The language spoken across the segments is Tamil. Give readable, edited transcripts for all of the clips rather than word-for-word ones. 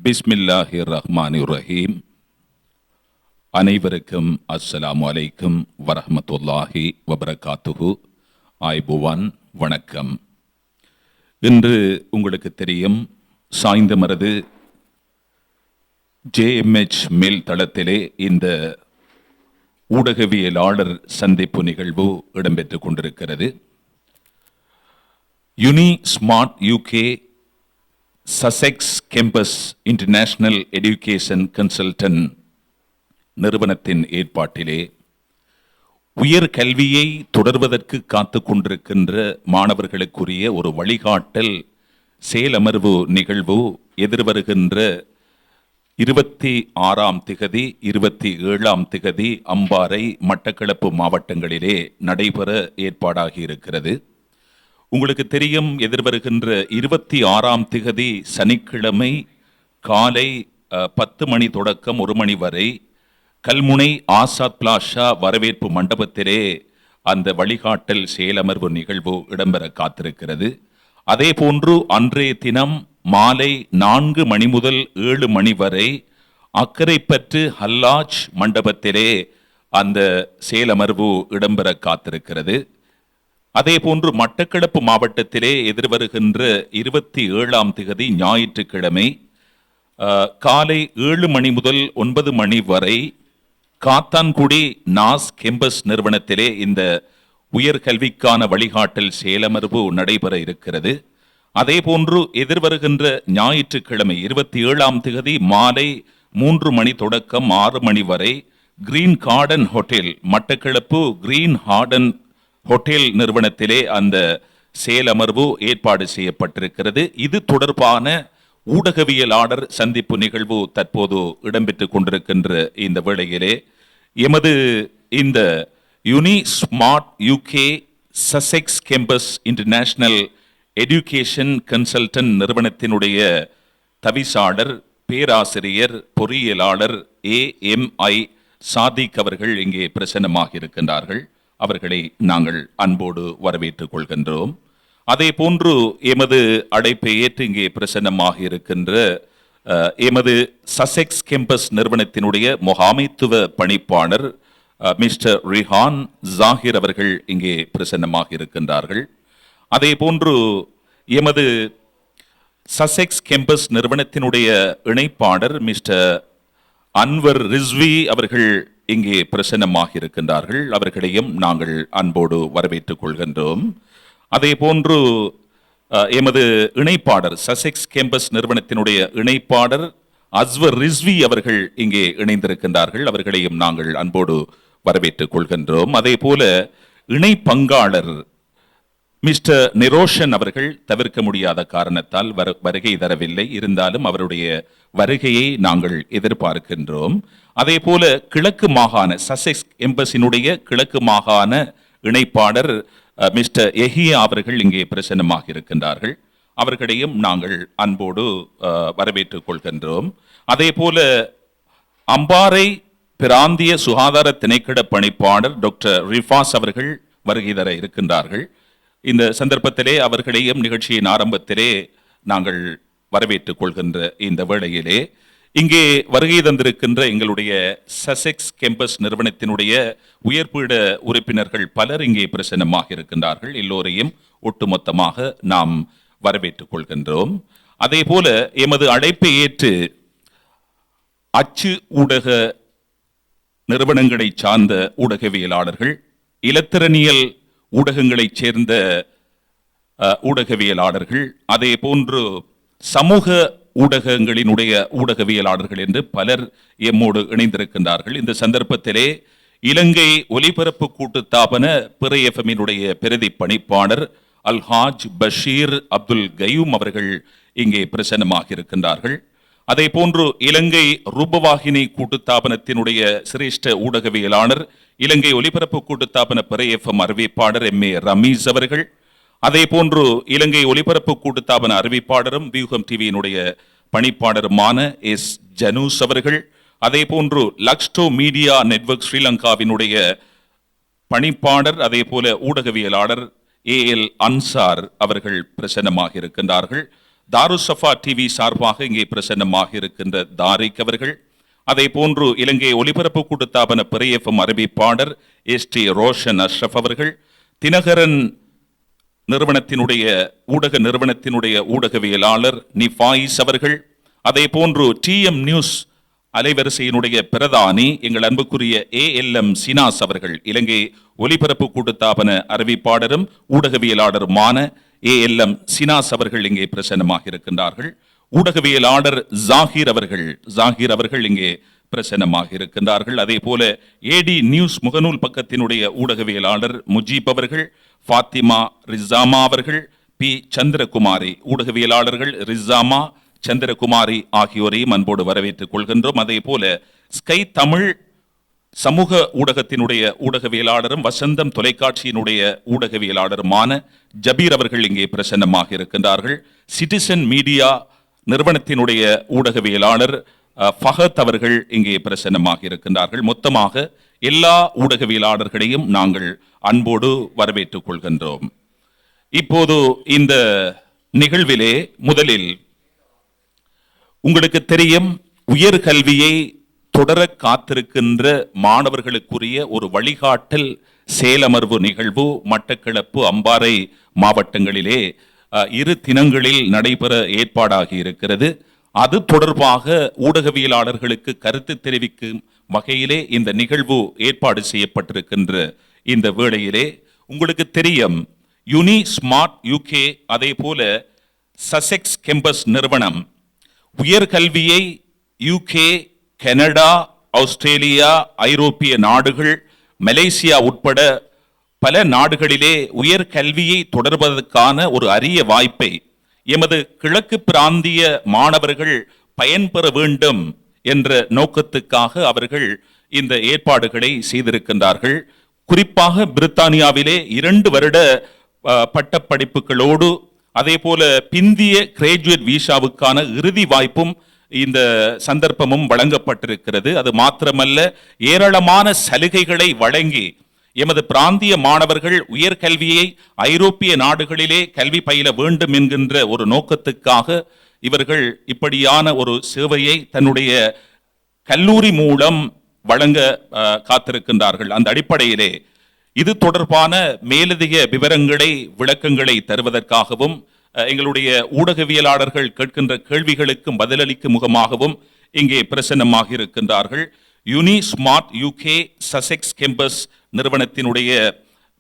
பிஸ்மில்லாஹிர் ரஹ்மானிர் ரஹீம். அனைவருக்கும் அஸ்ஸலாமு அலைக்கும் வரஹ்மத்துல்லாஹி வபரகாத்துஹு. ஆய்புவான் வணக்கம். இன்று உங்களுக்கு தெரியும், சாய்ந்தமரது JMH மேல் தளத்திலே இந்த ஊடகவியலாளர் சந்திப்பு நிகழ்வு இடம்பெற்றுக் கொண்டிருக்கிறது. Uni Smart UK Sussex campus international education consultant நிறுவனத்தின் ஏற்பாட்டிலே உயர் கல்வியை தொடர்வதற்கு காத்து கொண்டிருக்கின்ற மாணவர்களுக்குரிய ஒரு வழிகாட்டல் செயலமர்வு நிகழ்வு எதிர்வருகின்ற 26ஆம் திகதி 27ஆம் திகதி அம்பாறை மட்டக்களப்பு மாவட்டங்களிலே நடைபெற ஏற்பாடாகி இருக்கிறது. உங்களுக்கு தெரியும், எதிர்வருகின்ற 26ஆம் திகதி சனிக்கிழமை காலை 10 மணி தொடக்கம் 1 மணி வரை கல்முனை ஆசாத் பிளாஷா வரவேற்பு மண்டபத்திலே அந்த வழிகாட்டல் செயலமர்வு நிகழ்வு இடம்பெற காத்திருக்கிறது. அதே போன்று அன்றைய தினம் மாலை 4 மணி முதல் 7 மணி வரை அக்கரைப்பற்று ஹல்லாஜ் மண்டபத்திலே அந்த செயலமர்வு இடம்பெற காத்திருக்கிறது. அதே போன்று மட்டக்களப்பு மாவட்டத்திலே எதிர்வருகின்ற 27ஆம் திகதி ஞாயிற்றுக்கிழமை காலை 7 மணி முதல் 9 மணி வரை காத்தான்குடி நாஸ் கேம்பஸ் நிறுவனத்திலே இந்த உயர்கல்விக்கான வழிகாட்டல் செயலமர்வு நடைபெற இருக்கிறது. அதே போன்று எதிர்வருகின்ற ஞாயிற்றுக்கிழமை 27ஆம் திகதி மாலை 3 மணி தொடக்கம் 6 மணி வரை Green Garden Hotel Batticaloa Green Garden Hotel நிறுவனத்திலே அந்த செயலமர்வு ஏற்பாடு செய்யப்பட்டிருக்கிறது. இது தொடர்பான ஊடகவியலாளர் சந்திப்பு நிகழ்வு தற்போது இடம்பெற்றுக் கொண்டிருக்கின்ற இந்த வேளையிலே எமது இந்த Uni Smart UK Sussex campus international education consultant நிறுவனத்தினுடைய தவிசாளர் பேராசிரியர் பொறியியலாளர் AMI சாதிக் அவர்கள் இங்கே பிரசன்னமாக இருக்கின்றார்கள். அவர்களை நாங்கள் அன்போடு வரவேற்றுக் கொள்கின்றோம். அதே போன்று எமது அழைப்பை ஏற்று இங்கே பிரசன்னமாக இருக்கின்ற எமது சசெக்ஸ் கேம்பஸ் நிறுவனத்தினுடைய முகாமைத்துவ பணிப்பாளர் மிஸ்டர் ரிஹான் ஜாகிர் அவர்கள் இங்கே பிரசன்னமாக இருக்கின்றார்கள். அதே போன்று எமது சசெக்ஸ் கேம்பஸ் நிறுவனத்தினுடைய இணைப்பாளர் மிஸ்டர் அன்வர் ரிஸ்வி அவர்கள் இங்கே பிரசன்னமாக இருக்கின்றார்கள். அவர்களையும் நாங்கள் அன்போடு வரவேற்றுக் கொள்கின்றோம். அதே போன்று எமது இணைப்பாளர் சசெக்ஸ் கேம்பஸ் நிறுவனத்தினுடைய இணைப்பாளர் அஸ்வர் ரிஸ்வி அவர்கள் இங்கே இணைந்திருக்கின்றார்கள். அவர்களையும் நாங்கள் அன்போடு வரவேற்றுக் கொள்கின்றோம். அதே போல இணை பங்காளர் மிஸ்டர் நிரோஷன் அவர்கள் தவிர்க்க முடியாத காரணத்தால் வருகை தரவில்லை. இருந்தாலும் அவருடைய வருகையை நாங்கள் எதிர்பார்க்கின்றோம். அதே போல கிழக்கு மாகாண சசெக்ஸ் எம்பஸினுடைய கிழக்கு மாகாண இணைப்பாளர் மிஸ்டர் எஹியா அவர்கள் இங்கே பிரசன்னமாக இருக்கின்றார்கள். அவர்களையும் நாங்கள் அன்போடு வரவேற்றுக் கொள்கின்றோம். அதே போல அம்பாறை பிராந்திய சுகாதார திணைக்கள பணிப்பாளர் டாக்டர் ரிஃபாஸ் அவர்கள் வருகை தர இருக்கின்றார்கள். இந்த சந்தர்ப்பத்திலே அவர்களையும் நிகழ்ச்சியின் ஆரம்பத்திலே நாங்கள் வரவேற்றுக் கொள்கின்ற இந்த வேளையிலே இங்கே வருகை தந்திருக்கின்ற எங்களுடைய சசெக்ஸ் கேம்பஸ் நிறுவனத்தினுடைய உயர்பீட உறுப்பினர்கள் பலர் இங்கே பிரசன்னமாக இருக்கின்றார்கள். எல்லோரையும் ஒட்டுமொத்தமாக நாம் வரவேற்றுக் கொள்கின்றோம். அதே போல எமது அழைப்பை ஏற்று அச்சு ஊடக நிறுவனங்களை சார்ந்த ஊடகவியலாளர்கள், இலத்திரனியல் ஊடகங்களைச் சேர்ந்த ஊடகவியலாளர்கள், அதே போன்று சமூக ஊடகங்களினுடைய ஊடகவியலாளர்கள் என்று பலர் எம்மோடு இணைந்திருக்கின்றார்கள். இந்த சந்தர்ப்பத்திலே இலங்கை ஒலிபரப்பு கூட்டுத்தாபன பிறை எஃப்எம்மினுடைய பிரதி பணிப்பாளர் அல்ஹாஜ் பஷீர் அப்துல் கயூம் அவர்கள் இங்கே பிரசன்னமாக இருக்கின்றார்கள். அதே போன்று இலங்கை ரூபவாகினி கூட்டுத்தாபனத்தினுடைய சிரேஷ்ட ஊடகவியலாளர், இலங்கை ஒலிபரப்பு கூட்டுத்தாபன பிறை எஃப்எம் அறிவிப்பாளர் MA ரமீஸ் அவர்கள், அதே போன்று இலங்கை ஒலிபரப்பு கூட்டுத்தாபன அறிவிப்பாளரும் வியூகம் டிவியினுடைய பணிப்பாளருமான S ஜனூஸ் அவர்கள், அதே போன்று லக்ஸ்டோ மீடியா நெட்வொர்க் ஸ்ரீலங்காவினுடைய பணிப்பாளர், அதே போல ஊடகவியலாளர் AL அன்சார் அவர்கள் பிரசன்னமாக இருக்கின்றார்கள். தாருசஃபா டிவி சார்பாக இங்கே பிரசன்னமாக இருக்கின்ற தாரிக் அவர்கள், அதே போன்று இலங்கை ஒலிபரப்பு கூட்டுத்தாபன பெரியஃபம் அறிவிப்பாளர் ST ரோஷன் அஷ்ரப் அவர்கள், தினகரன் நிறுவனத்தினுடைய ஊடகவியலாளர் நிஃபாயிஸ் அவர்கள், அதே போன்று TM நியூஸ் அலைவரிசையினுடைய பிரதானி எங்கள் அன்புக்குரிய ALM சினாஸ் அவர்கள், இலங்கை ஒலிபரப்பு கூட்டுத்தாபன அறிவிப்பாளரும் ஊடகவியலாளருமான ALM சினாஸ் அவர்கள் இங்கே பிரசன்னமாக இருக்கின்றார்கள். ஊடகவியலாளர் ஜாகிர் அவர்கள் இங்கே பிரசன்னமாக இருக்கின்றார்கள். அதே போல AD நியூஸ் முகநூல் பக்கத்தினுடைய ஊடகவியலாளர் முஜீப் அவர்கள், ஃபாத்திமா ரிசாமா அவர்கள், P சந்திரகுமாரி, ஊடகவியலாளர்கள் ரிசாமா சந்திரகுமாரி ஆகியோரையும் அன்போடு வரவேற்றுக் கொள்கின்றோம். அதே போல ஸ்கை தமிழ் சமூக ஊடகத்தினுடைய ஊடகவியலாளரும் வசந்தம் தொலைக்காட்சியினுடைய ஊடகவியலாளருமான ஜபீர் அவர்கள் இங்கே பிரசன்னமாக இருக்கின்றார்கள். சிட்டிசன் மீடியா நிறுவனத்தினுடைய ஊடகவியலாளர் ஃபஹத் அவர்கள் இங்கே பிரசன்னமாக இருக்கின்றார்கள். மொத்தமாக எல்லா ஊடகவியலாளர்களையும் நாங்கள் அன்போடு வரவேற்றுக் கொள்கின்றோம். இப்போது இந்த நிகழ்விலே முதலில் உங்களுக்கு தெரியும், உயர்கல்வியை தொடர காத்திருக்கின்ற மாணவர்களுக்குரிய ஒரு வழிகாட்டல் செயலமர்வு நிகழ்வு மட்டக்களப்பு அம்பாறை மாவட்டங்களிலே 2 தினங்களில் நடைபெற ஏற்பாடாகி இருக்கிறது. அது தொடர்பாக ஊடகவியலாளர்களுக்கு கருத்து தெரிவிக்கும் வகையிலே இந்த நிகழ்வு ஏற்பாடு செய்யப்பட்டிருக்கின்ற இந்த வேளையிலே உங்களுக்கு தெரியும், யுனி ஸ்மார்ட் UK அதே போல சசெக்ஸ் கேம்பஸ் நிறுவனம் உயர்கல்வியை UK, கனடா, ஆஸ்திரேலியா, ஐரோப்பிய நாடுகள், மலேசியா உட்பட பல நாடுகளிலே உயர்கல்வியை தொடர்வதற்கான ஒரு அரிய வாய்ப்பை எமது கிழக்கு பிராந்திய மாணவர்கள் பயன்பெற வேண்டும் என்ற நோக்கத்துக்காக அவர்கள் இந்த ஏற்பாடுகளை செய்திருக்கின்றார்கள். குறிப்பாக பிரித்தானியாவிலே 2 வருட பட்டப்படிப்புகளோடு அதே போல பிந்திய கிராஜுவேட் வீசாவுக்கான இறுதி வாய்ப்பும் இந்த சந்தர்ப்பமும் வழங்கப்பட்டிருக்கிறது. அது மாத்திரமல்ல, ஏராளமான சலுகைகளை வழங்கி எமது பிராந்திய மாணவர்கள் உயர்கல்வியை ஐரோப்பிய நாடுகளிலே கல்வி பயில வேண்டும் என்கின்ற ஒரு நோக்கத்துக்காக இவர்கள் இப்படியான ஒரு சேவையை தன்னுடைய கல்லூரி மூலம் வழங்க காத்திருக்கின்றார்கள். அந்த அடிப்படையிலே இது தொடர்பான மேலதிக விவரங்களை விளக்கங்களை தருவதற்காகவும் எங்களுடைய ஊடகவியலாளர்கள் கேட்கின்ற கேள்விகளுக்கும் பதிலளிக்கும் முகமாகவும் இங்கே பிரசன்னமாக இருக்கின்றார்கள். யுனி ஸ்மார்ட் UK சசெக்ஸ் கேம்பஸ் நிறுவனத்தினுடைய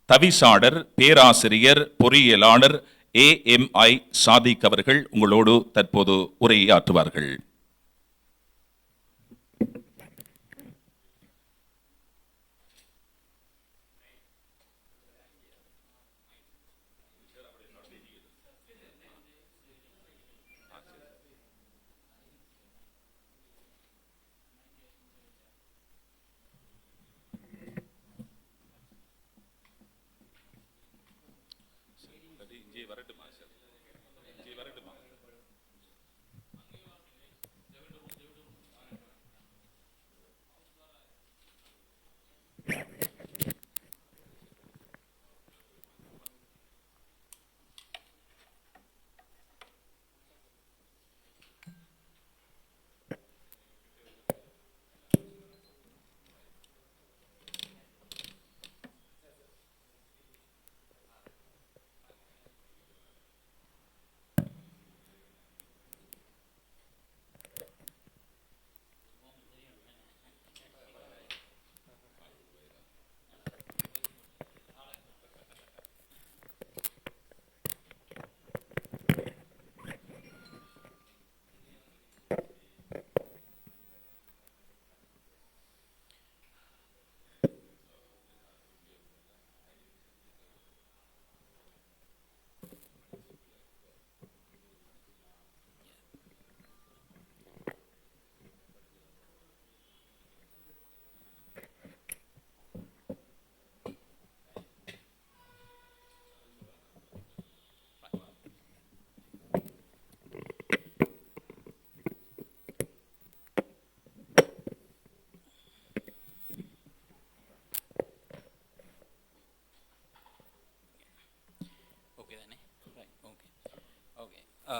தவிசாளர் பேராசிரியர் பொறியியலாளர் AMI சாதிக் அவர்கள் உங்களோடு தற்போது உரையாற்றுவார்கள்.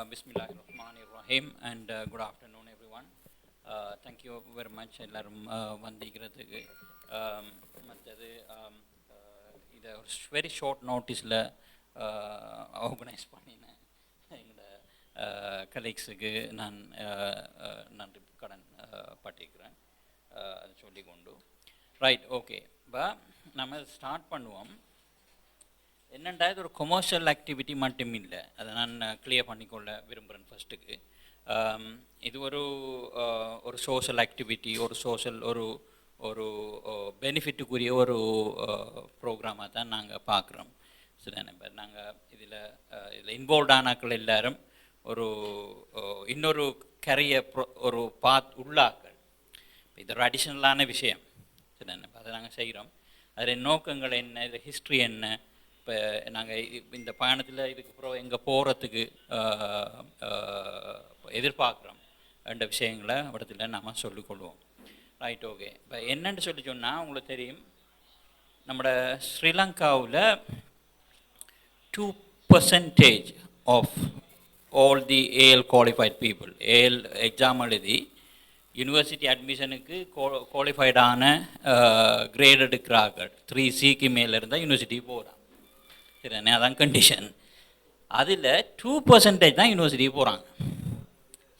Bismillahirrahmanirrahim and good afternoon everyone. Thank you very much எல்லாரும் வந்திக்கிறதுக்கு. மற்றது இதை ஒரு வெரி ஷார்ட் நோட்டீஸில் ஆர்கனைஸ் பண்ணினேன் எங்களோட கலீக்ஸுக்கு நான் நன்றி கடன் பட்டிருக்கிறேன் அதை சொல்லிக்கொண்டு. Right, okay. இப்போ நம்ம ஸ்டார்ட் பண்ணுவோம். என்னென்னா இது ஒரு கொமர்ஷியல் ஆக்டிவிட்டி மட்டும் இல்லை, அதை நான் கிளியர் பண்ணிக்கொள்ள விரும்புகிறேன் ஃபஸ்ட்டுக்கு. இது ஒரு சோஷியல் ஆக்டிவிட்டி, ஒரு சோஷியல் ஒரு பெனிஃபிட்டுக்குரிய ஒரு ப்ரோக்ராமாக தான் நாங்கள் பார்க்குறோம். சரிதானே? இப்போ நாங்கள் இதில் இன்வால்வ் ஆனாக்கள் எல்லோரும் இன்னொரு கரிய ஒரு உள்ளாக்கள். இது ஒரு அடிஷ்னலான விஷயம். சரிதானே? அதை நாங்கள் செய்கிறோம். அதில் நோக்கங்கள் என்ன, இது ஹிஸ்ட்ரி என்ன, இப்போ நாங்கள் இந்த பயணத்தில் இதுக்கு அப்புறம் எங்கே போகிறதுக்கு எதிர்பார்க்குறோம் என்ற விஷயங்களை இடத்துல நாம் சொல்லிக்கொள்வோம். Right, okay. இப்போ என்னென்னு சொல்லி சொன்னால் உங்களுக்கு தெரியும், நம்மளோட ஸ்ரீலங்காவில் 2% of all the AL qualified people AL exam எழுதி யூனிவர்சிட்டி அட்மிஷனுக்கு குவாலிஃபைடான கிரேட் எடுக்கிறார்கள். 3Cக்கு மேலே இருந்தால் யூனிவர்சிட்டிக்கு போகிறாங்க. சரிண்ணே? அதான் கண்டிஷன். அதில் 2% தான் யூனிவர்சிட்டிக்கு போகிறாங்க.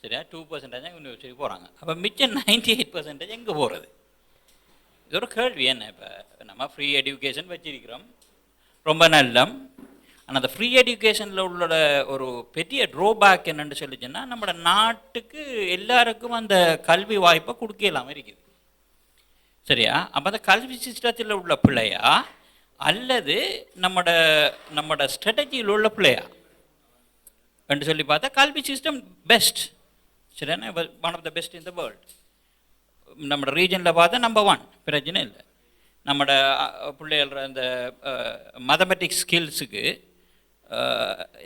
சரியா? 2% தான் யூனிவர்சிட்டிக்கு போகிறாங்க. அப்போ மிச்சம் 98% எங்கே போகிறது? இது ஒரு கேள்வி. என்ன, இப்போ நம்ம ஃப்ரீ எஜுகேஷன் வச்சிருக்கிறோம், ரொம்ப நல்லம். ஆனால் அந்த ஃப்ரீ எஜுகேஷனில் உள்ள ஒரு பெரிய ட்ரோபேக் என்னென்னு சொல்லிச்சுன்னா, நம்மளோட நாட்டுக்கு எல்லாருக்கும் அந்த கல்வி வாய்ப்பை கொடுக்கலாமல் இருக்குது. சரியா? அப்போ அந்த கல்வி சிஸ்டத்தில் உள்ள பிள்ளையா அல்லது நம்மட ஸ்ட்ராட்டஜியில் உள்ள பிள்ளையா என்று சொல்லி பார்த்தா கல்வி சிஸ்டம் பெஸ்ட். சரியான one of the best in the world. நம்மளோட ரீஜனில் பார்த்தா நம்பர் 1, பிரச்சனை இல்லை. நம்மளோட பிள்ளைகள அந்த மேத்தமெட்டிக்ஸ் ஸ்கில்ஸுக்கு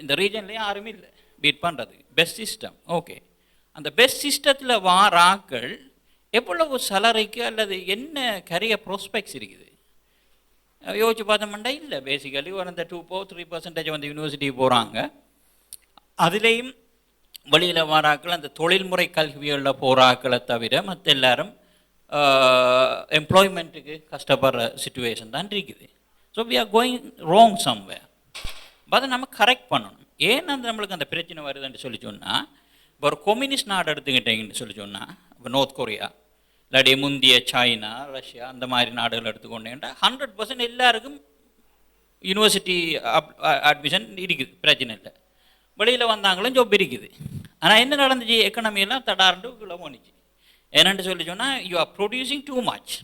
இந்த ரீஜன்லேயும் யாருமே இல்லை பீட் பண்ணுறது. Best system. ஓகே. அந்த பெஸ்ட் சிஸ்டத்தில் வாராக்கள் எவ்வளவு சேலரிக்கு அல்லது என்ன கரியர் ப்ராஸ்பெக்ட்ஸ் இருக்குது யோசிச்சு பார்த்தோம்னா இல்லை. பேசிக்கலி ஒரு அந்த 2-3% வந்து யூனிவர்சிட்டிக்கு போகிறாங்க. அதுலேயும் வெளியில் வராக்கள் அந்த தொழில்முறை கல்விகளில் போகிறாக்களை தவிர மற்ற எல்லாரும் எம்ப்ளாய்மெண்ட்டுக்கு கஷ்டப்படுற சுச்சுவேஷன் தான் இருக்குது. So we are going wrong somewhere. அதை நம்ம கரெக்ட் பண்ணணும். ஏன்னா நம்மளுக்கு அந்த பிரச்சனை வருதுன்னு சொல்லி சொன்னால், இப்போ ஒரு கம்யூனிஸ்ட் நாடு எடுத்துக்கிட்டீங்கன்னு சொல்லி சொன்னால், இப்போ நார்த் கொரியா இல்லாட்டி முந்திய சைனா, ரஷ்யா, அந்த மாதிரி நாடுகள் எடுத்துக்கொண்டேன்டா 100% எல்லாருக்கும் யூனிவர்சிட்டி அட்மிஷன் இருக்குது, பிரச்சனை இல்லை. வெளியில் வந்தாங்களும் ஜாப் இருக்குது. ஆனால் என்ன நடந்துச்சு, எக்கனாமியெல்லாம் தடார்ந்து கீழே போனிச்சு. என்னென்னு சொல்லி சொன்னால், you are producing too much.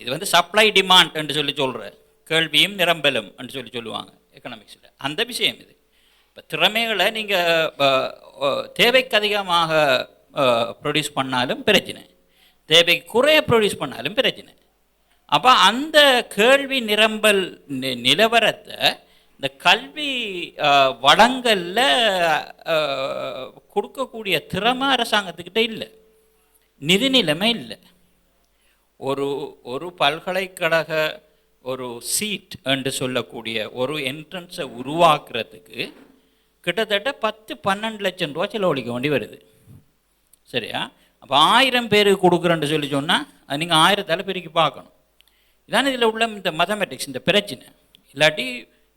இது வந்து சப்ளை டிமாண்ட் என்று சொல்லி சொல்கிற கேள்வியும் நிரம்பலும் என்று சொல்லி சொல்லுவாங்க எக்கனாமிக்ஸில். அந்த விஷயம் இது. இப்போ திறமைகளை நீங்கள் தேவைக்கு அதிகமாக ப்ரொடியூஸ் பண்ணாலும் பிரச்சனை, தேவைக்கு குறைய ப்ரொடியூஸ் பண்ணாலும் பிரச்சனை. அப்போ அந்த கேள்வி நிரம்பல் நிலவரத்தை இந்த கல்வி வளங்களில் கொடுக்கக்கூடிய திறமை அரசாங்கத்துக்கிட்ட இல்லை, நிதி நிலைமை இல்லை. ஒரு பல்கலைக்கழக ஒரு சீட் என்று சொல்லக்கூடிய ஒரு என்ட்ரன்ஸை உருவாக்குறதுக்கு கிட்டத்தட்ட 10-12 லட்சம் ரூபா செலவழிக்க வேண்டி வருது. சரியா? அப்போ 1000 பேருக்கு கொடுக்குறேன்னு சொல்லி சொன்னால் அது நீங்கள் 1000 பேருக்கு பார்க்கணும். இதான் இதில் உள்ள இந்த மேத்தமெட்டிக்ஸ் இந்த பிரச்சனை. இல்லாட்டி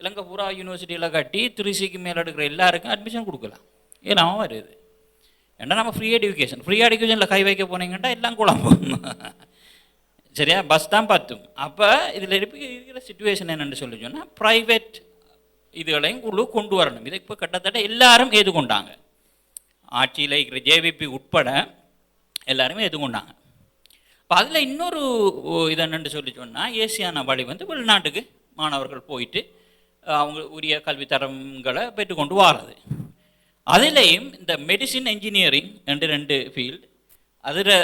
இலங்கை பூரா யூனிவர்சிட்டியில் கட்டி 3Cக்கு மேலே எடுக்கிற எல்லாருக்கும் அட்மிஷன் கொடுக்கலாம், ஏன்னாமல் வருது. ஏன்னா நம்ம ஃப்ரீ எஜுகேஷனில் கை வைக்க போனீங்கன்னா எல்லாம் குழம்பும். சரியா? பஸ் தான் பத்தும். அப்போ இதில் இருக்கிற சிச்சுவேஷன் என்னென்னு சொல்லி சொன்னால், ப்ரைவேட் இதுகளையும் உள்ளே கொண்டு வரணும். இதை இப்போ கிட்டத்தட்ட எல்லாரும் ஏற்றுக்கொண்டாங்க. ஆட்சியில் இருக்கிற ஜேவிபி உட்பட எல்லாருமே ஏற்றுக்கொண்டாங்க. இப்போ அதில் இன்னொரு இது என்னென்னு சொல்லி சொன்னால், ஏசியான வழி வந்து வெளிநாட்டுக்கு மாணவர்கள் போயிட்டு அவங்க உரிய கல்வி தரங்களை பெற்றுக்கொண்டு வாரது. அதுலேயும் இந்த மெடிசின் என்ஜினியரிங் என்று 2 ஃபீல்டு, அதில்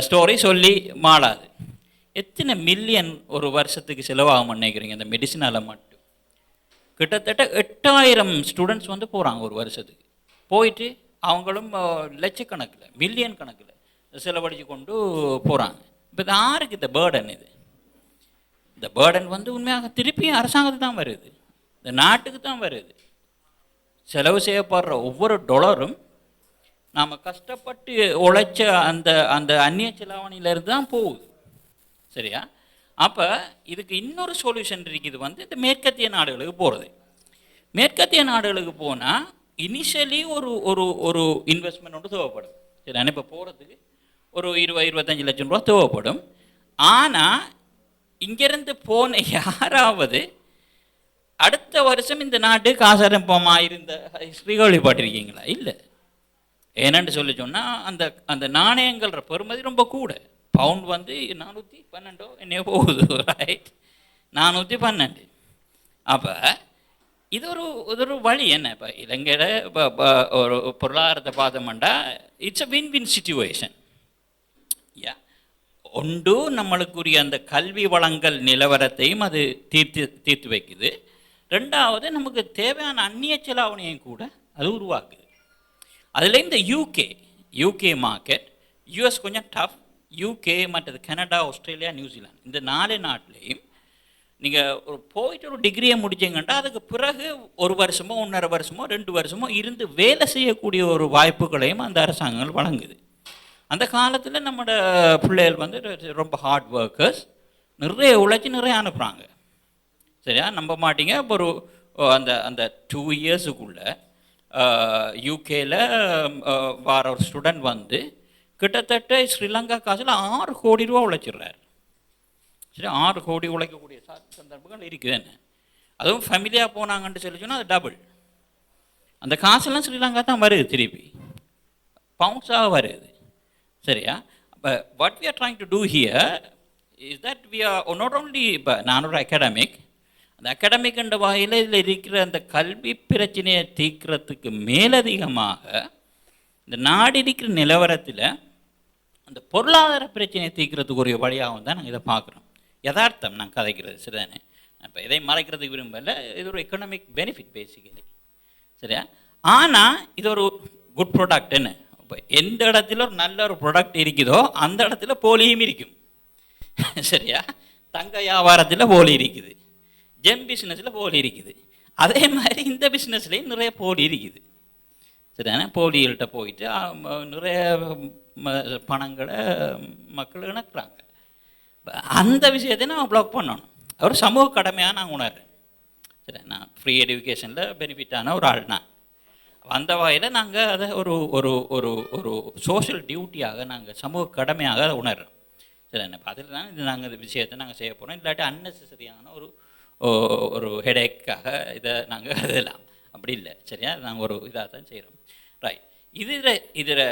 ஸ்டோரி சொல்லி மாளாது. எத்தனை மில்லியன் ஒரு வருஷத்துக்கு செலவாகும் நினைக்கிறீங்க இந்த மெடிசினால் மட்டும்? கிட்டத்தட்ட 8000 ஸ்டூடெண்ட்ஸ் வந்து போகிறாங்க ஒரு வருஷத்துக்கு. போயிட்டு அவங்களும் லட்சக்கணக்கில் மில்லியன் கணக்கில் செலவழித்து கொண்டு போகிறாங்க. இப்போ இது யாருக்கு இந்த பேர்டன்? இந்த பேர்டன் வந்து உண்மையாக திருப்பியும் அரசாங்கத்துக்கு தான் வருது, இந்த நாட்டுக்கு தான் வருது. செலவு செய்யப்படுற ஒவ்வொரு டொலரும் நாம் கஷ்டப்பட்டு உழைச்ச அந்த அந்த அந்நிய செலாவணியிலேருந்து தான் போகுது. சரியா? அப்போ இதுக்கு இன்னொரு சொல்யூஷன் இருக்குது, வந்து இந்த மேற்கத்திய நாடுகளுக்கு போகிறது. மேற்கத்திய நாடுகளுக்கு போனால் இனிஷியலி ஒரு ஒரு ஒரு இன்வெஸ்ட்மெண்ட் ஒன்று தேவைப்படும். சரி, இப்போ போகிறதுக்கு ஒரு 20-25 லட்சம் ரூபா தேவைப்படும். ஆனால் இங்கேருந்து போன யாராவது அடுத்த வருஷம் இந்த நாட்டு காசாரம்பமாக இருந்த ஹிஸ்ட்ரி கேள்விப்பட்டிருக்கீங்களா? இல்லை. ஏன்னு சொல்லி சொன்னால் அந்த அந்த நாணயங்கள்ற பெறுமதி ரொம்ப கூட. பவுண்ட் வந்து 412 என்னையோ போகுது, ரைட்? 412. அப்போ இது ஒரு வழி என்ன? இப்போ இலங்கையில் இப்போ ஒரு பொருளாதாரத்தை பார்த்தோம்னா இட்ஸ் அ வின்-வின் சிச்சுவேஷன். யா, ஒன்று நம்மளுக்குரிய அந்த கல்வி வளங்கள் நிலவரத்தையும் அது தீர்த்து வைக்குது. ரெண்டாவது நமக்கு தேவையான அந்நிய செலாவணியையும் கூட அது உருவாக்குது. அதில் இந்த யூகே மார்க்கெட், யூஎஸ் கொஞ்சம் டஃப். யூகே மற்றது கனடா, ஆஸ்திரேலியா, நியூசிலாந்து, இந்த 4 நாட்டிலையும் நீங்கள் போயிட்டு ஒரு டிகிரியை முடிச்சிங்கன்னா அதுக்கு பிறகு 1 வருஷமோ 1.5 வருஷமோ 2 வருஷமோ இருந்து வேலை செய்யக்கூடிய ஒரு வாய்ப்புகளையும் அந்த அரசாங்கங்கள் வழங்குது. அந்த காலத்தில் நம்மளோட பிள்ளைகள் வந்து ரொம்ப ஹார்ட் ஒர்க்கர்ஸ், நிறைய உழைச்சி நிறைய அனுப்புகிறாங்க. சரியா? நம்ப மாட்டீங்க, ஒரு அந்த அந்த 2 இயர்ஸுக்குள்ளே யூகேல வர ஒரு ஸ்டூடெண்ட் வந்து கிட்டத்தட்ட ஸ்ரீலங்கா காசில் 6 கோடி ரூபா உழைச்சிடுறாரு. சரி, 6 கோடி உழைக்கக்கூடிய சந்தர்ப்பங்கள் இருக்குதுன்னு. அதுவும் ஃபேமிலியாக போனாங்கன்னு சொல்லி சொன்னால் அது டபுள். அந்த காசெல்லாம் ஸ்ரீலங்கா தான் வருது, திருப்பி பவுன்ஸாக வருது. சரியா? அப்போ what we are trying to do here is that we are not only, இப்போ நான் ஒரு அகாடமிக், அந்த அகாடமிக்ன்ற வகையில் இதில் இருக்கிற அந்த கல்வி பிரச்சனையை தீர்க்கிறதுக்கு மேலதிகமாக இந்த நாடு இருக்கிற நிலவரத்தில் அந்த பொருளாதார பிரச்சனையை தீர்க்கிறதுக்கு ஒரு வழியாகவும் தான் நாங்கள் இதை பார்க்குறோம். யதார்த்தம் நான் கதைக்கிறது, சரிதானே? இப்போ இதை மறைக்கிறதுக்கு விரும்பல, இது ஒரு எக்கனாமிக் பெனிஃபிட் பேசிக்கலி. சரியா? ஆனால் இது ஒரு குட் ப்ராடக்ட்னு, இப்போ எந்த இடத்துல ஒரு நல்ல ஒரு ப்ராடக்ட் இருக்குதோ அந்த இடத்துல போலியும் இருக்கும். சரியா? தங்க வியாபாரத்தில் போலி இருக்குது, ஜெம் பிஸ்னஸில் போலி இருக்குது. அதே மாதிரி இந்த பிஸ்னஸ்லேயும் நிறைய போலி இருக்குது. சரிதானே? போலிகள்கிட்ட போயிட்டு நிறைய பணங்களை மக்கள் இணக்குறாங்க. அந்த விஷயத்தை நான் ப்ளாக் பண்ணணும். ஒரு சமூக கடமையாக நான் உணர்றேன். சரி, நான் ஃப்ரீ எஜுகேஷனில் பெனிஃபிட்டான ஒரு ஆள் நான். அந்த வகையில் நாங்கள் அதை ஒரு ஒரு ஒரு ஒரு சோஷியல் டியூட்டியாக, நாங்கள் சமூக கடமையாக அதை உணர்றோம். சரி, என்ன அதில் தான் இது நாங்கள் இந்த விஷயத்தை நாங்கள் செய்ய போகிறோம். இல்லாட்டி அன்னெசரியான ஒரு ஹெடேக்காக இதை நாங்கள் எழுதலாம். அப்படி இல்லை. சரியா? நாங்கள் ஒரு இதாக தான் செய்கிறோம். ரைட். இதில்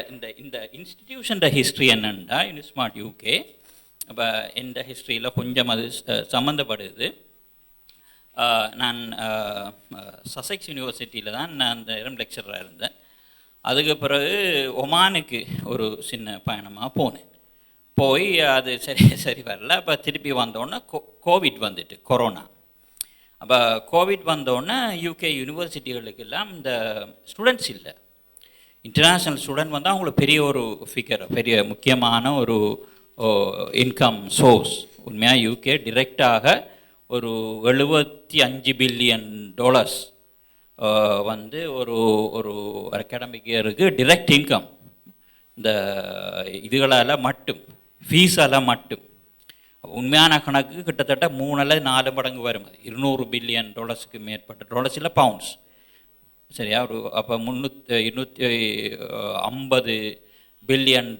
இந்த இன்ஸ்டிடியூஷன் ஹிஸ்ட்ரி என்னென்னா யூனிஸ்மார்ட் யூகே. அப்போ இந்த ஹிஸ்ட்ரியில் கொஞ்சம் அது சம்மந்தப்படுது. நான் சசெக்ஸ் யூனிவர்சிட்டியில் தான் நான் அந்த இடம் லெக்சராக இருந்தேன். அதுக்கு பிறகு ஒமானுக்கு ஒரு சின்ன பயணமாக போனேன். போய் அது சரி வரல. அப்போ திருப்பி வந்தோடனே கோவிட் வந்துட்டு, கொரோனா. அப்போ கோவிட் வந்தோடனே யூகே யூனிவர்சிட்டிகளுக்கெல்லாம் இந்த ஸ்டூடெண்ட்ஸ் இல்லை. இன்டர்நேஷ்னல் ஸ்டூடெண்ட் வந்தால் அவங்களுக்கு பெரிய ஒரு ஃபிகர், பெரிய முக்கியமான ஒரு இன்கம் சோர்ஸ். உண்மையாக யூகே டிரெக்டாக ஒரு $75 பில்லியன் வந்து ஒரு அகாடமிக் இயருக்கு டிரெக்ட் இன்கம். இந்த இதுகளால் மட்டும், ஃபீஸால் மட்டும் உண்மையான கணக்கு கிட்டத்தட்ட 3 அல்லது 4 மடங்கு வரும். $200 பில்லியன் மேற்பட்ட டாலர்ஸ் இல்லை, பவுண்ட்ஸ். சரியா? ஒரு அப்போ $250 பில்லியன்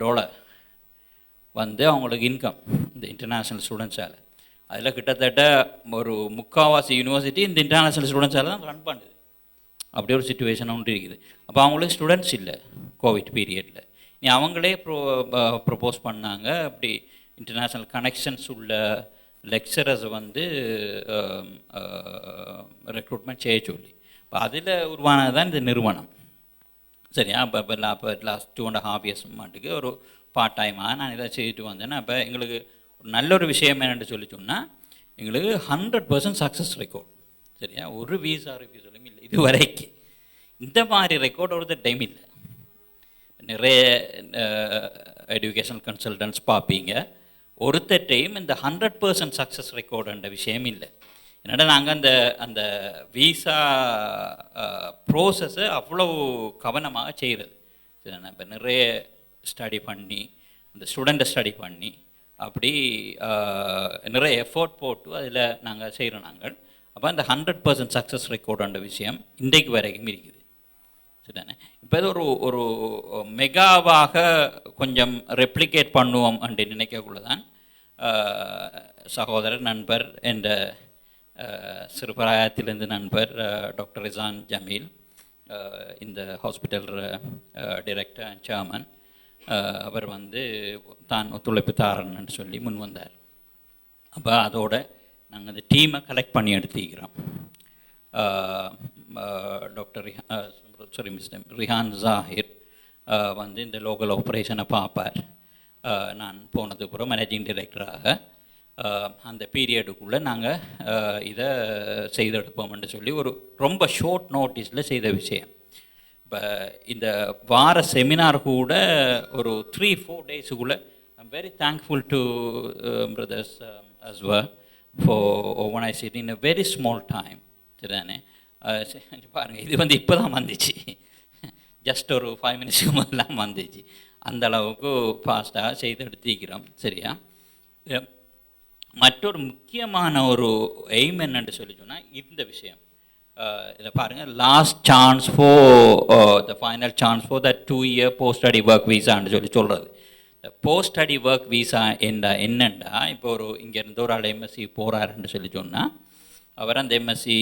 வந்து அவங்களுக்கு இன்கம் இந்த இன்டர்நேஷ்னல் ஸ்டூடெண்ட்ஸால். அதில் கிட்டத்தட்ட ஒரு 3/4 யூனிவர்சிட்டி இந்த இன்டர்நேஷ்னல் ஸ்டூடெண்ட்ஸால் தான் ரன் பண்ணுது. அப்படி ஒரு சுச்சுவேஷன் ஒன்று இருக்குது. அப்போ அவங்களுக்கு ஸ்டூடெண்ட்ஸ் இல்லை கோவிட் பீரியடில். நீ அவங்களே ப்ரொப்போஸ் பண்ணாங்க, அப்படி இன்டர்நேஷ்னல் கனெக்ஷன்ஸ் உள்ள லெக்சரர்ஸ் வந்து ரெக்ரூட்மெண்ட் செய்ய சொல்லி. இப்போ அதில் உருவானது தான் இந்த நிறுவனம். சரியா? இப்போ லாஸ்ட் 2.5 இயர்ஸ் மாட்டுக்கு ஒரு பார்ட் டைமாக நான் இதை செய்துட்டு வந்தேன்னா, அப்போ எங்களுக்கு ஒரு நல்ல ஒரு விஷயம் என்னென்னு சொல்லி சொன்னால், எங்களுக்கு 100% சக்ஸஸ் ரெக்கார்ட். சரியா? ஒரு வீசா ரிஃப்யூசலும் இல்லை இது வரைக்கும். இந்த மாதிரி ரெக்கார்ட் ஒரு டைம் இல்லை. நிறைய எஜுகேஷனல் கன்சல்டன்ட்ஸ் பார்ப்பீங்க, ஒருத்தர் டைம் இந்த 100% சக்ஸஸ் ரெக்கார்டுன்ற விஷயம் இல்லை. என்னடா நாங்கள் அந்த அந்த விசா ப்ரோசஸை அவ்வளோ கவனமாக செய்கிறது. சரி, நான் இப்போ நிறைய ஸ்டடி பண்ணி அந்த ஸ்டூடெண்ட்டை ஸ்டடி பண்ணி அப்படி நிறைய எஃபோர்ட் போட்டு அதில் நாங்கள் செய்கிறோம் நாங்கள். அப்போ அந்த 100% சக்ஸஸ் ரெக்கார்டுன்ற விஷயம் இன்றைக்கு வரைக்கும் இருக்குது. சரிதானே? இப்போ இது ஒரு ஒரு மெகாவாக கொஞ்சம் ரெப்ளிகேட் பண்ணுவோம் என்று நினைக்கக்குள்ள தான் சகோதரர் நண்பர் என்ற சிறுபிராயத்திலிருந்து நண்பர் டாக்டர் ரிசான் ஜமீல், இந்த ஹாஸ்பிட்டல் டைரக்டர் அண்ட் சேர்மன், அவர் வந்து தான் ஒத்துழைப்பு தாரன்னு சொல்லி முன் வந்தார். அப்போ அதோட நாங்கள் அந்த டீமை கலெக்ட் பண்ணி எடுத்துக்கிறோம். டாக்டர் மிஸ்டர் ரிஹான் ஜாஹிர் வந்து இந்த லோக்கல் ஆப்ரேஷனை பார்ப்பார். நான் போனதுக்கு அப்புறம் மேனேஜிங் டைரக்டராக அந்த பீரியடுக்குள்ளே நாங்கள் இதை செய்தெடுப்போம்னு சொல்லி ஒரு ரொம்ப ஷார்ட் நோட்டீஸில் செய்த விஷயம். இப்போ இந்த வார செமினார் கூட ஒரு 3-4 டேஸுக்குள்ளே I'm very thankful to brothers Aswa for organise it in a very small time. சரிதானே? பாருங்கள், இது வந்து இப்போ தான் வந்துச்சு, ஜஸ்ட் ஒரு 5 மினிட்ஸுக்கு முதல்லாம் வந்துச்சு. அந்த அளவுக்கு ஃபாஸ்ட்டாக செய்து எடுத்துக்கிறோம். சரியா? மற்றொரு முக்கியமான ஒரு எய்ம் என்னன்னு சொல்லி சொன்னால் இந்த விஷயம். இதை பாருங்கள், last chance for the final chance for the 2-year post study work வீசான்னு சொல்கிறது. இந்த போஸ்ட் ஸ்டடி ஒர்க் வீசா என்னண்டா, இப்போ ஒரு இங்கேருந்து ஒரு ஆள் எம்எஸ்சி போகிறாருன்னு சொல்லி சொன்னால் அவர் அந்த எம்எஸ்சி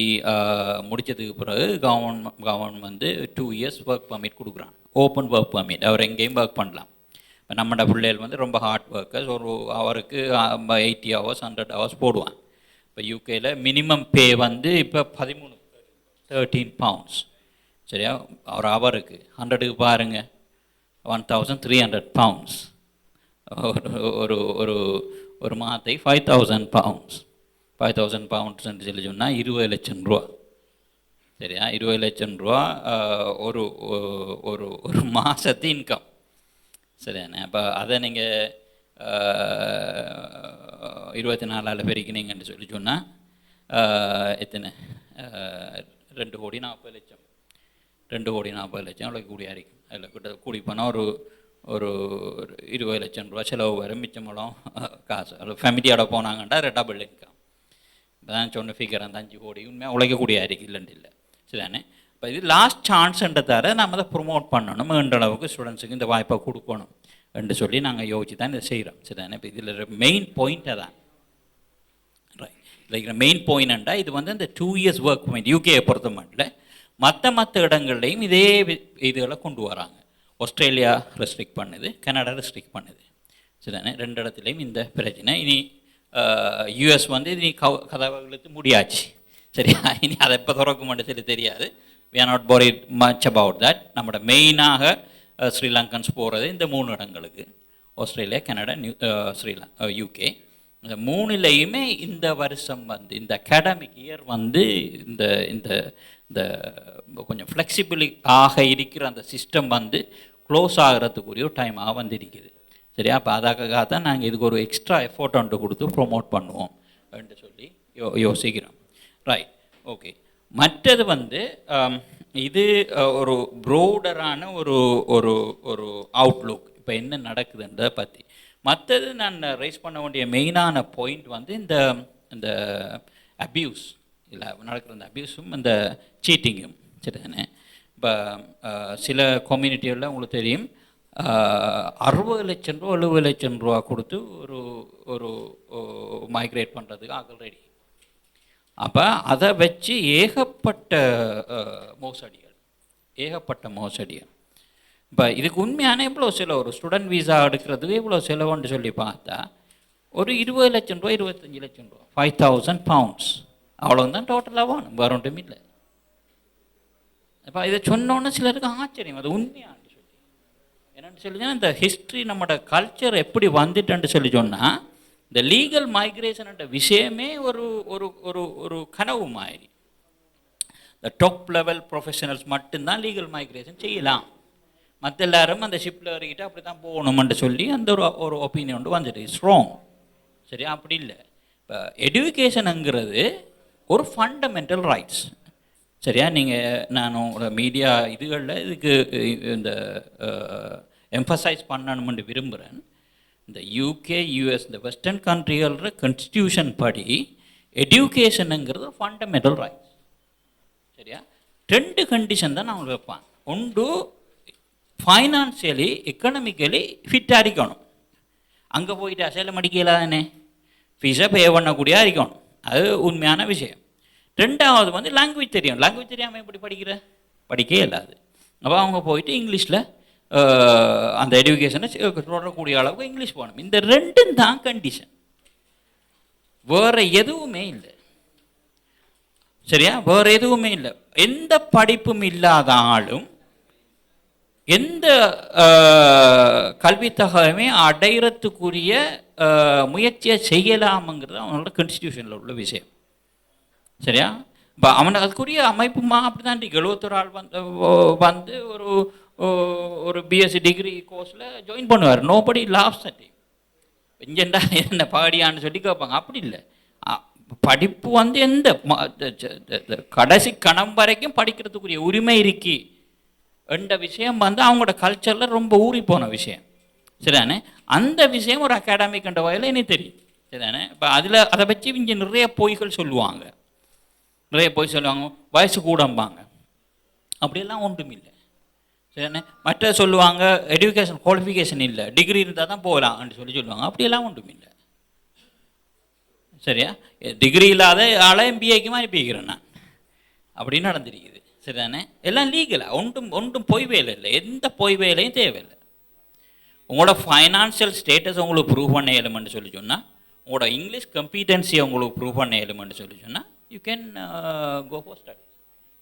முடித்ததுக்கு பிறகு கவர்மெண்ட் வந்து 2 years ஒர்க் பர்மிட் கொடுக்குறான், ஓப்பன் ஒர்க் பர்மிட். அவர் எங்கேயும் ஒர்க் பண்ணலாம். இப்போ நம்மளோட பிள்ளைகள் வந்து ரொம்ப ஹார்ட் ஒர்க்கர்ஸ், ஒரு அவருக்கு 80 hours 100 hours போடுவான். இப்போ யூகேயில் மினிமம் பே வந்து இப்போ 13 pounds. சரியா? ஒரு ஹவருக்கு 100க்கு பாருங்கள், 1300 pounds. ஒரு ஒரு ஒரு மாதத்தை 5000 pounds. 5000 pounds என்று சொல்லி சொன்னால் 20 லட்சம் ரூபா. சரியா? 20 லட்சம் ரூபா ஒரு ஒரு ஒரு மாதத்து இன்கம். சரிதானே? அப்போ அதை நீங்கள் 24 பெருக்கினீங்கன்னு சொல்லி சொன்னால் எத்தனை? 2,40,00,000. 2,40,00,000 அவ்வளோ கூடியாக இருக்கும். அதில் கிட்ட கூடி போனால் ஒரு ஒரு 20 லட்சம் ரூபா செலவு வரும். மிச்சமெல்லாம் காசு. அது ஃபேமிலியோட போனாங்கண்டா டபுள் இன்கம். இப்போ தான் சொன்ன ஃபிகர் அந்த 5 கோடி உண்மையாக உழைக்கக்கூடிய இருக்குது, இல்லைன்னு இல்லை. சரிதானே? இப்போ இது லாஸ்ட் சான்ஸ்ன்றதார நம்ம அதை ப்ரொமோட் பண்ணணும், என்ற அளவுக்கு ஸ்டூடெண்ட்ஸுக்கு இந்த வாய்ப்பை கொடுக்கணும் என்று சொல்லி நாங்கள் யோசிச்சு தான் இதை செய்கிறோம். சரிதானே? இப்போ இதில் மெயின் பாயிண்ட்டை தான் ரைட் மெயின் பாயிண்ட்டா இது வந்து இந்த 2 years ஒர்க் பாயிண்ட் யூகேயை பொறுத்த மட்டும் மற்ற இடங்கள்லையும் இதே இதுகளை கொண்டு வராங்க. ஆஸ்திரேலியா ரெஸ்ட்ரிக்ட் பண்ணுது, கனடா ரெஸ்ட்ரிக்ட் பண்ணுது. சரிதானே? 2 இடத்துலையும் இந்த பிரச்சனை. இனி யூஎஸ் வந்து இனி கதவுகளுக்கு முடியாச்சு. சரியா? இனி அதை எப்போ திறக்க மட்டும் சொல்லி தெரியாது. we are not worried much about that. நம்மளோட மெயினாக ஸ்ரீலங்கன்ஸ் போகிறது இந்த 3 இடங்களுக்கு, ஆஸ்திரேலியா, கனடா, யூகே. இந்த 3லையுமே இந்த வருஷம் வந்து இந்த அகாடமிக் இயர் வந்து இந்த இந்த இந்த கொஞ்சம் ஃப்ளெக்சிபிளாக இருக்கிற அந்த சிஸ்டம் வந்து க்ளோஸ் ஆகிறதுக்குரிய ஒரு டைமாக வந்து இருக்குது. சரியா? அப்போ அதுக்காக தான் நாங்கள் இதுக்கு ஒரு எக்ஸ்ட்ரா எஃபோர்ட் ஒன்று கொடுத்து ப்ரொமோட் பண்ணுவோம் என்று சொல்லி யோசிக்கிறோம். Right, okay. மற்றது வந்து இது ஒரு ப்ரோடரான ஒரு ஒரு ஒரு அவுட்லுக், இப்போ என்ன நடக்குதுன்றதை பற்றி. மற்றது நான் ரைஸ் பண்ண வேண்டிய மெயினான பாயிண்ட் வந்து இந்த இந்த அப்யூஸ், இல்லை நடக்கிற இந்த அப்யூஸும் இந்த சீட்டிங்கும். சரிதானே? இப்போ சில கம்யூனிட்டிகளில் உங்களுக்கு தெரியும் 60 லட்சம் ரூபா 70 லட்சம் ரூபா கொடுத்து ஒரு ஒரு மைக்ரேட் பண்ணுறதுக்கு ஆக்கள் ரெடி. அப்போ அதை வச்சு ஏகப்பட்ட மோசடிகள். இப்போ இதுக்கு உண்மையான எவ்வளோ செலவு, ஒரு ஸ்டூடெண்ட் வீசா எடுக்கிறதுக்கு எவ்வளோ செலவுன்னு சொல்லி பார்த்தா ஒரு 20 லட்சம் ரூபா 25 லட்சம் ரூபா 5000 pounds அவ்வளோதான் டோட்டலாக வேணும், வேற ஒன்றும் இல்லை. இப்போ இதை சொன்னோன்னே சிலருக்கு ஆச்சரியம், அது உண்மையான்னு சொல்லி. என்னென்னு சொல்லி இந்த ஹிஸ்ட்ரி நம்மளோட கல்ச்சர் எப்படி வந்துட்டுன்னு சொல்லி சொன்னால் இந்த லீகல் மைக்ரேஷன்ன்ற விஷயமே ஒரு ஒரு ஒரு ஒரு கனவு மாதிரி. இந்த டாப் லெவல் ப்ரொஃபஷனல்ஸ் மட்டும்தான் லீகல் மைக்ரேஷன் செய்யலாம், மற்ற எல்லாரும் அந்த ஷிப்பில் இறக்கிட்டு அப்படி தான் போகணுமென்று சொல்லி அந்த ஒரு ஒப்பீனியன் வந்துட்டு ஸ்ட்ராங். சரியா? அப்படி இல்லை. இப்போ எடுக்கேஷனுங்கிறது ஒரு ஃபண்டமெண்டல் ரைட்ஸ். சரியா? நான் உங்களோட மீடியா இதுகளில் இதுக்கு இந்த எம்பசைஸ் பண்ணணும்னு விரும்புகிறேன். இந்த யூகே, யூஎஸ், இந்த வெஸ்டர்ன் கண்ட்ரிகளோட கான்ஸ்டியூஷன் படி எடியூகேஷனுங்கிறது ஃபண்டமெண்டல் ரைட்ஸ். சரியா? 2 கண்டிஷன் தான் நான் வைப்பேன். ஒன்று, ஃபைனான்சியலி எக்கனாமிக்கலி ஃபிட்டாக இருக்கணும். அங்கே போயிட்டு அசைலம் அடிக்கலாதானே, ஃபீஸை பே பண்ணக்கூடியா இருக்கணும். அது உண்மையான விஷயம். 2வது லாங்குவேஜ் தெரியும். லாங்குவேஜ் தெரியாமல் எப்படி படிக்கவே இல்லாது. அப்போ அவங்க போயிட்டு இங்கிலீஷில் அந்த எஜுகேஷனை தொடரக்கூடிய அளவுக்கு இங்கிலீஷ் போகணும். இந்த 2 தான் கண்டிஷன், வேறு எதுவுமே இல்லை. சரியா? வேறு எதுவுமே இல்லை. எந்த படிப்பும் இல்லாத ஆளும் எந்த கல்வித்தகமே அடையிறதுக்குரிய முயற்சியை செய்யலாமுங்கிறது அவனோட கான்ஸ்டியூஷனில் உள்ள விஷயம். சரியா? இப்போ அவனுக்கு அதுக்குரிய அமைப்புமா அப்படி தான் 71 ஆள் வந்து ஒரு பிஎஸ்சி டிகிரி கோர்ஸில் ஜாயின் பண்ணுவார். நோபடி லாப்ஸ் அட் இங்கேண்டா என்ன பாடியான்னு சொல்லி கேட்பாங்க. அப்படி இல்லை. படிப்பு எந்த கடைசி கணம் வரைக்கும் படிக்கிறதுக்குரிய உரிமை இருக்கு என்ற விஷயம் அவங்களோட கல்ச்சரில் ரொம்ப ஊறி போன விஷயம். சரிதானே? அந்த விஷயம் ஒரு அகாடமிக் என்ற வகையில் எனக்கு தெரியும். சரிதானே? இப்போ அதை வச்சு இங்கே நிறைய பொய்கள் சொல்லுவாங்க. வயசு கூடம்பாங்க. அப்படியெல்லாம் ஒன்றும் இல்லை. சரிதானே? மற்ற சொல்லுவாங்க எஜுகேஷன் குவாலிஃபிகேஷன் இல்லை, டிகிரி இருந்தால் தான் போகலாம்னு சொல்லுவாங்க. அப்படியெல்லாம் ஒன்றும் இல்லை. சரியா? டிகிரி இல்லாத ஆளை எம்பிஏக்கு மாதிரி பேக்கிறேன் நான். அப்படின்னு நடந்திருக்குது. சரிதானே? எல்லாம் லீகலாக ஒன்றும் பொய் வேலை இல்லை. எந்த பொய் வேலையும் தேவையில்லை. உங்களோட ஃபைனான்சியல் ஸ்டேட்டஸ் உங்களுக்கு ப்ரூவ் பண்ண இயலுமென்னு சொல்லி சொன்னால், உங்களோட இங்கிலீஷ் கம்பீட்டன்சியை உங்களுக்கு ப்ரூவ் பண்ண இயலுமென்னு சொல்லி சொன்னால், you can go for studies.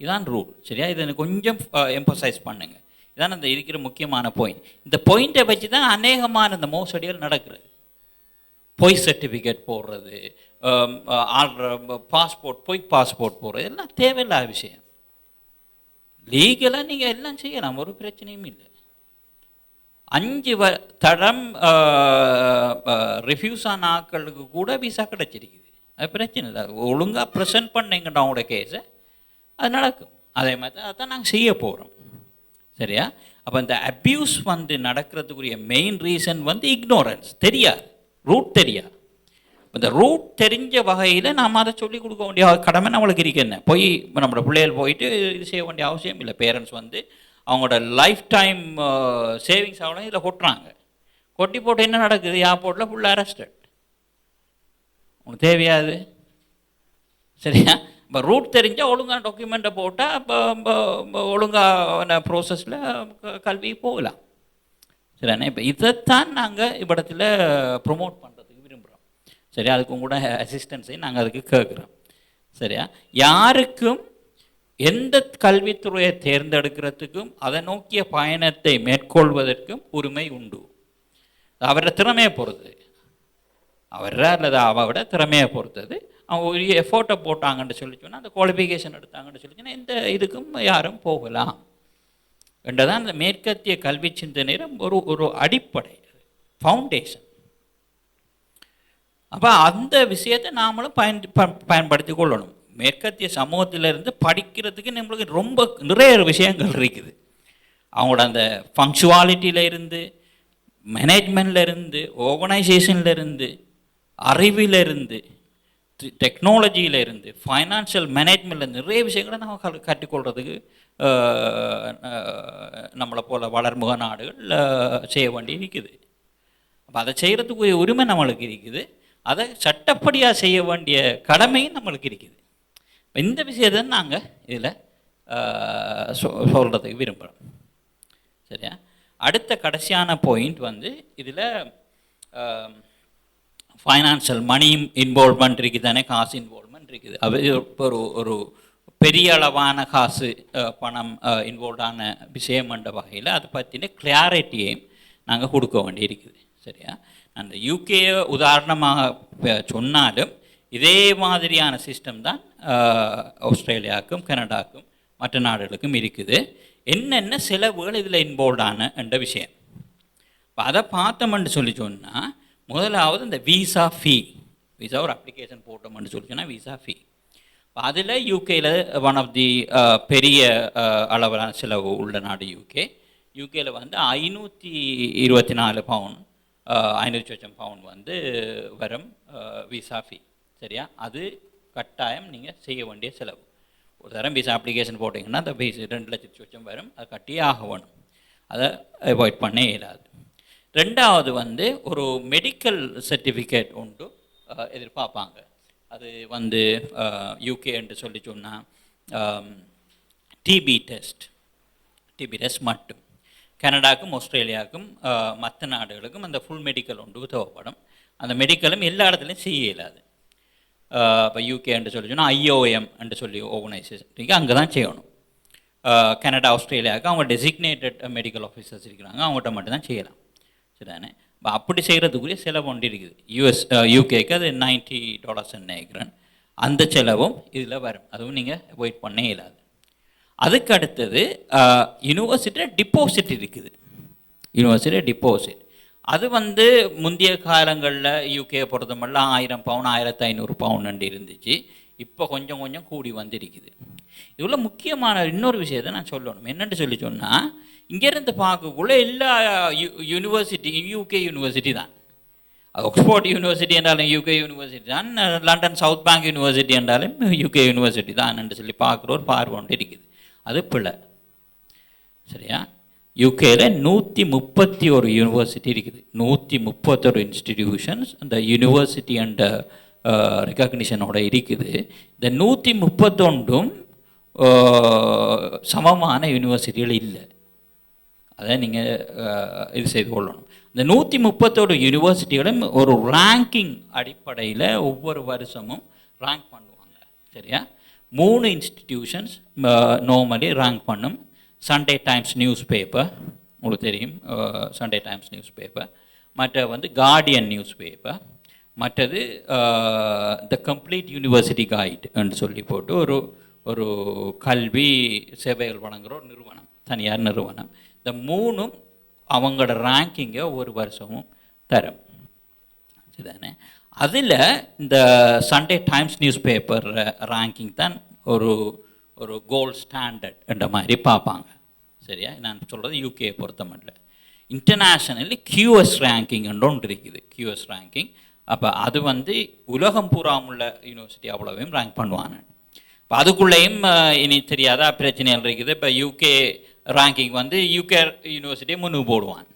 இதான் ரூல். சரியா? இதை கொஞ்சம் எம்பசைஸ் பண்ணுங்க. இதான் அந்த இருக்கிற முக்கியமான பாயிண்ட். இந்த பாயிண்ட்டை வச்சு தான் அநேகமான இந்த மோசடிகள் நடக்கிறது. பொய் சர்டிஃபிகேட் போடுறது, பொய் பாஸ்போர்ட் போடுறது, எல்லாம் தேவையில்லாத விஷயம். லீகலாக நீங்கள் எல்லாம் செய்யலாம், ஒரு பிரச்சனையும் இல்லை. 5 தடம் ரிஃப்யூஸ் ஆன ஆட்களுக்கு கூட விசா கிடச்சிருக்குது. அது பிரச்சனை இல்லை. ஒழுங்காக ப்ரெசென்ட் பண்ணிங்கன்ற அவங்களோட கேஸை, அது நடக்கும். அதே மாதிரி தான் அதான் நாங்கள் செய்ய போகிறோம். சரியா? அப்போ இந்த அப்யூஸ் நடக்கிறதுக்குரிய மெயின் ரீசன் இக்னோரன்ஸ், தெரியாது, ரூட் தெரியாது. இந்த ரூட் தெரிஞ்ச வகையில் நாம் அதை சொல்லிக் கொடுக்க வேண்டிய கடமை நம்மளுக்கு இருக்கு. என்ன போய் நம்மளோட பிள்ளைகள் போயிட்டு இது செய்ய வேண்டிய அவசியம் இல்லை. பேரண்ட்ஸ் அவங்களோட லைஃப் டைம் சேவிங்ஸ் ஆகணும் இதில் கொட்டுறாங்க. கொட்டி போட்டு என்ன நடக்குது? ஏர்போர்ட்டில் ஃபுல்லாக அரெஸ்டட். உங்களுக்கு தேவையாது. சரியா? இப்போ ரூட் தெரிஞ்சால் ஒழுங்கான டாக்குமெண்ட்டை போட்டால் இப்போ ஒழுங்கான ப்ரோசஸில் கல்வி போகலாம். சரியாண்ணே? இப்போ இதைத்தான் நாங்கள் இவ்விடத்தில் ப்ரொமோட் பண்ணுறதுக்கு விரும்புகிறோம். சரியா? அதுக்கு கூட அசிஸ்டன்ஸையும் நாங்கள் அதுக்கு கேட்குறோம். சரியா? யாருக்கும் எந்த கல்வித்துறையை தேர்ந்தெடுக்கிறதுக்கும் அதை நோக்கிய பயணத்தை மேற்கொள்வதற்கும் உரிமை உண்டு. அவரோட திறமையை பொறுத்தது, அல்லது அவரோட திறமையை பொறுத்தது. அவங்க ஒரு எஃபோர்ட்டை போட்டாங்கன்னு சொல்லி சொன்னால், அந்த குவாலிஃபிகேஷன் எடுத்தாங்கன்னு சொல்லி சொன்னால், எந்த இதுக்கும் யாரும் போகலாம் என்றதான் அந்த மேற்கத்திய கல்வி சிந்தனையிலும் ஒரு அடிப்படை ஃபவுண்டேஷன். அப்போ அந்த விஷயத்தை நாமளும் பயன்படுத்தி கொள்ளணும். மேற்கத்திய சமூகத்திலிருந்து படிக்கிறதுக்கு நம்மளுக்கு ரொம்ப நிறைய விஷயங்கள் இருக்குது. அவங்களோட அந்த ஃபங்க்சுவாலிட்டியில் இருந்து, மேனேஜ்மெண்ட்டில் இருந்து, ஆர்கனைசேஷனில் இருந்து, அறிவிலிருந்து, டெக்னாலஜியில் இருந்து, ஃபைனான்ஷியல் மேனேஜ்மெண்ட்டில் நிறைய விஷயங்களை நம்ம கற்றுக்கொள்கிறதுக்கு நம்மளை போல் வளர்முக நாடுகள் செய்ய வேண்டி இருக்குது. அப்போ அதை செய்கிறதுக்குரிய உரிமை நம்மளுக்கு இருக்குது. அதை சட்டப்படியாக செய்ய வேண்டிய கடமையும் நம்மளுக்கு இருக்குது. இந்த விஷயத்தை நாங்கள் இதில் சொல்கிறதுக்கு விரும்புகிறோம். சரியா? அடுத்த கடைசியான பாயிண்ட் இதில் ஃபைனான்ஷியல் மணியும் இன்வால்வ்மெண்ட் இருக்குது தானே, காசு இன்வால்வ்மெண்ட் இருக்குது. அது ஒரு பெரிய அளவான காசு பணம் இன்வால்வ்டான விஷயம் என்ற வகையில் அதை பற்றின கிளாரிட்டியையும் நாங்கள் கொடுக்க வேண்டி இருக்குது. சரியா? அந்த யூகேயை உதாரணமாக சொன்னாலும் இதே மாதிரியான சிஸ்டம் தான் ஆஸ்திரேலியாவுக்கும் கனடாவுக்கும் மற்ற நாடுகளுக்கும் இருக்குது. என்னென்ன செலவுகள் இதில் இன்வால்வ்டான என்ற விஷயம் இப்போ அதை பார்த்தோம்னு சொல்லி சொன்னால், முதலாவது இந்த விசா ஃபீ. விசா ஒரு அப்ளிகேஷன் போட்டோம்னு சொல்லி சொன்னால் விசா ஃபீ. அதில் யூகேயில் ஒன் ஆஃப் தி பெரிய அளவிலான செலவு உள்ள நாடு யூகேயில் வந்து 524 பவுன் 500 பவுன் வந்து வரும் விசா ஃபீ. சரியா? அது கட்டாயம் நீங்கள் செய்ய வேண்டிய செலவு. ஒரு தரம் விசா அப்ளிகேஷன் போட்டிங்கன்னா அந்த ஃபீஸ் 2 லட்சம் வரும். அது கட்டியே ஆகணும். அதை அவாய்ட் பண்ண இயலாது. ரெண்டாவது வந்து ஒரு மெடிக்கல் சர்டிஃபிகேட் உண்டு எதிர்பார்ப்பாங்க. அது வந்து யூகே என்று சொல்லி சொன்னால் டிபி டெஸ்ட் மட்டும். கனடாவுக்கும் ஆஸ்திரேலியாவுக்கும் மற்ற நாடுகளுக்கும் அந்த ஃபுல் மெடிக்கல் ஒன்று தேவைப்படும். அந்த மெடிக்கலும் எல்லா இடத்துலையும் செய்ய இயலாது. இப்போ யூகே என்று சொல்லி சொன்னால் IOM என்று சொல்லி ஆர்கனைசேஷன் அங்கே தான் செய்யணும். கனடா ஆஸ்திரேலியாவுக்கு அவங்க டெசிக்னேட்டட் மெடிக்கல் ஆஃபீஸர்ஸ் இருக்கிறாங்க, அவங்கள்ட்ட மட்டும்தான் செய்யலாம். சரிதானே? இப்போ அப்படி செய்கிறதுக்குரிய செலவு ஒன்று இருக்குது. யூகேக்கு அது $90 நினைக்கிறேன். அந்த செலவும் இதில் வரும். அதுவும் நீங்கள் அவாய்ட் பண்ண இயலாது. அதுக்கு அடுத்தது யூனிவர்சிட்டியில் டிபாசிட் இருக்குது. யூனிவர்சிட்டி டிபாசிட் அது வந்து முந்தைய காலங்களில் யூகே பொறுத்தமெல்லாம் 1000 பவுன் 1500 பவுன் இருந்துச்சு. இப்போ கொஞ்சம் கொஞ்சம் கூடி வந்திருக்குது. இவ்வளோ முக்கியமான இன்னொரு விஷயத்தை நான் சொல்லணும். என்னென்னு சொல்லி சொன்னால், இங்கேருந்து பார்க்கக்குள்ள எல்லா யூனிவர்சிட்டியும் யூகே யூனிவர்சிட்டி தான். ஆக்ஸ்போர்ட் யூனிவர்சிட்டி என்றாலும் யூகே யூனிவர்சிட்டி தான், லண்டன் சவுத் பேங்க் யூனிவர்சிட்டி என்றாலும் யூகே யூனிவர்சிட்டி தான் என்று சொல்லி பார்க்குற ஒரு பார்வை ஒன்று இருக்குது. அது பிள்ளை. சரியா? யூகேயில் 131 யூனிவர்சிட்டி இருக்குது. 131 இன்ஸ்டிடியூஷன்ஸ் அந்த யூனிவர்சிட்டி அண்ட் ரெக்கக்னிஷனோட இருக்குது. இந்த 131 சமமான யூனிவர்சிட்டிகள் இல்லை. அதை நீங்கள் இது செய்து கொள்ளணும். இந்த 131 யூனிவர்சிட்டிகளும் ஒரு ரேங்கிங் அடிப்படையில் ஒவ்வொரு வருஷமும் ரேங்க் பண்ணுவாங்க. சரியா? 3 இன்ஸ்டிடியூஷன்ஸ் நார்மலி ரேங்க் பண்ணும். சண்டே டைம்ஸ் நியூஸ் பேப்பர், உங்களுக்கு தெரியும், சண்டே டைம்ஸ் நியூஸ் பேப்பர். மற்ற வந்து கார்டியன் நியூஸ் பேப்பர். மற்றது த கம்ப்ளீட் யூனிவர்சிட்டி கைட் என்று சொல்லி போட்டு ஒரு கல்வி சேவைகள் வழங்குகிற ஒரு நிறுவனம், தனியார் நிறுவனம். இந்த 3ம் அவங்களோட ரேங்கிங்கை ஒரு வருஷமும் தரும். சரிதானே? அதில் இந்த Sunday times news paper ranking தான் ஒரு கோல்ட் ஸ்டாண்டர்ட் என்ற மாதிரி பார்ப்பாங்க. சரியா? நான் சொல்கிறது யூகே பொறுத்த மட்டும். இன்டர்நேஷ்னலி QS ரேங்கிங் ஒன்று இருக்குது. QS ranking. அப்போ அது வந்து உலகம் பூராமுள்ள யூனிவர்சிட்டி அவ்வளவையும் ரேங்க் பண்ணுவாங்க. இப்போ அதுக்குள்ளேயும் இனி தெரியாதா பிரச்சனைகள் இருக்குது. இப்போ யூகே ரேங்கிங் வந்து யூகே யூனிவர்சிட்டியை முன்னு போடுவான்.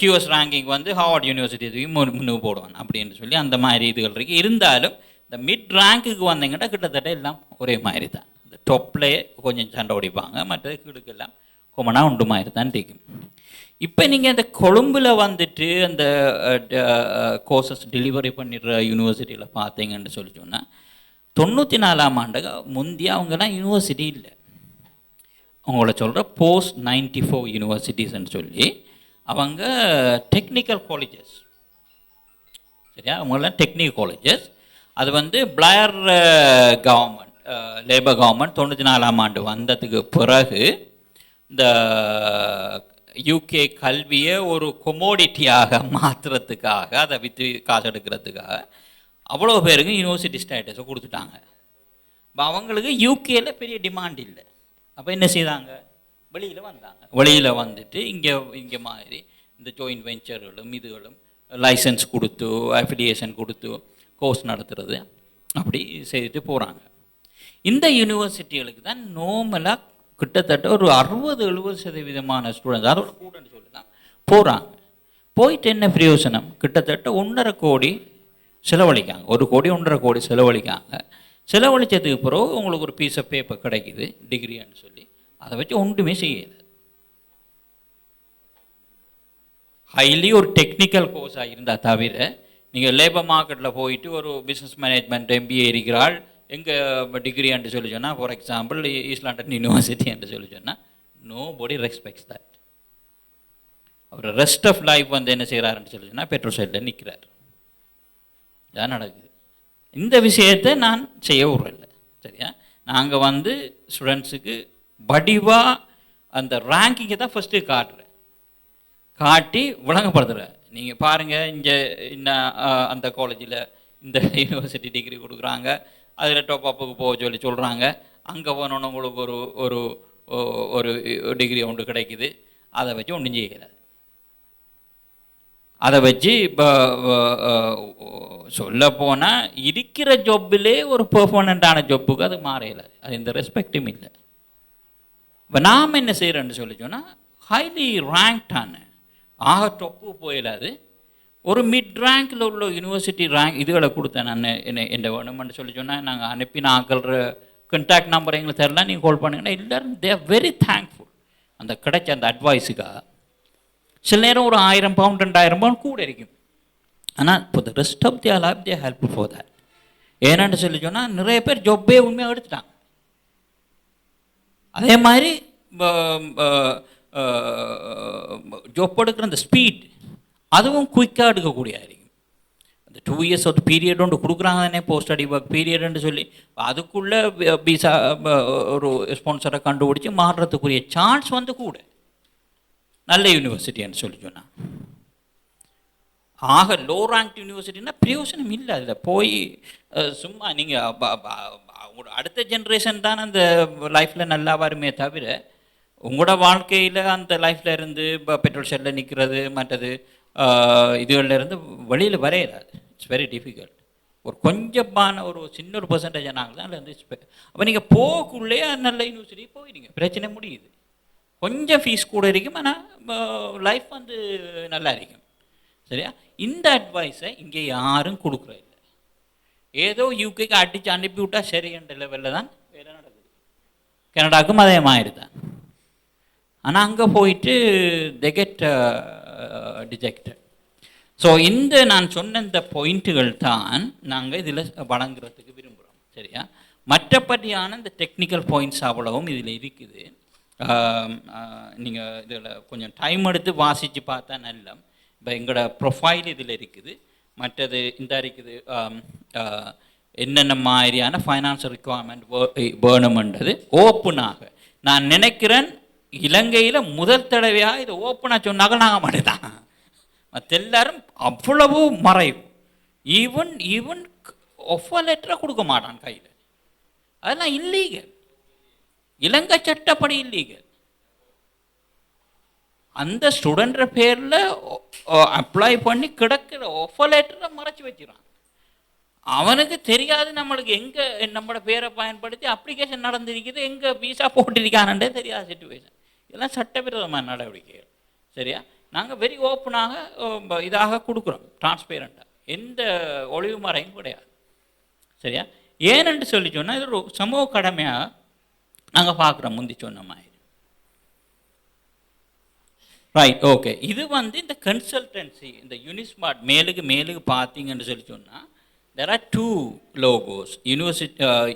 QS ரேங்கிங் வந்து ஹார்வர்ட் யூனிவர்சிட்டியையும் முன்னு போடுவான் அப்படின்னு சொல்லி அந்த மாதிரி இதுகள் இருக்குது. இருந்தாலும் இந்த மிட் ரேங்க்குக்கு வந்தீங்கன்னா கிட்டத்தட்ட எல்லாம் ஒரே மாதிரி தான். இந்த டொப்லேயே கொஞ்சம் சண்டை ஓடிப்பாங்க, மற்றது கீழுக்கெல்லாம் கொமனாக உண்டு மாதிரி தான் இருக்கும். இப்போ நீங்கள் இந்த கொழும்பில் வந்துட்டு அந்த கோர்சஸ் டெலிவரி பண்ணிடுற யூனிவர்சிட்டியில் பார்த்தீங்கன்னு சொல்லி சொன்னால் 94ஆம் ஆண்டுக்கு முந்தைய அவங்கெல்லாம் யூனிவர்சிட்டி இல்லை. அவங்கள சொல்கிற போஸ்ட் 94 யூனிவர்சிட்டிஸ்ன்னு சொல்லி அவங்க டெக்னிக்கல் காலேஜஸ். சரியா? அவங்களாம் டெக்னிக்கல் காலேஜஸ். அது வந்து பிளேர் கவர்மெண்ட், லேபர் கவர்மெண்ட் 94ஆம் ஆண்டு வந்ததுக்கு பிறகு இந்த யூகே கல்வியை ஒரு கொமோடிட்டியாக மாற்றுறதுக்காக, அதை விற்று காசு எடுக்கிறதுக்காக அவ்வளோ பேருக்கு யூனிவர்சிட்டி ஸ்டேட்டஸை கொடுத்துட்டாங்க. இப்போ அவங்களுக்கு யூகேயில் பெரிய டிமாண்ட் இல்லை. அப்போ என்ன செய்தாங்க? வெளியில் வந்தாங்க. வெளியில் வந்துட்டு இங்கே மாதிரி இந்த ஜாயின்ட் வெஞ்சர்களும் இதுகளும் லைசன்ஸ் கொடுத்து அஃபிலியேஷன் கொடுத்து கோர்ஸ் நடத்துறது அப்படி செய்துட்டு போகிறாங்க. இந்த யூனிவர்சிட்டிகளுக்கு தான் நார்மலாக கிட்டத்தட்ட ஒரு 60-70% ஸ்டூடெண்ட்ஸ், அதோட கூடன்னு சொல்லலாம், போகிறாங்க. போயிட்டு என்ன பிரயோஜனம்? கிட்டத்தட்ட 1.5 கோடி செலவழிக்காங்க. 1 கோடி 1.5 கோடி செலவழிக்காங்க. செலவழித்ததுக்கு பிறகு உங்களுக்கு ஒரு பீஸ் ஆஃப் பேப்பர் கிடைக்குது, டிகிரின்னு சொல்லி. அதை வச்சு ஒன்றுமே செய்யலை. ஹைலி ஒரு டெக்னிக்கல் கோர்ஸாக இருந்தால் தவிர நீங்கள் லேபர் மார்க்கெட்டில் போயிட்டு ஒரு பிஸ்னஸ் மேனேஜ்மெண்ட் MBA இருக்கிறாள் எங்கள் டிகிரி என்று சொல்லி சொன்னால், for example East London university என்று சொல்லி சொன்னால், நோபடி ரெஸ்பெக்ட்ஸ் தட். அவர் ரெஸ்ட் ஆஃப் லைஃப் வந்து என்ன செய்கிறாருன்னு சொல்லி சொன்னால் பெட்ரோல் சைடில் நிற்கிறார். இதான் நடக்குது. இந்த விஷயத்தை நான் செய்ய விடல. சரியா? நாங்கள் வந்து ஸ்டூடெண்ட்ஸுக்கு வடிவாக அந்த ரேங்கிங்கை தான் ஃபஸ்ட்டு காட்டி விளங்கப்படுத்துகிறேன். நீங்கள் பாருங்கள், இங்கே இன்னும் அந்த காலேஜில் இந்த யூனிவர்சிட்டி டிகிரி கொடுக்குறாங்க, அதில் டாப் அப்புக்கு போக சொல்கிறாங்க. அங்கே போனோன்னு உங்களுக்கு ஒரு ஒரு ஒரு டிகிரி ஒன்று கிடைக்குது. அதை வச்சு ஒன்றும் செய்யலாது. அதை வச்சு இப்போ சொல்லப்போனால் இருக்கிற ஜொப்பிலே ஒரு பெர்ஃபார்மனண்ட்டான ஜொப்புக்கு அது மாறையிலாது. அது இந்த ரெஸ்பெக்டும் இல்லை. இப்போ நாம் என்ன செய்கிறோன்னு சொல்லி சொன்னால் ஹைலி ரேங்க்டான ஆக டொப்பு போயிடாது, ஒரு மிட் ரேங்கில் உள்ள யூனிவர்சிட்டி ரேங்க் இதுகளை கொடுத்தேன் நான். என்ன வேணுமென்னு சொல்லி சொன்னால் நாங்கள் அனுப்பின ஆக்கள்ற கண்டாக்ட் நம்பர் எங்களுக்கு தரலாம், நீங்கள் கால் பண்ணுங்கன்னா எல்லோரும் தே ஆர் வெரி தேங்க்ஃபுல் அந்த கிடைச்ச அந்த அட்வைஸுக்காக. சில நேரம் ஒரு 1000 பவுண்ட் 2000 பவுண்ட் கூட இருக்கும். ஆனால் இப்போ the rest of their life they help for that. ஏன்னு சொல்லி சொன்னால் நிறைய பேர் ஜொப்பே உண்மையாக எடுத்துட்டாங்க. அதே மாதிரி ஜொப் எடுக்கிற அந்த ஸ்பீட் அதுவும் குயிக்காக எடுக்கக்கூடிய இருக்கும். அந்த 2 years of பீரியட் ஒன்று கொடுக்குறாங்க தானே, போஸ்ட் ஸ்டடி ஒர்க் பீரியட்னு சொல்லி. அதுக்குள்ளே விசா ஒரு ஸ்பான்சரை கண்டுபிடிச்சி மாறுறதுக்குரிய சான்ஸ் வந்து கூட நல்ல யூனிவர்சிட்டின்னு சொல்லி சொன்னால். ஆக லோ ரேங்க் யூனிவர்சிட்டின்னா பிரயோஜனம் இல்லை. அதில் போய் சும்மா நீங்கள் அடுத்த ஜென்ரேஷன் தான் அந்த லைஃப்பில் நல்லா வருமே தவிர உங்களோட வாழ்க்கையில் அந்த லைஃப்பில் இருந்து இப்போ பெட்ரோல் ஷெட்டில் நிற்கிறது மற்றது இதுகளில் இருந்து வெளியில் வரையிடாது. It's very difficult. ஒரு கொஞ்சமான ஒரு சின்ன ஒரு பெர்சன்டேஜ் நாங்கள் தான் இருந்து. அப்போ நீங்கள் போகக்குள்ளே நல்ல யூனிவர்சிட்டி போயிடுங்க, பிரச்சனை முடியுது. கொஞ்சம் ஃபீஸ் கூட இருக்கும், ஆனால் லைஃப் வந்து நல்லா இருக்கும். சரியா? இந்த அட்வைஸை இங்கே யாரும் கொடுக்குற இல்லை. ஏதோ யூகேக்கு அடித்து அனுப்பி விட்டால் சரி என்ற லெவலில் தான் வேலை நடக்குது. கனடாவுக்கும் அதே மாதிரி தான். ஆனால் அங்கே போயிட்டு they get dejected. ஸோ இந்த நான் சொன்ன இந்த பாயிண்ட்டுகள் தான் நாங்கள் இதில் வழங்குறதுக்கு விரும்புகிறோம். சரியா? மற்றபடியான இந்த டெக்னிக்கல் பாயிண்ட்ஸ் அவ்வளவும் இதில் இருக்குது. நீங்கள் இதில் கொஞ்சம் டைம் எடுத்து வாசித்து பார்த்தா நல்ல. இப்போ எங்களோட ப்ரொஃபைல் இதில் இருக்குது, மற்றது இந்த இருக்குது என்னென்ன மாதிரியான ஃபைனான்சியல் ரிக்குவயர்மெண்ட் வேணுமென்றது ஓப்பனாக. நான் நினைக்கிறேன் இலங்கையில் முதல் தடவையாக இது ஓப்பனாக சொன்னாங்க நாங்கள் மாட்டேதான். மற்ற எல்லாரும் அவ்வளவு மறைவு. ஈவன் ஒஃபர் லெட்டரை கொடுக்க மாட்டான் கையில். அதெல்லாம் இல்லீகல், இலங்கை சட்டப்படி இல்லீகல். அந்த ஸ்டூடெண்ட்ற பேரில் அப்ளை பண்ணி கிடக்கிற ஒஃபர் லெட்டரை மறைச்சி வச்சுறான். அவனுக்கு தெரியாது நம்மளுக்கு எங்கே நம்மளோட பேரை பயன்படுத்தி அப்ளிகேஷன் நடந்திருக்குது, எங்கே வீசா போட்டிருக்கானே தெரியாத சிச்சுவேஷன். இதெல்லாம் சட்டவிரோதமான நடவடிக்கைகள். சரியா? நாங்கள் வெரி ஓப்பனாக இதாக கொடுக்குறோம், டிரான்ஸ்பேரண்ட்டாக, எந்த ஒளிவு மறையும் கிடையாது. சரியா? ஏனென்று சொல்லி சொன்னால் இது ஒரு சமூக கடமையாக நாங்கள் பார்க்குறோம். முந்தி சொன்ன மாதிரி ரைட். ஓகே. இது வந்து இந்த கன்சல்டன்சி இந்த யூனிஸ்மார்ட் மேலுக்கு பார்த்தீங்கன்னு சொல்லி சொன்னால் there are 2 logos.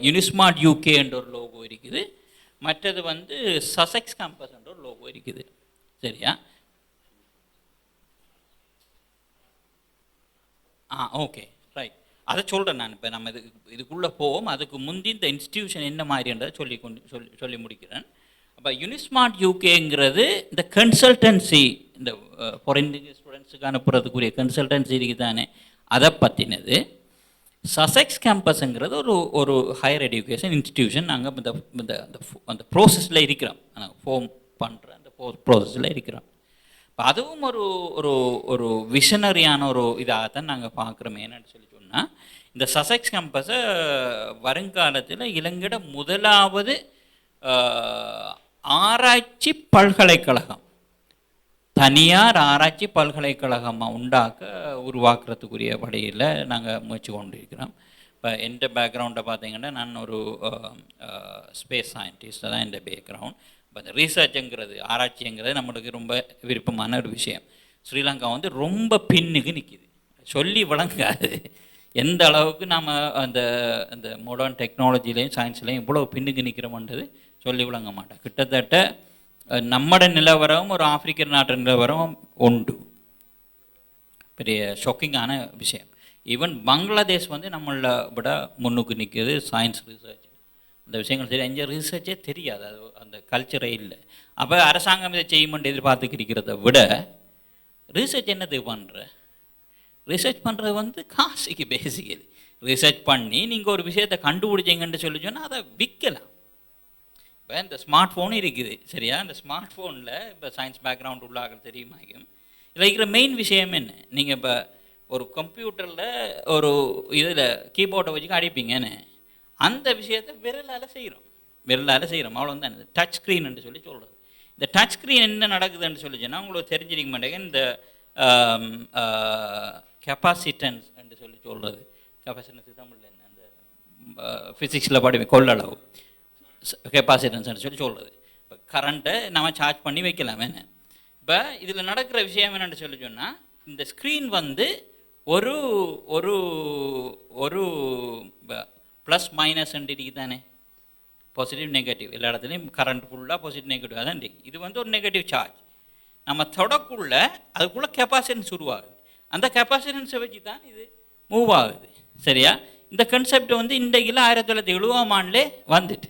யூனிஸ்மார்ட் யூகே என்ற ஒரு லோகோ இருக்குது, மற்றது வந்து சசெக்ஸ் கேம்பஸ் என்ற ஒரு லோகோ இருக்குது. சரியா? Okay right. அதை சொல்கிறேன் நான். இப்போ நம்ம இதுக்குள்ளே போவோம். அதுக்கு முந்தி இந்த இன்ஸ்டிடியூஷன் என்ன மாதிரின்றதை சொல்லி முடிக்கிறேன். அப்போ யூனிஸ்மார்ட் யூகேங்கிறது இந்த கன்சல்டன்சி, இந்த ஃபாரின் ஸ்டூடெண்ட்ஸுக்கு அனுப்புறதுக்குரிய கன்சல்டன்சி இருக்குது தானே, அதை பற்றினது. சசெக்ஸ் கேம்பஸுங்கிறது ஒரு ஹையர் எஜுகேஷன் இன்ஸ்டிடியூஷன். நாங்கள் அந்த ப்ரோசஸில் இருக்கிறோம், ஃபோம் பண்ணுற அந்த ப்ரோசஸில் இருக்கிறோம். இப்போ அதுவும் ஒரு விஷனரியான ஒரு இதாகத்தான் நாங்கள் பார்க்குறோம். என்னன்னு சொல்லி சொன்னால் இந்த சசெக்ஸ் கேம்பஸை வருங்காலத்தில் இலங்கையோட முதலாவது ஆராய்ச்சி பல்கலைக்கழகம், தனியார் ஆராய்ச்சி பல்கலைக்கழகமாக உருவாக்குறதுக்குரிய வழியில் நாங்கள் முயற்சி கொண்டிருக்கிறோம். இப்போ எந்த பேக்ரவுண்டை பார்த்தீங்கன்னா நான் ஒரு ஸ்பேஸ் சயின்டிஸ்ட் தான் எந்த பேக்ரவுண்ட். இப்போ இந்த ரீசர்ச்சுங்கிறது ஆராய்ச்சிங்கிறது நம்மளுக்கு ரொம்ப விருப்பமான ஒரு விஷயம். ஸ்ரீலங்கா வந்து ரொம்ப பின்னுக்கு நிற்கிது, சொல்லி வழங்காது. எந்த அளவுக்கு நாம் அந்த மாடர்ன் டெக்னாலஜிலையும் சயின்ஸ்லையும் இவ்வளோ பின்னுக்கு நிற்கிறோம்ன்றது சொல்லி விளங்க மாட்டோம். கிட்டத்தட்ட நம்மட நிலவரம் ஒரு ஆப்பிரிக்க நாட்டு நிலவரம் உண்டு. பெரிய ஷாக்கிங்கான விஷயம். ஈவன் பங்களாதேஷ் வந்து நம்மளை விட முன்னுக்கு நிற்கிறது சயின்ஸ் ரிசர்ச். அந்த விஷயங்கள் சரி, எந்த ரிசர்ச்சே தெரியாது, அது அந்த கல்ச்சரே இல்லை. அப்போ அரசாங்கம் இதை செய்யுமென்று எதிர்பார்த்துக்கிறத விட ரிசர்ச் என்னது பண்ணுற, ரிசர்ச் பண்ணுறது வந்து காசுக்கு பேசிக்கலி. ரிசர்ச் பண்ணி நீங்கள் ஒரு விஷயத்தை கண்டுபிடிச்சிங்கன்னு சொல்லி சொன்னால் அதை விற்கலாம். இப்போ இந்த ஸ்மார்ட் ஃபோன் இருக்குது சரியா, இந்த ஸ்மார்ட் ஃபோனில் இப்போ சயின்ஸ் பேக்ரவுண்ட் உள்ளாக்கள் தெரியுமாக்கும். இதில் இருக்கிற மெயின் விஷயம் என்ன, நீங்கள் இப்போ ஒரு கம்ப்யூட்டரில் ஒரு இதில் கீபோர்டை வச்சுக்க அடிப்பீங்கன்னு அந்த விஷயத்தை விரலால் செய்கிறோம் அவ்வளோதான். இந்த டச் ஸ்க்ரீன்னு சொல்லி சொல்கிறது. இந்த டச் ஸ்க்ரீன் என்ன நடக்குதுன்னு சொல்லி சொன்னால் உங்களுக்கு தெரிஞ்சிருக்க மாட்டேங்க. இந்த கெப்பாசிட்டன்ஸ் என்று சொல்லி சொல்கிறது, கெப்பாசிட்டன்ஸ் தமிழில் என்ன, அந்த ஃபிசிக்ஸில் படிப்பேன் கொள்ளளவு, கெப்பாசிட்டன்ஸ்ன்னு சொல்லி சொல்கிறது. இப்போ கரண்ட்டை நம்ம சார்ஜ் பண்ணி வைக்கலாமே. இப்போ இதில் நடக்கிற விஷயம் என்னென்னு சொல்லி சொன்னால், இந்த ஸ்க்ரீன் வந்து ஒரு ஒரு ஒரு ப்ளஸ் மைனஸ் இருக்கு தானே, பாசிட்டிவ் நெகட்டிவ், எல்லா இடத்துலையும் கரண்ட் ஃபுல்லாக பாசிட்டிவ் நெகட்டிவ் அதான் இருக்கு. இது வந்து ஒரு நெகட்டிவ் சார்ஜ். நம்ம தொடக்குள்ள அதுக்குள்ளே கெப்பாசிட்டன்ஸ் உருவாகுது. அந்த கெப்பாசிட்டன்ஸை வச்சு தான் இது மூவ் ஆகுது சரியா. இந்த கன்செப்ட் வந்து இன்றைக்கில் 1970 வந்துட்டு.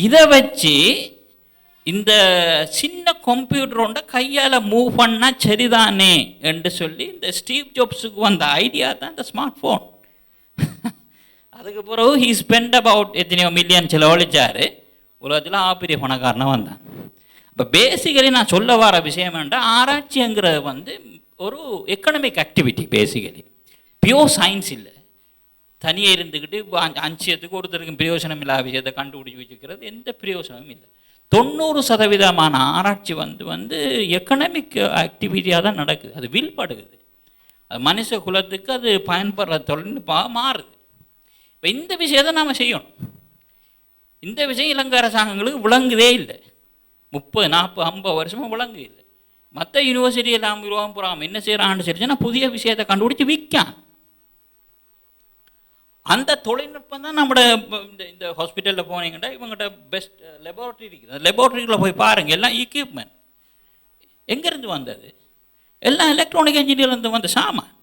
இதை வச்சு இந்த சின்ன கம்ப்யூட்டரோட கையால் மூவ் பண்ணால் சரிதானே என்று சொல்லி இந்த ஸ்டீவ் ஜாப்ஸுக்கு வந்த ஐடியா தான் இந்த ஸ்மார்ட் ஃபோன். அதுக்கு பிறகு ஹீ ஸ்பெண்ட் அபவுட் எத்தனையோ மில்லியன் செலவழிச்சார், உலகத்தில் பெரிய பணக்காரனாக வந்தான். இப்போ பேசிக்கலி நான் சொல்ல வர விஷயம் என்னென்னா, ஆராய்ச்சிங்கிறது வந்து ஒரு economic activity. Basically pure science இல்லை. தனியாக இருந்துக்கிட்டு 5 வருஷத்துக்கு ஒருத்தருக்கு பிரயோஜனம் இல்லாத விஷயத்தை கண்டுபிடிச்சி வச்சுக்கிறது எந்த பிரயோஜனமும் இல்லை. 90% ஆராய்ச்சி வந்து எக்கனாமிக் ஆக்டிவிட்டியாக தான் நடக்குது. அது வீழ்படுகுது. அது மனுஷ குலத்துக்கு அது பயன்படுற தொழில்நுட்பமாக மாறுது. இப்போ இந்த விஷயத்தை நாம் செய்யணும். இந்த விஷயம் இலங்கை அரசாங்கங்களுக்கு விளங்குதே இல்லை. 30, 40, 50 வருஷமாக விளங்கு இல்லை. மற்ற யூனிவர்சிட்டி எல்லாம் புறாமல் என்ன செய்கிறான்னு சொல்லிச்சுன்னா, புதிய விஷயத்தை கண்டுபிடிச்சி விற்கான். அந்த தொழில்நுட்பம் தான் நம்மளோட இந்த ஹாஸ்பிட்டலில் போனீங்கன்னா இவங்கள்ட்ட பெஸ்ட் லெபார்ட்ரி இருக்குது. அந்த லெபார்ட்ரியில் போய் பாருங்கள், எல்லாம் எக்யூப்மெண்ட் எங்கேருந்து வந்தது, எல்லாம் எலக்ட்ரானிக் இன்ஜினியர்லேருந்து வந்த சாமான்.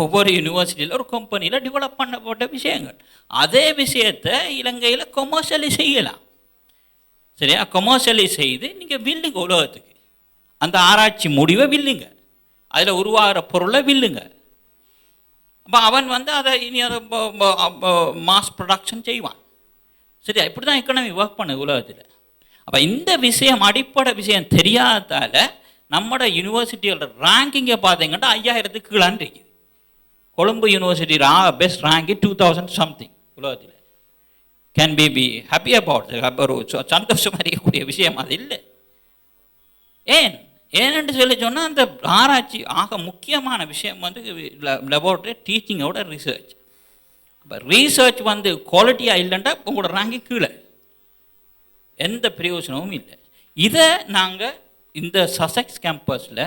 ஒவ்வொரு யூனிவர்சிட்டியில் ஒரு கம்பெனியில் டெவலப் பண்ணப்பட்ட விஷயங்கள். அதே விஷயத்தை இலங்கையில் கொமர்ஷியலி செய்யலாம் சரியா. கொமர்ஷியலி செய்து நீங்கள் வில்லுங்க உலகத்துக்கு. அந்த ஆராய்ச்சி முடிவை வில்லுங்க, அதில் உருவாகிற பொருளை வில்லுங்க. அப்போ அவன் வந்து அதை இனி அதை மாஸ் ப்ரொடக்ஷன் செய்வான் சரியா. இப்படி தான் எக்கனாமி ஒர்க் பண்ணுது உலகத்தில். அப்போ இந்த விஷயம் அடிப்படை விஷயம் தெரியாததால் நம்மளோட யூனிவர்சிட்டியோட ரேங்கிங்கை பார்த்தீங்கன்னா 5000க்கு கீழான்னு இருக்குது. Colombo university best rank 2000 something உலகத்தில். கேன் பி ஹாப்பி அபவுட், ஒரு சந்தோஷமாக இருக்கக்கூடிய விஷயம் அது இல்லை. ஏன்னு சொல்லி சொன்னால், அந்த ஆராய்ச்சி ஆக முக்கியமான விஷயம் வந்து லெபார்ட்ரி டீச்சிங்கோட ரிசர்ச். இப்போ ரீசர்ச் வந்து குவாலிட்டியாக இல்லைன்னா உங்களோட ரேங்கிங் கீழே, எந்த பிரயோஜனமும் இல்லை. இதை நாங்கள் இந்த சசெக்ஸ் கேம்பஸில்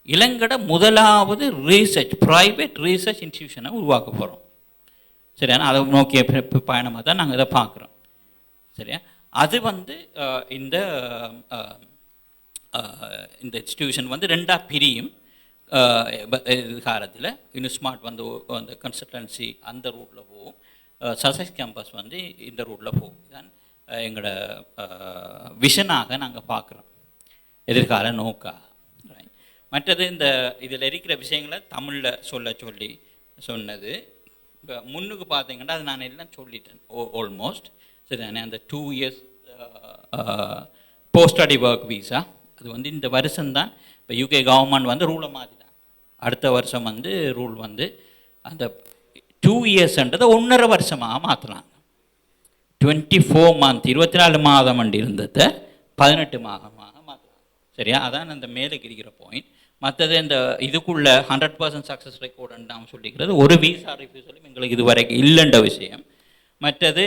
இலங்கட முதலாவது ரீசர்ச் ப்ரைவேட் ரீசர்ச் இன்ஸ்டிடியூஷனை உருவாக்க போகிறோம் சரியா. அதை நோக்கிய பயணமாக தான் நாங்கள் இதை பார்க்குறோம் சரியா. அது வந்து இந்த இன்ஸ்டிடியூஷன் வந்து 2ஆக பிரியும் எதிர்காலத்தில். யூனிஸ்மார்ட் வந்து அந்த கன்சல்டன்சி அந்த ரூட்டில் போகும், சசெக்ஸ் கேம்பஸ் வந்து இந்த ரூட்டில் போகும். தான் எங்களோட விஷனாக நாங்கள் பார்க்குறோம், எதிர்கால நோக்காக. மற்றது இந்த இதில் இருக்கிற விஷயங்களை தமிழில் சொல்லி சொன்னது. இப்போ முன்னுக்கு பார்த்தீங்கன்னா அது நான் எல்லாம் சொல்லிட்டேன் ஆல்மோஸ்ட் சரிதானே. அந்த 2 years post study work visa அது வந்து இந்த வருஷம்தான். இப்போ யூகே கவர்மெண்ட் வந்து ரூலை மாற்றிட்டான். அடுத்த வருஷம் வந்து ரூல் வந்து அந்த 2 yearsன்றதை 1.5 வருஷமாக மாற்றலாங்க. 24 months 24 மாதம் அண்டு இருந்ததை 18 மாதமாக மாற்றலாம் சரியா. அதான் அந்த மேலுக்கு இருக்கிற பாயிண்ட். மற்றது இந்த இதுக்குள்ள 100% சக்ஸஸ் ரெக்கார்டுன்னு நாம் சொல்லிக்கிறது ஒரு விசா ரிஃப்யூசலும் எங்களுக்கு இது வரைக்கும் இல்லைன்ற விஷயம். மற்றது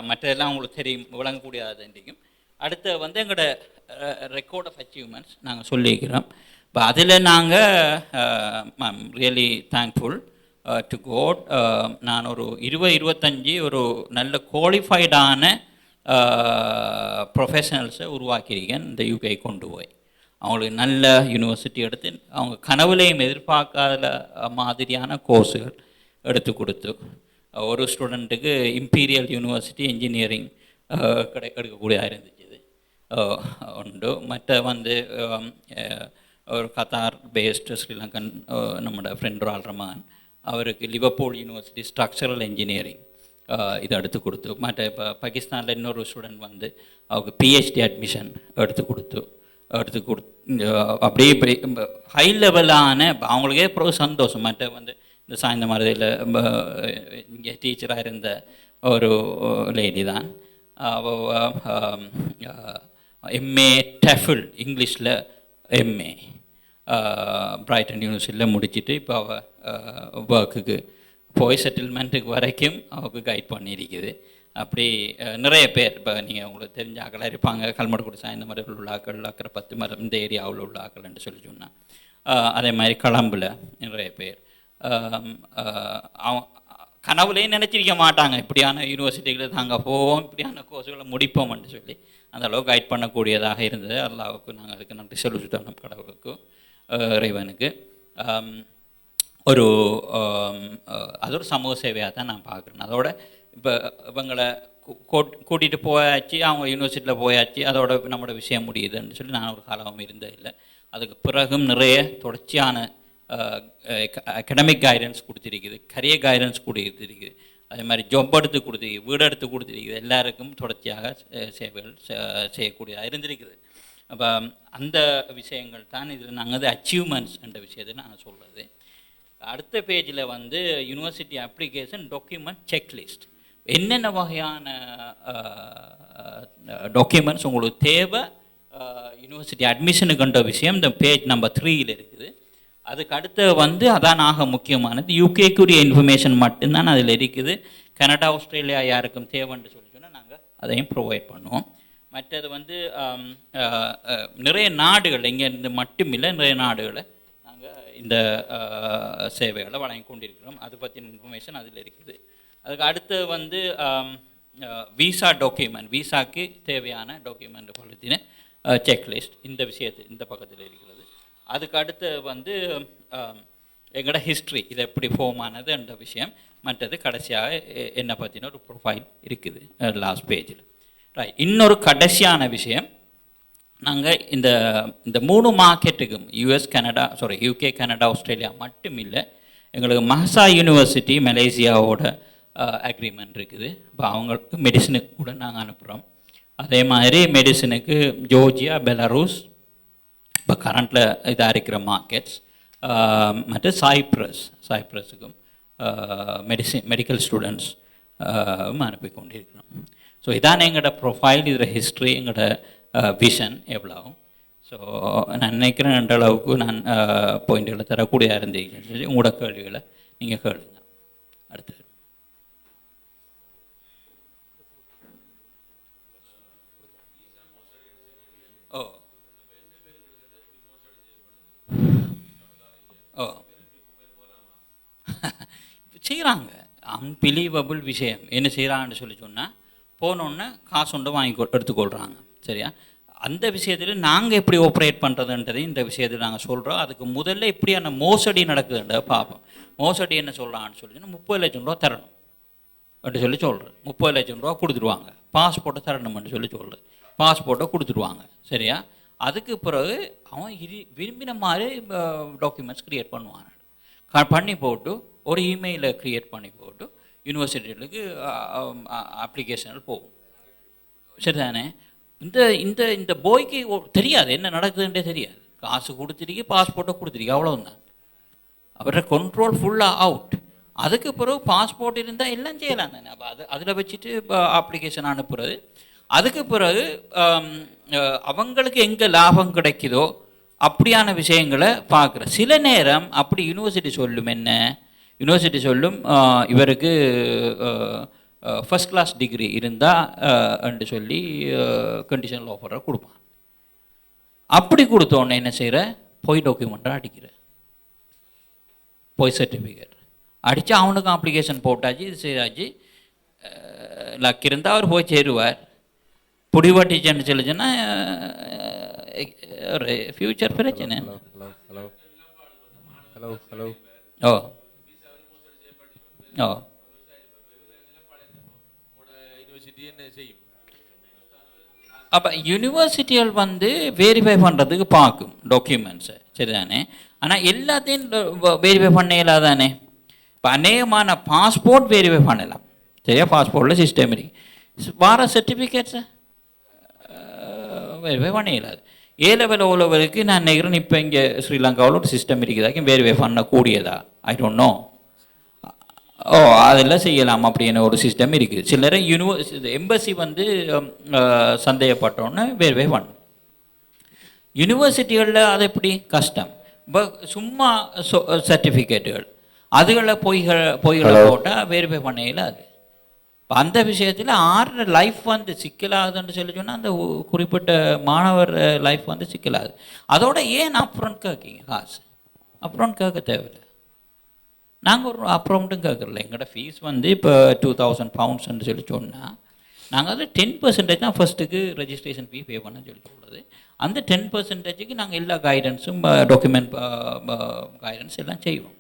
மற்றதெல்லாம் உங்களுக்கு தெரியும், விளங்கக்கூடியது இன்றைக்கும். அடுத்து வந்து எங்களோட ரெக்கார்ட் ஆஃப் அச்சீவ்மெண்ட்ஸ் நாங்கள் சொல்லிக்கிறோம். இப்போ அதில் நாங்கள் ரியலி தேங்க்ஃபுல் டு கோட். நான் ஒரு 20-25 ஒரு நல்ல குவாலிஃபைடான ப்ரொஃபஷனல்ஸை உருவாக்கியிருக்கேன் இந்த யூகே கொண்டு போய். அவங்களுக்கு நல்ல யூனிவர்சிட்டி எடுத்து அவங்க கனவுலையும் எதிர்பார்க்காத மாதிரியான கோர்ஸுகள் எடுத்து கொடுத்து ஒரு ஸ்டூடெண்ட்டுக்கு இம்பீரியல் யூனிவர்சிட்டி இன்ஜினியரிங் எடுக்கக்கூடியதாக இருந்துச்சு இது உண்டு. மற்ற வந்து ஒரு கத்தார் பேஸ்டு ஸ்ரீலங்கன் நம்மளோட ஃப்ரெண்ட் ரால் ரமான் அவருக்கு லிவர்பூல் யூனிவர்சிட்டி ஸ்ட்ரக்சரல் இன்ஜினியரிங் இது எடுத்து கொடுத்து, மற்ற இப்போ பாகிஸ்தானில் இன்னொரு ஸ்டூடெண்ட் வந்து அவருக்கு பிஹெச்டி அட்மிஷன் எடுத்து கொடுத்து அப்படியே இப்படி ஹை லெவலான அவங்களுக்கே அப்புறம் சந்தோஷம். மற்ற வந்து இந்த சாய்ந்த மருதையில் இங்கே டீச்சராக இருந்த ஒரு லேடி தான், எம்ஏ டெஃபில் இங்கிலீஷில் எம்ஏ பிரைட்டன் யூனிவர்சிட்டியில் முடிச்சுட்டு இப்போ அவள் ஒர்க்குக்கு போய் செட்டில்மெண்ட்டுக்கு வரைக்கும் அவருக்கு கைட் பண்ணியிருக்குது. அப்படி நிறைய பேர் இப்போ நீங்கள் உங்களுக்கு தெரிஞ்ச ஆக்களாக இருப்பாங்க, கல்மடுக்குடி சாய்ந்த மரம் உள்ள ஆக்கள், அக்கறை 10 மரம் இந்த ஏரியாவில் உள்ள ஆக்கள்ன்னு சொல்லி சொன்னால், அதே மாதிரி களம்பில் நிறைய பேர் கனவுலேயும் நினச்சிருக்க மாட்டாங்க இப்படியான யூனிவர்சிட்டிகளை நாங்கள் போவோம், இப்படியான கோர்ஸுகளை முடிப்போம்னு சொல்லி அந்த அளவுக்கு கைட் பண்ணக்கூடியதாக இருந்தது. அல்லாவுக்கு நாங்கள் அதுக்கு நன்றி சொல்லிவிட்டோம், கடவுளுக்கு இறைவனுக்கு. அது ஒரு சமூக சேவையாக தான் நான் பார்க்குறேன். அதோட இப்போ இவங்களை கூட்டிகிட்டு போயாச்சு, அவங்க யூனிவர்சிட்டியில் போயாச்சு, அதோட நம்மளோட விஷயம் முடியுதுன்னு சொல்லி நான் ஒரு காலமும் இருந்ததில்லை. அதுக்கு பிறகும் நிறைய தொடர்ச்சியான அகடமிக் கைடன்ஸ் கொடுத்துருக்குது, கரியர் கைடன்ஸ் கொடுத்துருக்குது, அதே மாதிரி ஜாப் எடுத்து கொடுத்துருக்கு, வீடு எடுத்து கொடுத்துருக்குது. எல்லாருக்கும் தொடர்ச்சியாக சேவைகள் செய்யக்கூடியதாக இருந்திருக்குது. அப்போ அந்த விஷயங்கள் தான் இதில் நாங்கள் அச்சீவ்மெண்ட்ஸ் என்ற விஷயத்தை நான் சொல்கிறது. அடுத்த பேஜில் வந்து யூனிவர்சிட்டி அப்ளிகேஷன் டாக்குமெண்ட் செக்லிஸ்ட், என்னென்ன வகையான டாக்குமெண்ட்ஸ் உங்களுக்கு தேவை யூனிவர்சிட்டி அட்மிஷனுக்குன்ற விஷயம் இந்த பேஜ் நம்பர் 3 இருக்குது. அதுக்கு அடுத்து வந்து அதான் ஆக முக்கியமானது, யூகேக்குரிய இன்ஃபர்மேஷன் மட்டும்தான் அதில் இருக்குது. கனடா ஆஸ்திரேலியா யாருக்கும் தேவைன்னு சொல்லி சொன்னால் நாங்கள் அதையும் ப்ரொவைட் பண்ணுவோம். மற்றது வந்து நிறைய நாடுகள், இங்கே இருந்து மட்டும் இல்லை, நிறைய நாடுகளை நாங்கள் இந்த சேவைகளை வழங்கி கொண்டிருக்கிறோம். அது பற்றின இன்ஃபர்மேஷன் அதில் இருக்குது. அதுக்கு அடுத்து வந்து விசா டாக்குமெண்ட், விசாக்கு தேவையான டாக்குமெண்ட் பற்றின செக்லிஸ்ட் இந்த விஷயத்து இந்த பக்கத்தில் இருக்கிறது. அதுக்கு அடுத்து வந்து எங்களோட ஹிஸ்ட்ரி, இது எப்படி ஃபார்ம் ஆனது என்ற விஷயம். மற்றது கடைசியாக என்னை பற்றின ஒரு ப்ரொஃபைல் இருக்குது லாஸ்ட் பேஜில். ரைட், இன்னொரு கடைசியான விஷயம், நாங்கள் இந்த 3 மார்க்கெட்டுக்கும் யூகே கனடா ஆஸ்திரேலியா மட்டும் இல்லை, எங்களுக்கு மஹசா யூனிவர்சிட்டி மலேசியாவோட அக்ரிமெண்ட் இருக்குது. இப்போ அவங்களுக்கு மெடிசனுக்கு கூட நாங்கள் அனுப்புகிறோம். அதே மாதிரி மெடிசனுக்கு ஜோர்ஜியா, பெலாரூஸ் இப்போ கரண்டில் இதாக இருக்கிற மார்க்கெட்ஸ், மற்ற சாய்ப்ரஸுக்கும் மெடிக்கல் ஸ்டூடெண்ட்ஸ் அனுப்பி கொண்டிருக்கிறோம். ஸோ இதான் எங்களோட ப்ரொஃபைல், இதில் ஹிஸ்ட்ரி, எங்களோட விஷன் எவ்வளோ ஆகும். ஸோ நான் நினைக்கிறேன் என்ற அளவுக்கு நான் பாயிண்ட்களை தரக்கூடியதாக இருந்தீங்கன்னு சொல்லி உங்களோட கேள்விகளை நீங்கள் கேளுங்க. அடுத்து செய்கிறாங்க. அன்பிலீவபிள் விஷயம் என்ன செய்கிறாங்கன்னு சொல்லி சொன்னால், போனோன்னே காசு ஒன்று எடுத்துக்கொள்கிறாங்க. சரியா, அந்த விஷயத்தில் நாங்கள் எப்படி ஆப்ரேட் பண்ணுறதுன்றதையும் இந்த விஷயத்தில் நாங்கள் சொல்கிறோம். அதுக்கு முதல்ல இப்படியான மோசடி நடக்குதுன்ற பார்ப்போம். மோசடி என்ன சொல்கிறான்னு சொல்லி 30 லட்சம் ரூபா தரணும் அப்படி சொல்லி சொல்கிறேன். 30 லட்சம் ரூபா கொடுத்துருவாங்க. பாஸ்போர்ட்டை தரணும்னு சொல்லி சொல்கிறேன். பாஸ்போர்ட்டை கொடுத்துருவாங்க. சரியா, அதுக்கு பிறகு அவன் விரும்பின மாதிரி டாக்குமெண்ட்ஸ் க்ரியேட் பண்ணுவான். பண்ணி போட்டு ஒரு இமெயிலை க்ரியேட் பண்ணி போட்டு யூனிவர்சிட்டிகளுக்கு அப்ளிகேஷனில் போகும். சரிதானே, இந்த இந்த பாய்க்கு தெரியாது என்ன நடக்குதுன்றே தெரியாது. காசு கொடுத்துருக்கி, பாஸ்போர்ட்டை கொடுத்துருக்கி, அவ்வளோதான். அவரோட கண்ட்ரோல் ஃபுல்லாக அவுட். அதுக்கு பிறகு பாஸ்போர்ட் இருந்தால் எல்லாம் செய்யலாம் தானே. அப்போ அதில் வச்சுட்டு அப்ளிகேஷன் அனுப்புகிறது. அதுக்கு பிறகு அவங்களுக்கு எங்கே லாபம் கிடைக்குதோ அப்படியான விஷயங்களை பார்க்குற சில நேரம் அப்படி யூனிவர்சிட்டி சொல்லும். என்ன யூனிவர்சிட்டி சொல்லும், இவருக்கு ஃபஸ்ட் கிளாஸ் டிகிரி இருந்தால் என்று சொல்லி கண்டிஷனல் ஆஃபரை கொடுப்பான். அப்படி கொடுத்தோன்னே என்ன செய்கிற, போய் டாக்குமெண்ட்டாக அடிக்கிற, போய் சர்டிஃபிகேட் அடித்து அவனுக்கும் அப்ளிகேஷன் போட்டாச்சு, இது செய்தாச்சு. லக் இருந்தால் அவர் போய் சேருவார். புடிவாட்டிச்சேன்னு சொல்லிச்சுன்னா ஒரு ஃப்யூச்சர் பிரச்சனை. ஓ ஓ அப்போ யூனிவர்சிட்டிகள் வந்து வெரிஃபை பண்ணுறதுக்கு பார்க்கும் டாக்குமெண்ட்ஸை. சரிதானே, ஆனால் எல்லாத்தையும் வெரிஃபை பண்ண இயலாதானே. இப்போ அநேகமான பாஸ்போர்ட் வெரிஃபை பண்ணலாம். சரியா? பாஸ்போர்ட்டில் சிஸ்டம் இருக்கு. வார சர்டிஃபிகேட்ஸை வெரிஃபை பண்ண இயலாது. ஏ லெவல் ஓ லெவலுக்கு நான் நினைக்கிறேன் இப்போ இங்கே ஸ்ரீலங்காவில் ஒரு சிஸ்டம் இருக்குதாக்கி வெரிஃபை பண்ணக்கூடியதா ஐ டோன்ட் நோ. அதெல்லாம் செய்யலாம் அப்படின்னு ஒரு சிஸ்டம் இருக்குது. சில நேரம் எம்பசி வந்து சந்தேகப்பட்டோன்னு வெரிஃபை பண்ணும். யூனிவர்சிட்டிகளில் அது எப்படி கஷ்டம். இப்போ சும்மா சர்டிஃபிகேட்டுகள் அதுகளில் பொய்களை போட்டால் வெரிஃபை பண்ணையில் அது இப்போ அந்த விஷயத்தில் ஆறு லைஃப் வந்து சிக்கலாகுதுன்னு சொல்லி சொன்னால் அந்த குறிப்பிட்ட மாணவர் லைஃப் வந்து சிக்கலாகுது. அதோட ஏன் அப்ரௌண்ட் கேட்கீங்க காசு? அப்ரௌண்ட் கேட்க தேவையில்லை. நாங்கள் ஒரு அப்ரௌண்ட்டும் கேட்குறல. எங்களோட ஃபீஸ் வந்து இப்போ 2000 pounds சொல்லி சொன்னால் நாங்கள் அது 10% தான் ஃபஸ்ட்டுக்கு ரெஜிஸ்ட்ரேஷன் ஃபீ பே பண்ண சொல்லி சொல்கிறது. அந்த 10%க்கு நாங்கள் எல்லா கைடன்ஸும் டாக்குமெண்ட் கைடன்ஸ் எல்லாம் செய்வோம்.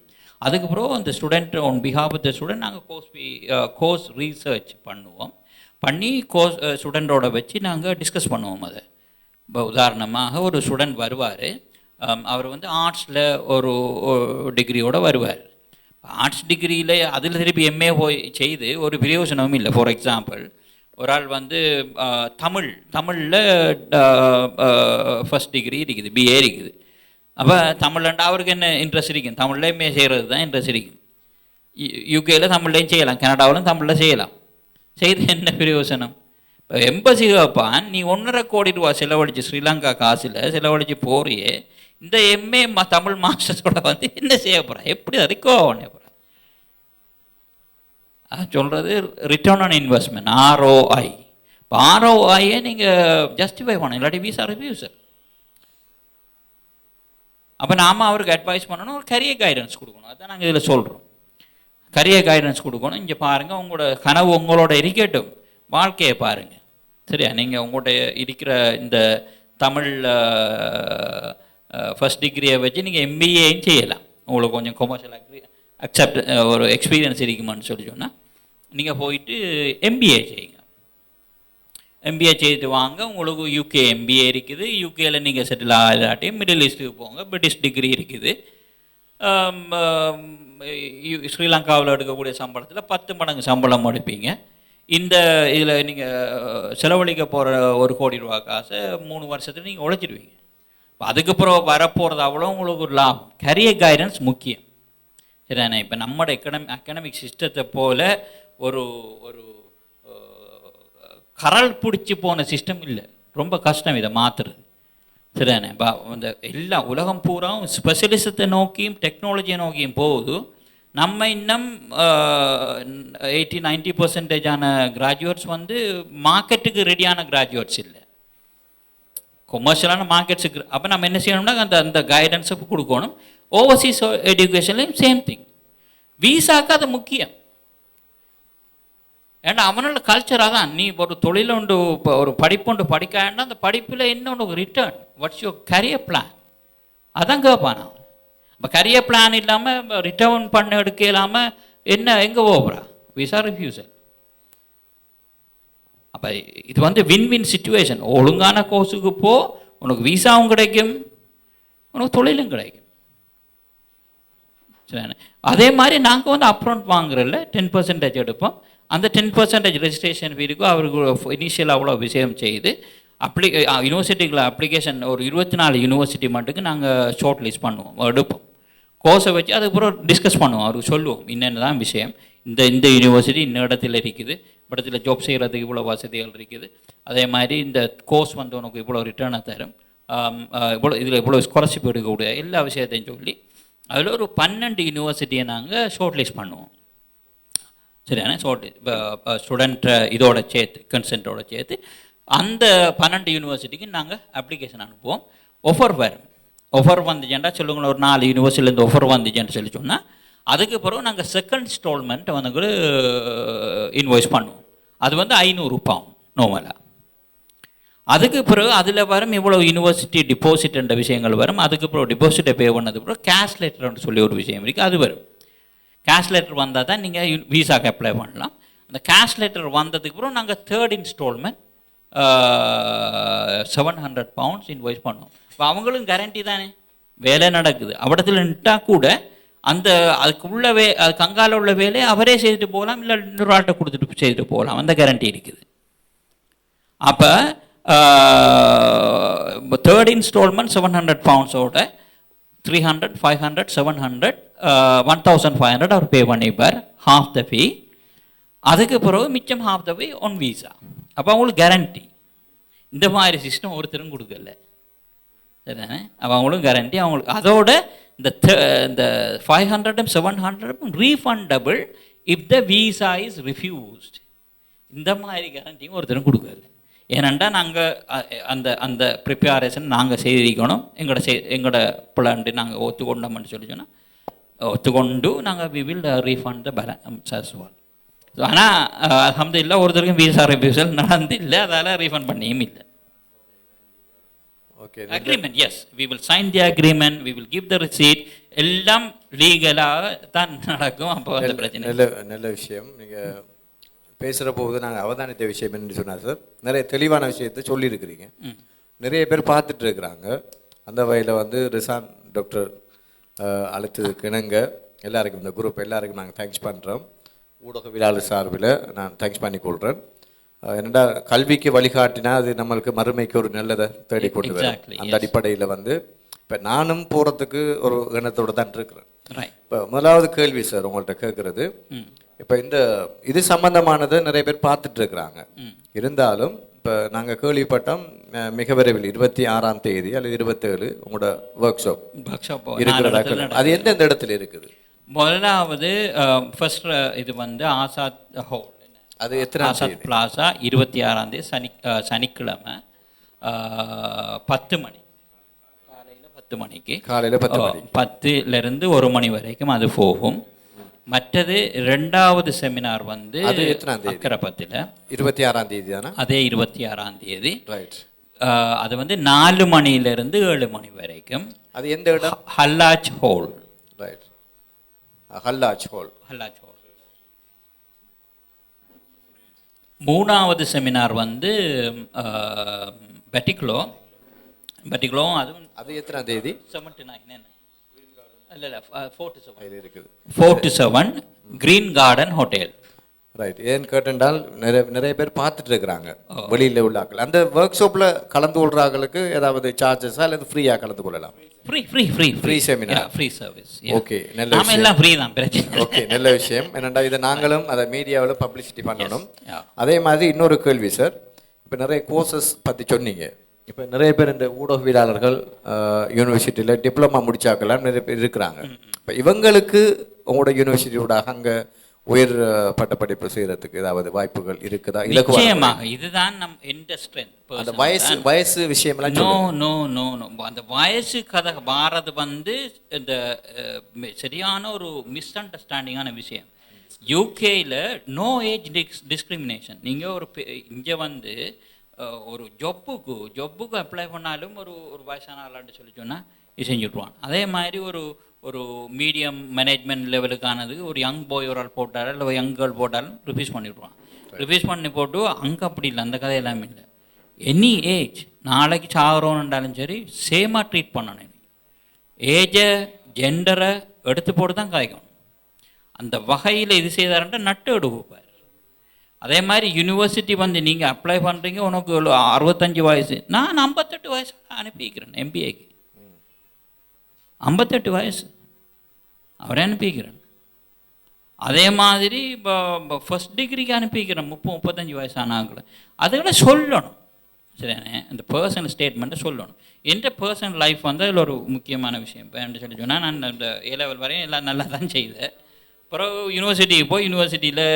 அதுக்கப்புறம் அந்த student on behalf of the student நாங்கள் கோர்ஸ் ரீசர்ச் பண்ணுவோம். பண்ணி ஸ்டூடெண்டோட வச்சு நாங்கள் டிஸ்கஸ் பண்ணுவோம். அதை இப்போ உதாரணமாக ஒரு ஸ்டூடெண்ட் வருவார், அவர் வந்து ஆர்ட்ஸில் ஒரு டிகிரியோடு வருவார். ஆர்ட்ஸ் டிகிரியில் அதில் திருப்பி எம்ஏ போய் செய்து ஒரு பிரயோஜனமும் இல்லை. ஃபார் எக்ஸாம்பிள், ஒரு ஆள் வந்து தமிழில் ஃபஸ்ட் டிகிரி இருக்குது, பிஏ இருக்குது. அப்போ தமிழ்லண்டா அவருக்கு என்ன இன்ட்ரெஸ்ட் இருக்கும்? தமிழில் எம்ஏ செய்கிறது தான் இன்ட்ரெஸ்ட் இருக்கும். யூகேயில் தமிழ்லையும் செய்யலாம், கனடாவிலும் தமிழில் செய்யலாம். செய்து என்ன பிரயோஜனம்? இப்போ எம்பசி கேட்பான், நீ 1.5 கோடி ரூபா செலவழித்து ஸ்ரீலங்கா காசில் செலவழித்து போறியே, இந்த எம்ஏ தமிழ் மாஸ்டர்ஸோட வந்து என்ன செய்ய போகிறா? எப்படி அதுக்கோ பண்ண போகிறா? சொல்கிறது ரிட்டர்ன் ஆன் இன்வெஸ்ட்மெண்ட், ROI. இப்போ ROIயை நீங்கள் ஜஸ்டிஃபை பண்ணணும், இல்லாட்டி விசா ரிவ்யூசர். அப்போ நாம் அவருக்கு அட்வைஸ் பண்ணணும், ஒரு கரியர் கைடன்ஸ் கொடுக்கணும். அதுதான் நாங்கள் இதில் சொல்கிறோம். கரியர் கைடன்ஸ் கொடுக்கணும். இங்கே பாருங்கள், உங்களோட கனவு உங்களோட இருக்கட்டும், வாழ்க்கையை பாருங்கள். சரியா? நீங்கள் உங்கள்கிட்ட இருக்கிற இந்த தமிழ் ஃபஸ்ட் டிகிரியை வச்சு நீங்கள் எம்பிஏயும் செய்யலாம். உங்களுக்கு கொஞ்சம் கொமர்ஷியல் அக்செப்ட் ஒரு எக்ஸ்பீரியன்ஸ் இருக்குமான்னு சொல்லி சொன்னால் நீங்கள் போயிட்டு எம்பிஏ செய்யுங்க. எம்பிஏ செய்துட்டு வாங்க. உங்களுக்கு யூகே எம்பிஏ இருக்குது. யூகேயில் நீங்கள் செட்டில் ஆகலாட்டியும் மிடில் ஈஸ்ட்டுக்கு போங்க, பிரிட்டிஷ் டிகிரி இருக்குது. ஸ்ரீலங்காவில் எடுக்கக்கூடிய சம்பளத்தில் 10 மடங்கு சம்பளம் எடுப்பீங்க. இந்த இதில் நீங்கள் செலவழிக்க போகிற 1 கோடி ரூபா காசை 3 வருஷத்தில் நீங்கள் உழைச்சிடுவீங்க. அதுக்கப்புறம் வரப்போகிறது அவ்வளோ உங்களுக்கு ஒரு லாபம். கரியர் கைடன்ஸ் முக்கியம். சரிண்ணே? இப்போ நம்மளோட அகடமிக் சிஸ்டத்தை போல் ஒரு ஒரு கரல் பிடிச்சி போன சிஸ்டம் இல்லை. ரொம்ப கஷ்டம் இதை மாற்றுறது. சரிதானே? இந்த எல்லா உலகம் பூரா ஸ்பெஷலிசத்தை நோக்கியும் டெக்னாலஜியை நோக்கியும் போகுது. நம்ம இன்னும் 80-90% கிராஜுவேட்ஸ் வந்து மார்க்கெட்டுக்கு ரெடியான கிராஜுவேட்ஸ் இல்லை, கொமர்ஷியலான மார்க்கெட்ஸுக்கு. அப்போ நம்ம என்ன செய்யணும்னா அந்த கைடன்ஸுக்கு கொடுக்கணும். ஓவர்சீஸ் எஜுகேஷன்லையும் சேம் திங். வீசாக்கு அது முக்கியம். ஏன்னா அவனோட கல்ச்சராக தான். நீ ஒரு தொழில் உண்டு, இப்போ ஒரு படிப்புண்டு படிக்காண்டா அந்த படிப்பில் என்ன உனக்கு return, what's your career plan, அதான் கேட்பான். இப்போ கரியர் பிளான் இல்லாமல் ரிட்டர்ன் பண்ண எடுக்க இல்லாமல் என்ன எங்கே போகிறா? Visa refusal. அப்போ இது வந்து வின் சிச்சுவேஷன். ஒழுங்கான கோர்ஸுக்கு போ, உனக்கு விசாவும் கிடைக்கும், உனக்கு தொழிலும் கிடைக்கும். சரி, அதே மாதிரி நாங்கள் வந்து அப்ரௌண்ட் வாங்குறதில்ல 10% எடுப்போம். அந்த 10% ரெஜிஸ்ட்ரேஷன் ஃபீஸுக்கும் அவருக்கு இனிஷியல் அவ்வளோ விஷயம் செய்து யூனிவர்சிட்டிக்குள்ள அப்ளிகேஷன் ஒரு 24 யூனிவர்சிட்டி மட்டுக்கு நாங்கள் ஷார்ட் லிஸ்ட் பண்ணுவோம், எடுப்போம். கோர்ஸை வச்சு அதுக்கப்புறம் டிஸ்கஸ் பண்ணுவோம். அவருக்கு சொல்லுவோம் என்னென்ன தான் விஷயம், இந்த யூனிவர்சிட்டி இந்த இடத்துல இருக்குது, இடத்துல ஜாப் செய்கிறதுக்கு இவ்வளோ வசதிகள் இருக்குது, அதே மாதிரி இந்த கோர்ஸ் வந்து உனக்கு இவ்வளோ ரிட்டர்னை தரும், இவ்வளோ இதில் இவ்வளோ ஸ்காலர்ஷிப் எடுக்கக்கூடிய எல்லா விஷயத்தையும் சொல்லி அதில் ஒரு 12 யூனிவர்சிட்டியை நாங்கள் ஷார்ட் லிஸ்ட் பண்ணுவோம். சரியான ஷார்ட் ஸ்டூடெண்ட்டை இதோட சேர்த்து கன்சென்ட்டோட சேர்த்து அந்த 12 யூனிவர்சிட்டிக்கு நாங்கள் அப்ளிகேஷன் அனுப்புவோம். ஒஃபர் வந்துச்சுன்னா சொல்லுங்களேன், ஒரு 4 யூனிவர்சிட்டிலேருந்து ஒஃபர் வந்துச்சுன்னு சொல்லி சொன்னால் அதுக்கு பிறகு நாங்கள் செகண்ட் இன்ஸ்டால்மெண்ட் வந்து இன்வாய்ஸ் பண்ணுவோம். அது வந்து 500 ரூபாய் நோமலாக. அதுக்கு பிறகு அதில் வரும் இவ்வளோ யூனிவர்சிட்டி டிபாசிட்ன்ற விஷயங்கள் வரும். அதுக்கு பிறகு டிபாசிட்டை பே பண்ணதுக்கு பிறகு கேஷ் லெட்டர்னு சொல்லி ஒரு விஷயம் இருக்குது, அது வரும். கேஷ் லெட்டர் வந்தால் தான் நீங்கள் விசாக்கு அப்ளை பண்ணலாம். அந்த கேஷ் லெட்டர் வந்ததுக்கு பிறகு நாங்கள் தேர்ட் இன்ஸ்டால்மெண்ட் 700 pounds இன்வாய்ஸ் பண்ணுவோம். இப்போ அவங்களும் கேரண்டி தானே, வேலை நடக்குது. அவடத்தில் நின்ட்டால் கூட அதுக்கு அதுக்கு அங்கால உள்ள வேலையை அவரே செய்துட்டு போகலாம், இல்லை இன்னொரு ஆட்டை கொடுத்துட்டு செய்துட்டு போகலாம். அந்த கேரண்டி இருக்குது. அப்போ தேர்ட் இன்ஸ்டால்மெண்ட் £700 300, 500, 700, 1500 அவர் பே பண்ணிப்பார், ஹாஃப் த ஃபீ. அதுக்கு பிறகு மிச்சம் half the fee on visa. அப்போ அவங்களுக்கு கேரண்டி. இந்த மாதிரி சிஸ்டம் ஒருத்தரும் கொடுக்கல, சரிதானே? அப்போ அவங்களும் கேரண்டி. அவங்களுக்கு அதோட இந்த 500 700 refundable if the visa is ரிஃப்யூஸ்ட். இந்த மாதிரி கேரண்டியும் ஒருத்தரும் கொடுக்கல. ஏனெண்டா நாங்கள் அந்த ப்ரிப்பேரேஷன் நாங்கள் செய்திருக்கணும். எங்களோட பிளான்ட்டு நாங்கள் ஒத்துக்கொண்டோம்னு சொல்லி சொன்னால் ஒத்துக்கொண்டு நாங்கள் we will refund the balance as well. So ஆனால் அல்ஹம்துலில்லாஹ் ஒருத்தருக்கும் வீசா ரிஃப்யூசல் நடந்தில்லை, அதால் ரீஃபண்ட் பண்ணியும் இல்லை. Okay, agreement, yes, we will sign the agreement, we will give the receipt, எல்லாம் லீகலாக தான் நடக்கும். அப்போ அந்த பிரச்சனை நல்ல விஷயம். நீங்கள் பேசுகிற போது நாங்கள் அவதானித்த விஷயம் என்று சொன்னார் சார். நிறைய தெளிவான விஷயத்தை சொல்லியிருக்கிறீங்க. நிறைய பேர் பார்த்துட்டு இருக்கிறாங்க. அந்த வகையில் ரிசான் டாக்டர் அழைத்ததுக்கு இணங்க எல்லாருக்கும், இந்த குரூப் எல்லாருக்கும் நாங்கள் தேங்க்ஸ் பண்ணுறோம். ஊடகவியலாளர் சார்பில் நான் தேங்க்ஸ் பண்ணி கொள்கிறேன். என்னடா கல்விக்கு வழிகாட்டினா அது நம்மளுக்கு மறுமைக்கு ஒரு நல்லதை தேடிக்கொண்டு வரும். அந்த அடிப்படையில் இப்போ நானும் போகிறதுக்கு ஒரு எண்ணத்தோடு தான் இருக்கிறேன். இப்போ முதலாவது கேள்வி சார் உங்கள்கிட்ட கேட்குறது, இப்போ இது சம்பந்தமானதை நிறைய பேர் பார்த்துட்டு இருக்கிறாங்க. இருந்தாலும் இப்போ நாங்கள் கேள்விப்பட்டோம் மிக விரைவில் 26ஆம் தேதி அல்லது 27 உங்களோட ஒர்க் ஷாப் இருக்கிறதா. அது எந்தெந்த இடத்துல இருக்குது? முதலாவது ஃபர்ஸ்ட் இது ஆசாத் ஹோல், அது எத்தனை ஆசாத் பிளாசா 26ஆம் தேதி சனிக்கிழமை 10 மணி, காலையில் 10 மணிக்கு, காலையில் 10லிருந்து 1 மணி வரைக்கும் அது போகும். மற்றது 2வது செமினார் அக்கரப்பத்தில் 26ஆம் தேதி தானே? அதே 26ஆம் தேதி. ரைட். அது 4 மணியிலிருந்து 7 மணி வரைக்கும். அது எந்த இடம்? ஹல்லாஜ் ஹோல். ரைட், ஹல்லாஜ் ஹோல். 3வது செமினார் பெட்டிக்லோ. அது எத்தனாம் தேதி? 79 இல்லை 4 to 7 Green Garden Hotel. Right. ஏன்னு கேட்டால் நிறைய பேர் பார்த்துட்டு இருக்கிறாங்க வெளியில் உள்ளாக்கள். அந்த ஒர்க் ஷாப்பில் கலந்து கொள்றாங்களுக்கு ஏதாவது சார்ஜஸா அல்லது ஃப்ரீயாக கலந்து கொள்ளலாம்? Free seminar, free service. Okay, நல்ல விஷயம். எல்லாம் ஃப்ரீ தான், பிரச்சனை. ஓகே, நல்ல விஷயம். என்னடா இதை நாங்களும் அதை மீடியாவில் பப்ளிசிட்டி பண்ணணும். அதே மாதிரி இன்னொரு கேள்வி சார், இப்போ நிறைய கோர்சஸ் பற்றி சொன்னீங்க. இப்போ நிறைய பேர் இந்த ஊடகவியலாளர்கள் யூனிவர்சிட்டியில் டிப்ளமா முடிச்சாக்கலாம் நிறைய பேர் இருக்கிறாங்க. இப்போ இவங்களுக்கு உங்களோட யூனிவர்சிட்டியோட அங்கே உயர் பட்டப்படிப்பு செய்யறதுக்கு ஏதாவது வாய்ப்புகள் இருக்குதா? நிச்சயமாக. இதுதான் எந்த ஸ்ட்ரென்த். அந்த வயசு விஷயம்லாம் நோ அந்த வயசு கதை வாரது இந்த சரியான ஒரு மிஸ் அண்டர்ஸ்டாண்டிங்கான விஷயம். யூகேயில் நோ ஏஜ் டிஸ்கிரிமினேஷன். நீங்கள் இங்கே ஒரு ஜொப்புக்கு அப்ளை பண்ணாலும் ஒரு வயசான ஆளான்னு சொல்லி சொன்னால் செஞ்சுட்ருவான். அதே மாதிரி ஒரு மீடியம் மேனேஜ்மெண்ட் லெவலுக்கானது ஒரு யங் பாய் ஒரு ஆள் போட்டாலும் இல்லை யங் கேர்ள் போட்டாலும் ரிஃப்யூஸ் பண்ணிவிடுவான். ரிஃப்யூஸ் பண்ணி போட்டு அங்கே அப்படி இல்லை, அந்த கதை எல்லாமே இல்லை. எனி ஏஜ் நாளைக்கு சாகிறோன்னுண்டாலும் சரி சேமாக ட்ரீட் பண்ணணும். ஏஜை ஜெண்டரை எடுத்து போட்டு தான் காய்க்கணும். அந்த வகையில் இது செய்தாருன்ட்டு நட்டு எடுப்பார். அதே மாதிரி யூனிவர்சிட்டி நீங்கள் அப்ளை பண்ணுறீங்க, உனக்கு 65 வயசு, நான் 58 வயசு அனுப்பிக்கிறேன். எம்பிஏக்கு 58 வயசு அவரை அனுப்பிக்கிறேன். அதே மாதிரி இப்போ ஃபர்ஸ்ட் டிகிரிக்கு அனுப்பிக்கிறேன் 30-35 வயசானாங்கள. அதுகளை சொல்லணும், சரிண்ணே. இந்த பர்சனல் ஸ்டேட்மெண்ட்டை சொல்லணும். எந்த பர்சனல் லைஃப் அதில் ஒரு முக்கியமான விஷயம். இப்போ என்ன சொல்லி சொன்னால், நான் இந்த A level வரையும் எல்லாம் நல்லா தான் செய்தேன். பிறகு யூனிவர்சிட்டிக்கு போய் யூனிவர்சிட்டியில்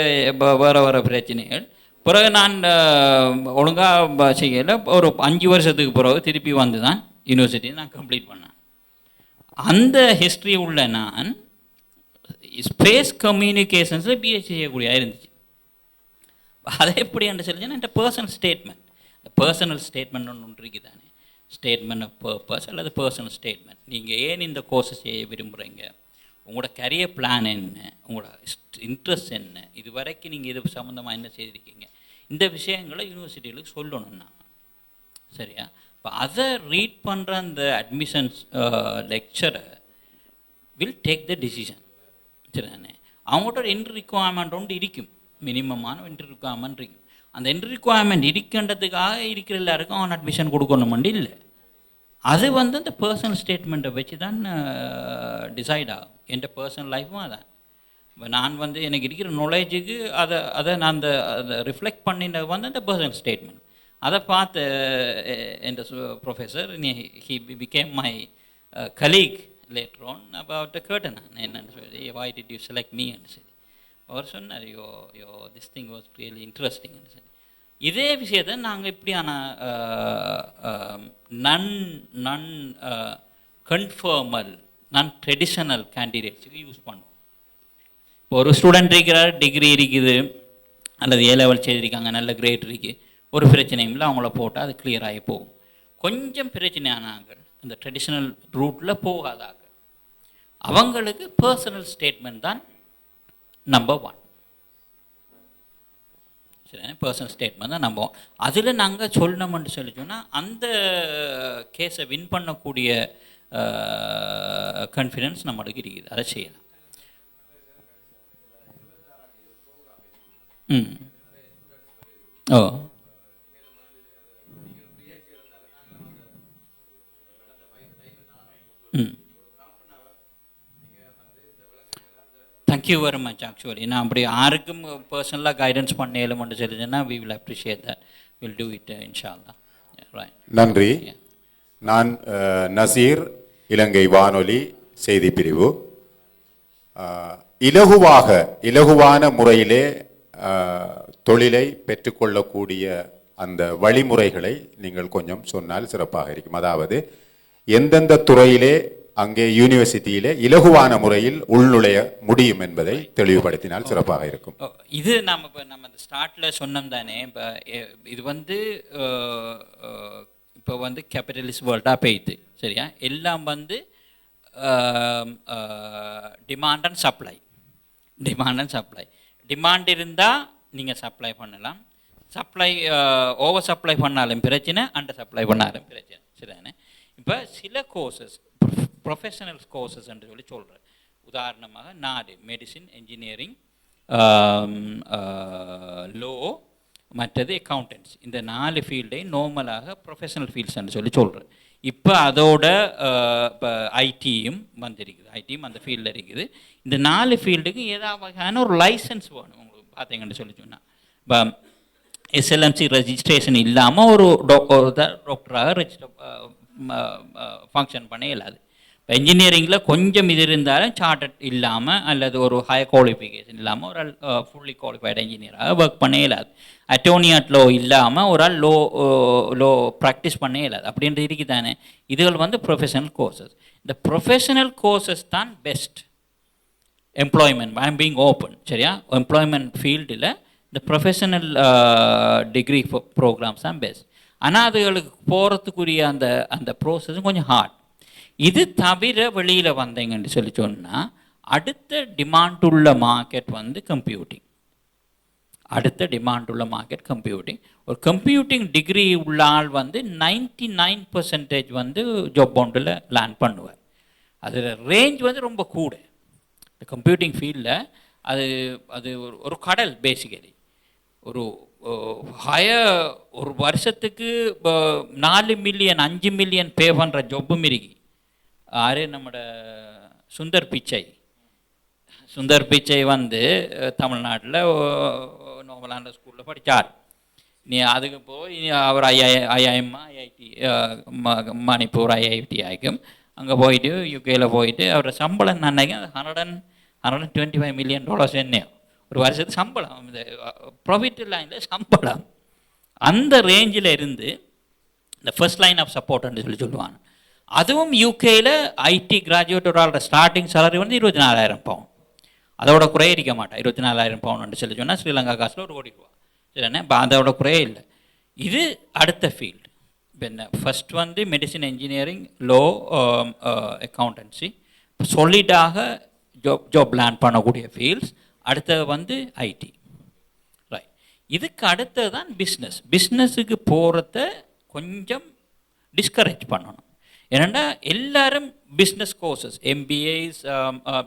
வேறு பிரச்சனைகள். பிறகு நான் ஒழுங்காக செய்யலை. ஒரு 5 வருஷத்துக்கு பிறகு திருப்பி தான் யூனிவர்சிட்டியை நான் கம்ப்ளீட் பண்ணேன். அந்த ஹிஸ்ட்ரி உள்ள நான் ஸ்பேஸ் கம்யூனிகேஷன்ஸில் பிஹெச்டி செய்யக்கூடிய இருந்துச்சு. அதை எப்படி என்று சொல்லிச்சுன்னா, இந்த பர்சனல் ஸ்டேட்மெண்ட் ஒன்று இருக்குது தானே, ஸ்டேட்மெண்ட் ஆஃப் பர்பஸ் அல்லது பர்சனல் ஸ்டேட்மெண்ட். நீங்கள் ஏன் இந்த கோர்ஸை செய்ய விரும்புகிறீங்க, உங்களோட கரியர் பிளான் என்ன, உங்களோட இன்ட்ரெஸ்ட் என்ன, இது வரைக்கும் நீங்கள் இது சம்மந்தமாக என்ன செய்திருக்கீங்க, இந்த விஷயங்களை யூனிவர்சிட்டிகளுக்கு சொல்லணும் நான், சரியா? இப்போ அதை ரீட் பண்ணுற அந்த அட்மிஷன்ஸ் லெக்சரை வில் டேக் த டிசிஷன். சரிதானே? அவங்கள்ட்ட ஒரு என்ட்ரி ரிக்குவயர்மெண்ட் ஒன்று இருக்கும், மினிமமான என்ட்ரி ரிக்குவயர்மெண்ட் இருக்கும். அந்த என்ட்ரி ரிக்குவயர்மெண்ட் இருக்கின்றதுக்காக இருக்கிற எல்லாருக்கும் அவன் அட்மிஷன் கொடுக்கணுமெண்டு இல்லை. அது வந்து அந்த பர்சனல் ஸ்டேட்மெண்ட்டை வச்சு தான் டிசைட் ஆகும். என் பர்சனல் லைஃப்பும் அதான். இப்போ நான் வந்து எனக்கு இருக்கிற நாலேஜுக்கு அதை நான் அதை ரிஃப்ளெக்ட் பண்ணினது வந்து அந்த பர்சனல் ஸ்டேட்மெண்ட். அதை பார்த்து என் professor he became my colleague later on about கேட்டேன் நான் என்னென்னு சொல்லி, why did you select me ன்னு சொல்லி. அவர் சொன்னார், யோ திஸ் திங் வாஸ் ரியலி இன்ட்ரெஸ்டிங்னு சொல்லி. இதே விஷயத்தை நாங்கள் இப்படியான நன் கன்ஃபர்மல் ட்ரெடிஷனல் கேண்டிடேட்ஸுக்கு யூஸ் பண்ணுவோம். இப்போ ஒரு ஸ்டூடெண்ட் இருக்கிறார், டிகிரி இருக்குது அல்லது ஏ லெவல் செய்திருக்காங்க, நல்ல கிரேட் இருக்குது, ஒரு பிரச்சனையும் இல்லை, அவங்கள போட்டால் அது கிளியர் ஆகி போகும். கொஞ்சம் பிரச்சனையானாங்க இந்த ட்ரெடிஷ்னல் ரூட்டில் போகாதாங்க, அவங்களுக்கு பர்சனல் ஸ்டேட்மெண்ட் தான் நம்பர் 1. சரி, பர்சனல் ஸ்டேட்மெண்ட் தான் நம்பர் 1. அதில் நாங்கள் சொல்லணும்னு சொல்லி சொன்னால் அந்த கேஸை வின் பண்ணக்கூடிய கான்ஃபிடென்ஸ் நம்மளுக்கு இருக்குது, அதை செய்யலாம். Oh thank you very much. Actually நான் அப்படி யாருக்கும் பர்சனலாக கைடன்ஸ் பண்ணேலும்னு சொல்லிச்சுன்னா we will appreciate that, will do it இன்ஷால்லா. ரைட், நன்றி. நான் நசீர், இலங்கை வானொலி செய்தி பிரிவு. இலகுவான முறையிலே தொழிலை பெற்றுக்கொள்ளக்கூடிய அந்த வழிமுறைகளை நீங்கள் கொஞ்சம் சொன்னால் சிறப்பாக இருக்கும். அதாவது எந்தெந்த துறையிலே அங்கே யூனிவர்சிட்டியிலே இலகுவான முறையில் உள்நுழைய முடியும் என்பதை தெளிவுபடுத்தினால் சிறப்பாக இருக்கும். இது நம்ம இந்த ஸ்டார்ட்டில் சொன்னோம் தானே. இப்போ இது வந்து இப்போ வந்து கேபிட்டலிஸ்ட் வேர்ல்டாக போயிடுது. சரியா? எல்லாம் வந்து டிமாண்ட் அண்ட் சப்ளை. டிமாண்ட் இருந்தால் நீங்கள் சப்ளை பண்ணலாம், சப்ளை ஓவர் சப்ளை பண்ணாலும் பிரச்சனை, அண்டர் சப்ளை பண்ணாலும் பிரச்சனை. சரிதானே? இப்போ சில கோர்சஸ் ப்ரொஃபஷனல் கோர்சஸ் என்று சொல்லி சொல்கிறேன். உதாரணமாக நாடு மெடிசின், என்ஜினியரிங், லோ, மற்றது அக்கௌண்டன்ஸ், இந்த 4 ஃபீல்டையும் நார்மலாக ப்ரொஃபஷனல் ஃபீல்ட்ஸ் என்று சொல்லி சொல்கிறேன். இப்போ அதோட இப்போ ஐடியும் வந்திருக்குது, ஐடியும் அந்த ஃபீல்டில் இருக்குது. இந்த 4 ஃபீல்டுக்கு ஏதாவது வகையான ஒரு லைசன்ஸ் வேணும். உங்களுக்கு பார்த்தீங்கன்னு சொல்லி சொன்னால், இப்போ எஸ்எல்எம்சி ரெஜிஸ்ட்ரேஷன் இல்லாமல் ஒரு டாக்டராக ஃபங்க்ஷன் பண்ண இயலாது. இப்போ இன்ஜினியரிங்கில் கொஞ்சம் இது இருந்தாலும் சார்ட்டட் இல்லாமல் அல்லது ஒரு ஹை குவாலிஃபிகேஷன் இல்லாமல் ஒரு ஆள் ஃபுல்லி குவாலிஃபைடு இன்ஜினியராக ஒர்க் பண்ண இயலாது. அட்டோனியாட் லோ இல்லாமல் ஒரு ஆள் லோ ப்ராக்டிஸ் பண்ண இயலாது. அப்படின்றது இருக்குது தானே. இதுகள் வந்து ப்ரொஃபஷனல் கோர்சஸ். இந்த ப்ரொஃபஷனல் கோர்சஸ் தான் best employment. I am being open. சரியா? எம்ப்ளாய்மெண்ட் ஃபீல்டில் இந்த ப்ரொஃபஷனல் டிகிரி ப்ரோக்ராம்ஸ் தான் பெஸ்ட். ஆனால் அதுகளுக்கு போகிறதுக்குரிய அந்த ப்ரோசஸும் கொஞ்சம் ஹார்ட். இது தவிர வெளியில் வந்தீங்கன்னு சொல்லி சொன்னால் அடுத்த டிமாண்ட் உள்ள மார்க்கெட் வந்து கம்ப்யூட்டிங். அடுத்த டிமாண்ட் உள்ள மார்க்கெட் கம்ப்யூட்டிங். ஒரு கம்ப்யூட்டிங் டிகிரி உள்ள ஆள் வந்து 99% வந்து ஜாப் பவுண்டில் லேண்ட் பண்ணுவார். அதில் ரேஞ்ச் வந்து ரொம்ப கூட. இந்த கம்ப்யூட்டிங் ஃபீல்டில் அது ஒரு கடல் பேசிக்கலி. ஒரு ஒரு வருஷத்துக்கு 4 மில்லியன் 5 மில்லியன் பே பண்ணுற ஜொப்பும் இருக்கு. ஆறு நம்மட சுந்தர் பிச்சை வந்து தமிழ்நாட்டில் நோமலாண்ட ஸ்கூலில் படித்தார். நீ அதுக்கு போய் அவர் ஐஐஎம் ஐஐடி மணிப்பூர் ஐஐடி ஆகிக்கும் அங்கே போயிட்டு யூகேயில் போயிட்டு அவரோட சம்பளம் நான் நினைக்கிறேன் $125 மில்லியன் என்னையோ ஒரு வருஷத்துக்கு சம்பளம். இந்த ப்ராஃபிட் லைனில் சம்பளம் அந்த ரேஞ்சில் இருந்து இந்த ஃபர்ஸ்ட் லைன் ஆஃப் சப்போர்ட்னு சொல்லுவாங்க. அதுவும் யூகேயில் ஐடி கிராஜுவேட் ஒரு ஆளோட ஸ்டார்டிங் சேலரி வந்து 24,000 பவுண்ட். அதோட குறைய இருக்க மாட்டேன். 24,000 பவுண்ட் சொல்லி சொன்னால் ஸ்ரீலங்கா காசில் ஒரு கோடி ரூபா. சரிண்ணே? இப்போ அதோட குறையே இல்லை. இது அடுத்த ஃபீல்டு. இப்போ என்ன ஃபஸ்ட் வந்து மெடிசின், என்ஜினியரிங், லோ, அக்கௌண்டன்சி சொலிடாக ஜாப் லேண்ட் பண்ணக்கூடிய ஃபீல்ட்ஸ். அடுத்தது வந்து ஐடி. ரைட். இதுக்கு அடுத்தது தான் பிஸ்னஸுக்கு போகிறத கொஞ்சம் டிஸ்கரேஜ் பண்ணணும். ஏன்னா எல்லாரும் பிஸ்னஸ் கோர்சஸ் எம்பிஏஸ்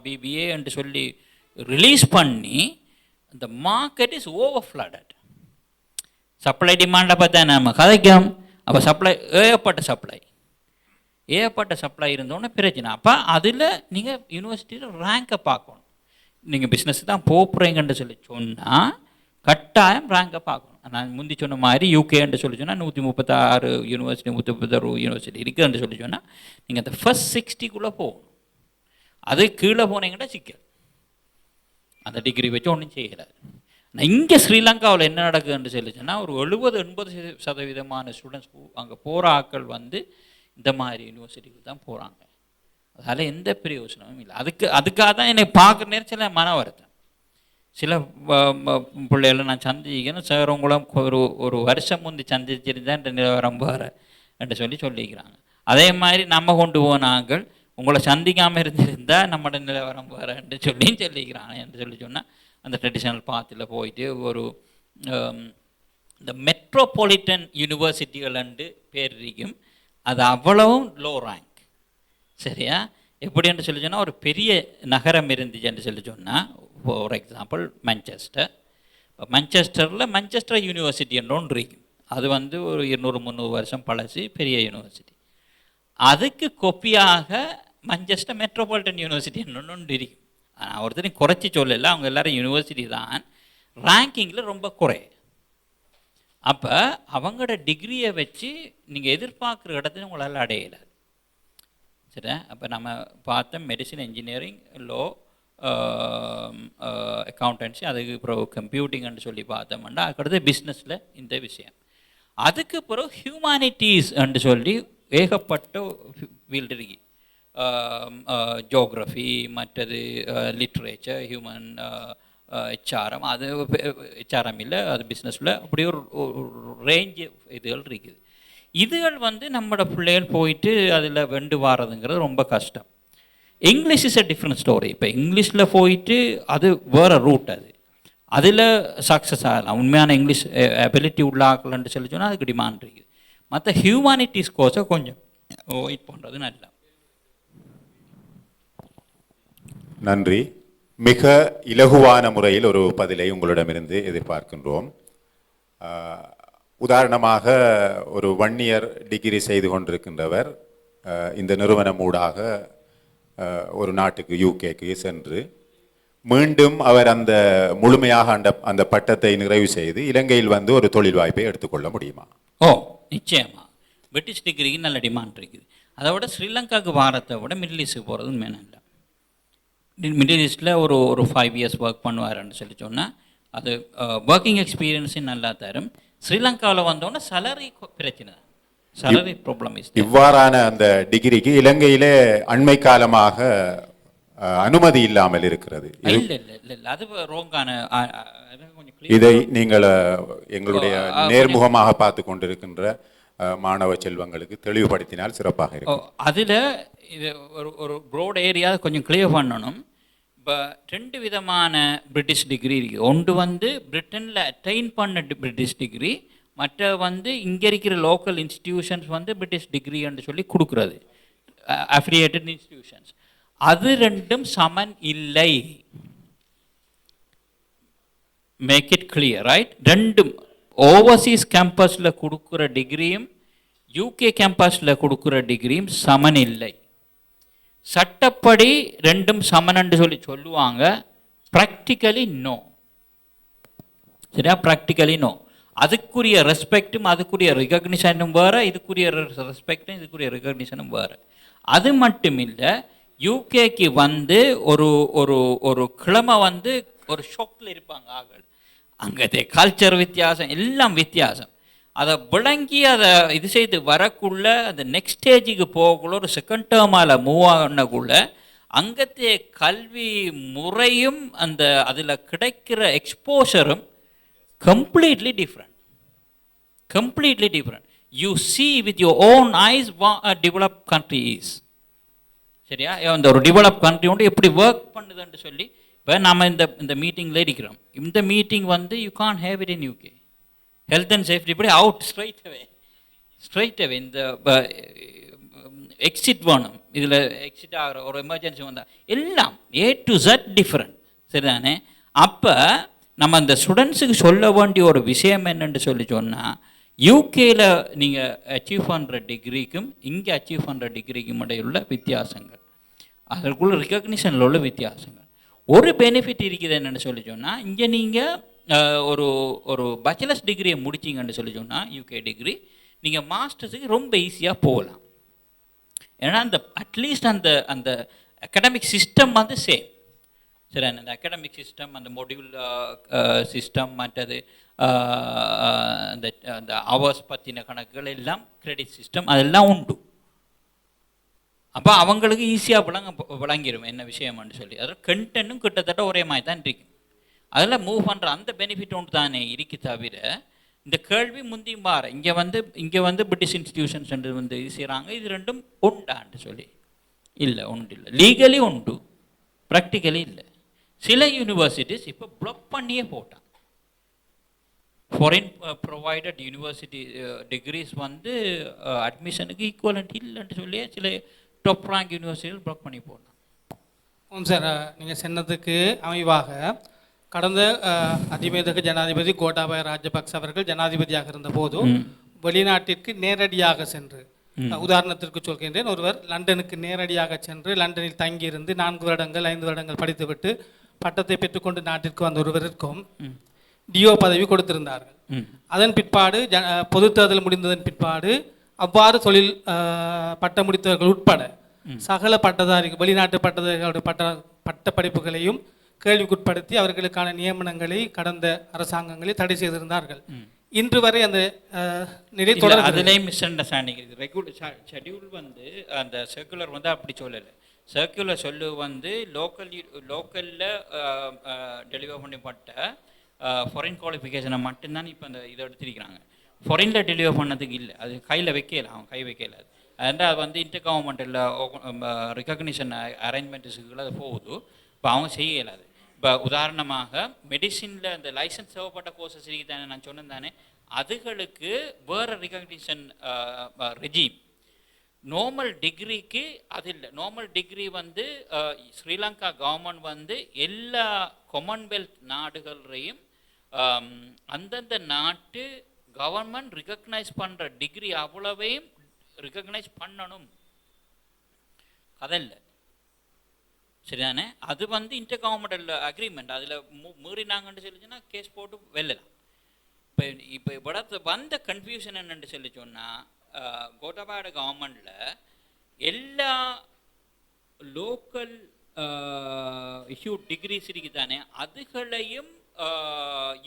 பிபிஏ என்று சொல்லி ரிலீஸ் பண்ணி இந்த market is over flooded. Supply டிமாண்டை பார்த்தா நம்ம கதைக்கும். அப்போ சப்ளை ஏகப்பட்ட சப்ளை இருந்தோன்னே பிரச்சனை. அப்போ அதில் நீங்கள் யூனிவர்சிட்டியில் ரேங்கை பார்க்கணும். நீங்கள் பிஸ்னஸ் தான் போகிறீங்கன்னு சொல்லி சொன்னால் கட்டாயம் ரேங்கை பார்க்கணும். நான் முந்தி சொன்ன மாதிரி யூகேன்னு சொல்லி சொன்னால் 136 யூனிவர்சிட்டி 136 யூனிவர்சிட்டி இருக்குதுன்னு சொல்லி சொன்னால் நீங்கள் அந்த ஃபர்ஸ்ட் 60க்குள்ளே போகணும். அது கீழே போனீங்கன்னா சிக்கல், அந்த டிகிரி வச்சு ஒன்றும் செய்யலாது. இங்கே ஸ்ரீலங்காவில் என்ன நடக்குதுன்னு சொல்லி சொன்னால் ஒரு 70-80% ஸ்டூடெண்ட்ஸ் அங்கே போகிற ஆட்கள் வந்து இந்த மாதிரி யூனிவர்சிட்டிக்கு தான் போகிறாங்க. அதனால் எந்த பிரயோஜனமும் இல்லை. அதுக்காக தான் என்னை பார்க்குற நேரம் சில மன வருத்தம். சில பிள்ளைகளை நான் சந்திக்கணும் சார், உங்களும் ஒரு வருஷம் முந்தி சந்திச்சிருந்தேன் என்ற நிலவரம் வேறு என்று சொல்லிக்கிறாங்க. அதே மாதிரி நம்ம கொண்டு போனாங்கள் உங்களை சந்திக்காமல் இருந்திருந்தால் நம்மளோட நிலவரம் வேறு என்று சொல்லிக்கிறாங்க என்று சொன்னால் அந்த ட்ரெடிஷ்னல் பாத்தில் போயிட்டு ஒரு இந்த மெட்ரோபாலிட்டன் யூனிவர்சிட்டிகள் என்று பேர் இருக்கும். அது அவ்வளவும் லோ ரேங்க். சரியா? எப்படி என்று சொன்னால் ஒரு பெரிய நகரம் இருந்துச்சு என்று சொன்னால் ஃபார் எக்ஸாம்பிள் மான்செஸ்டரில் மான்செஸ்டர் யூனிவர்சிட்டி என்று ஒன்று இருக்கும். அது வந்து ஒரு 200-300 வருஷம் பழசு பெரிய யூனிவர்சிட்டி. அதுக்கு கொப்பியாக மான்செஸ்டர் மெட்ரோபாலிட்டன் யூனிவர்சிட்டி ஒன்று இருக்கும். ஒருத்தரையும் குறைச்சி சொல்லலை, அவங்க எல்லோரும் யூனிவர்சிட்டி தான், ரேங்கிங்கில் ரொம்ப குறை. அப்போ அவங்களோட டிகிரியை வச்சு நீங்கள் எதிர்பார்க்குற இடத்துல உங்களால் அடையலை. சரி, அப்போ நம்ம பார்த்தோம் மெடிசின், இன்ஜினியரிங், லோ, அக்கௌண்டன்சி, அதுக்கு பிறகு கம்ப்யூட்டிங்னு சொல்லி பார்த்தோம்னா அதுக்கடுத்து பிஸ்னஸில் இந்த விஷயம். அதுக்கு பிறகு ஹியூமானிட்டிஸ் என்று சொல்லி ஏகப்பட்ட ஃபீல்டு இருக்கு. ஜியோகிரஃபி, மற்றது லிட்ரேச்சர், ஹியூமன் ஹெச்ஆர்எம், அது ஹெச்ஆர்எம் இல்லை, அது பிஸ்னஸில் அப்படி ஒரு ரேஞ்சு இதுகள் இருக்குது. இதுகள் வந்து நம்மளோட பிள்ளைகள் போயிட்டு அதில் வெண்டு வாரதுங்கிறது ரொம்ப கஷ்டம். English is a different story. இப்போ இங்கிலீஷில் போயிட்டு அது வேறு ரூட், அதில் சக்ஸஸ் ஆகலாம். உண்மையான இங்கிலீஷ் அபிலிட்டி உள்ள ஆக்கலன்னு சொல்லி சொன்னால் அதுக்கு டிமாண்ட் இருக்குது. மற்ற ஹியூமானிட்டிஸ் கோர்ஸை கொஞ்சம் வெயிட் பண்ணுறது நல்லா. நன்றி. மிக இலகுவான முறையில் ஒரு பதிலை உங்களிடமிருந்து எதிர்பார்க்கின்றோம். உதாரணமாக ஒரு 1 இயர் டிகிரி செய்து கொண்டிருக்கின்றவர் இந்த நிறுவனம் ஊடாக ஒரு நாட்டுக்கு யூகேக்கு சென்று மீண்டும் அவர் அந்த முழுமையாக அந்த பட்டத்தை நிறைவு செய்து இலங்கையில் வந்து ஒரு தொழில் வாய்ப்பை எடுத்துக்கொள்ள முடியுமா? நிச்சயமா. பிரிட்டிஷ் டிகிரிக்கு நல்ல டிமாண்ட் இருக்குது. அதை விட ஸ்ரீலங்காவுக்கு வாரத்தை விட மிடில் ஈஸ்ட்டுக்கு போகிறது மேலே. மிடில் ஈஸ்ட்டில் ஒரு 5 இயர்ஸ் ஒர்க் பண்ணுவாருன்னு சொல்லி சொன்னால் அது ஒர்க்கிங் எக்ஸ்பீரியன்ஸும் நல்லா தரும். ஸ்ரீலங்காவில் வந்தோன்னா சலரி பிரச்சனை, சலரி ப்ராப்ளம். இவ்வாறான அந்த டிகிரிக்கு இலங்கையிலே அண்மை காலமாக அனுமதி இல்லாமல் இருக்கிறது. அது ரோங்கான. இதை நீங்கள் எங்களுடைய நேர்முகமாக பார்த்து கொண்டிருக்கின்ற மாணவ செல்வங்களுக்கு தெளிவுபடுத்தினால் சிறப்பாக இருக்கும். அதில் இது ஒரு ப்ரோட் ஏரியா கொஞ்சம் கிளியர் பண்ணணும். இப்போ 2 விதமான பிரிட்டிஷ் டிகிரி இருக்குது. ஒன்று வந்து பிரிட்டனில் அட்டைன் பண்ண பிரிட்டிஷ் டிகிரி, மற்ற வந்து இங்கே இருக்கிற லோக்கல் இன்ஸ்டிடியூஷன்ஸ் வந்து பிரிட்டிஷ் டிகிரின்னு சொல்லி கொடுக்குறது, அஃபிலியேட்டட் இன்ஸ்டிடியூஷன்ஸ். அது ரெண்டும் சமன் இல்லை. Make it clear, right? ரெண்டும் ஓவர்சீஸ் கேம்பஸில் கொடுக்குற டிகிரியும் யூகே கேம்பஸில் கொடுக்குற டிகிரியும் சமன் இல்லை. சட்டப்படி ரெண்டும் சமனன்னு சொல்லி சொல்லுவாங்க, ப்ராக்டிக்கலி நோ. சரியா? Practically no. அதுக்குரிய ரெஸ்பெக்டும் அதுக்குரிய ரெகக்னிஷனும் வேறு, இதுக்குரிய ரெஸ்பெக்டும் இதுக்குரிய ரெகக்னிஷனும் வேறு. அது மட்டும் இல்லை, யூகேக்கு வந்து ஒரு ஒரு ஒரு கிழமை வந்து ஒரு ஷாக்கில் இருப்பாங்க ஆகள். அங்கே கல்ச்சர் வித்தியாசம், எல்லாம் வித்தியாசம். அதை விளங்கி அதை இது செய்து வரக்குள்ள அந்த நெக்ஸ்ட் ஸ்டேஜுக்கு போகக்குள்ள ஒரு செகண்ட் டேர்மால் மூவ் ஆனக்குள்ள அங்கத்தே கல்வி முறையும் அந்த அதில் கிடைக்கிற எக்ஸ்போஷரும் completely different. Completely different. You see with your own eyes what a developed country is. சரியா? அந்த ஒரு டெவலப் கண்ட்ரி வந்து எப்படி ஒர்க் பண்ணுதுன்னு சொல்லி இப்போ நம்ம இந்த மீட்டிங்கில் இருக்கிறோம். இந்த மீட்டிங் வந்து you can have it in UK. Health and safety இப்படி அவுட் ஸ்ட்ரைட் அவே இந்த எக்ஸிட் வேணும், இதில் எக்ஸிட் ஆகிற ஒரு எமர்ஜென்சி வந்தால் எல்லாம் A to Z டிஃப்ரெண்ட். சரிதானே? அப்போ நம்ம அந்த ஸ்டூடெண்ட்ஸுக்கு சொல்ல வேண்டிய ஒரு விஷயம் என்னென்னு சொன்னால், யூகேயில் நீங்கள் அச்சீவ் பண்ணுற டிகிரிக்கும் இங்கே அச்சீவ் பண்ணுற டிகிரிக்கும் இடையுள்ள வித்தியாசங்கள், அதற்குள்ள ரிகக்னிஷனில் உள்ள வித்தியாசங்கள். ஒரு பெனிஃபிட் இருக்குது என்னென்னு சொன்னால், இங்கே நீங்கள் ஒரு பேச்சுலர்ஸ் டிகிரியை முடிச்சிங்கன்னு சொன்னால் யூகே டிகிரி, நீங்கள் மாஸ்டர்ஸுக்கு ரொம்ப ஈஸியாக போகலாம். ஏன்னா அந்த அட்லீஸ்ட் அந்த அகடமிக் சிஸ்டம் வந்து சேம். சரி, அந்த அகடமிக் சிஸ்டம், அந்த மொடியூல் சிஸ்டம், மற்றது அந்த அந்த அவர்ஸ் பற்றின கணக்குகள் எல்லாம், கிரெடிட் சிஸ்டம் அதெல்லாம் உண்டு. அப்போ அவங்களுக்கு ஈஸியாக விளங்கிடும் என்ன விஷயம்னு சொல்லி. அதில் கண்டென்ட்டும் கிட்டத்தட்ட ஒரே மாதிரி தான் இருக்கும். அதில் மூவ் பண்ணுற அந்த பெனிஃபிட் ஒன்று தானே இருக்கு. தவிர இந்த கேள்வி முந்தியும் பாரு, இங்கே வந்து பிரிட்டிஷ் இன்ஸ்டிடியூஷன்ஸ் வந்து இது செய்கிறாங்க, இது ரெண்டும் உண்டான்னு சொல்லி இல்லை, உண்டு இல்லை. லீகலி உண்டு, ப்ராக்டிக்கலி இல்லை. சில யூனிவர்சிட்டிஸ் இப்போ பிளாக் பண்ணியே போட்டாங்க. ஃபாரின் ப்ரொவைடட் யூனிவர்சிட்டி டிகிரிஸ் வந்து அட்மிஷனுக்கு ஈக்குவலண்ட் இல்லைன்னு சொல்லி சில டாப் ரேங்க் யூனிவர்சிட்டிகள் பிளாக் பண்ணி போட்டாங்க. சார், நீங்கள் சொன்னதுக்கு அமைவாக கடந்த அதிபேதக ஜனாதிபதி கோட்டாபய ராஜபக்ச அவர்கள் ஜனாதிபதியாக இருந்த போதும் வெளிநாட்டிற்கு நேரடியாக சென்று, உதாரணத்திற்கு சொல்கின்றேன், ஒருவர் லண்டனுக்கு நேரடியாக சென்று லண்டனில் தங்கியிருந்து 4 வருடங்கள் 5 வருடங்கள் படித்துவிட்டு பட்டத்தை பெற்றுக்கொண்டு நாட்டிற்கு வந்த ஒருவருக்கும் டிஓ பதவி கொடுத்திருந்தார்கள். அதன் பிற்பாடு பொது தேர்தல் முடிந்ததன் பிற்பாடு அவ்வாறு தொழில் பட்ட முடித்தவர்கள் உட்பட சகல பட்டதாரிகள், வெளிநாட்டு பட்டதாரிகளுடைய பட்ட படிப்புகளையும் கேள்விக்குட்படுத்தி அவர்களுக்கான நியமனங்களை கடந்த அரசாங்கங்களில் தடை செய்திருந்தார்கள். இன்று வரை அந்த நிலை தொடர். அதுலேயும் மிஸ் அண்டர்ஸ்டாண்டிங் இருக்குது. ரெகுலர் ஷெட்யூல் வந்து அந்த சர்க்குலர் வந்து அப்படி சொல்லலை. சர்க்குலர் சொல்லு வந்து லோக்கலில் டெலிவர் பண்ணப்பட்ட ஃபாரின் குவாலிஃபிகேஷனை மட்டும்தான் இப்போ அந்த இதை எடுத்திருக்கிறாங்க. ஃபாரினில் டெலிவர் பண்ணதுக்கு இல்லை, அது கையில் வைக்கல, அவன் கை வைக்கல. அது வந்து இன்டர் கவர்மெண்டில் ரெகக்னிஷன் அரேஞ்ச்மெண்ட்ஸுக்குள்ள அது போகுது. இப்போ அவங்க செய்யலை. அது இப்போ உதாரணமாக மெடிசினில் அந்த லைசன்ஸ் தேவைப்பட்ட கோர்சஸ் இருக்கு தானே, நான் சொன்னேன் தானே, அதுகளுக்கு வேறு ரெகக்னிஷன் ரெஜீம். நார்மல் டிகிரிக்கு அது இல்லை. நார்மல் டிகிரி வந்து ஸ்ரீலங்கா கவர்மெண்ட் வந்து எல்லா காமன்வெல்த் நாடுகளையும் அந்தந்த நாட்டு கவர்மெண்ட் ரிகக்னைஸ் பண்ணுற டிகிரி அவ்வளவையும் ரிகக்னைஸ் பண்ணணும். கதை சரிதானே? அது வந்து இன்டர் கவர்மெண்டல் அக்ரிமெண்ட். அதில் மீறினாங்கன்னு சொல்லிச்சுன்னா கேஸ் போட்டு வெல்லலாம். இப்போ வந்த கன்ஃபியூஷன் என்னன்னு சொல்லி சொன்னால், கோட்டாபாய கவர்மெண்டில் எல்லா லோக்கல் இஷ்யூ டிகிரிஸ் இருக்கு தானே, அதுகளையும்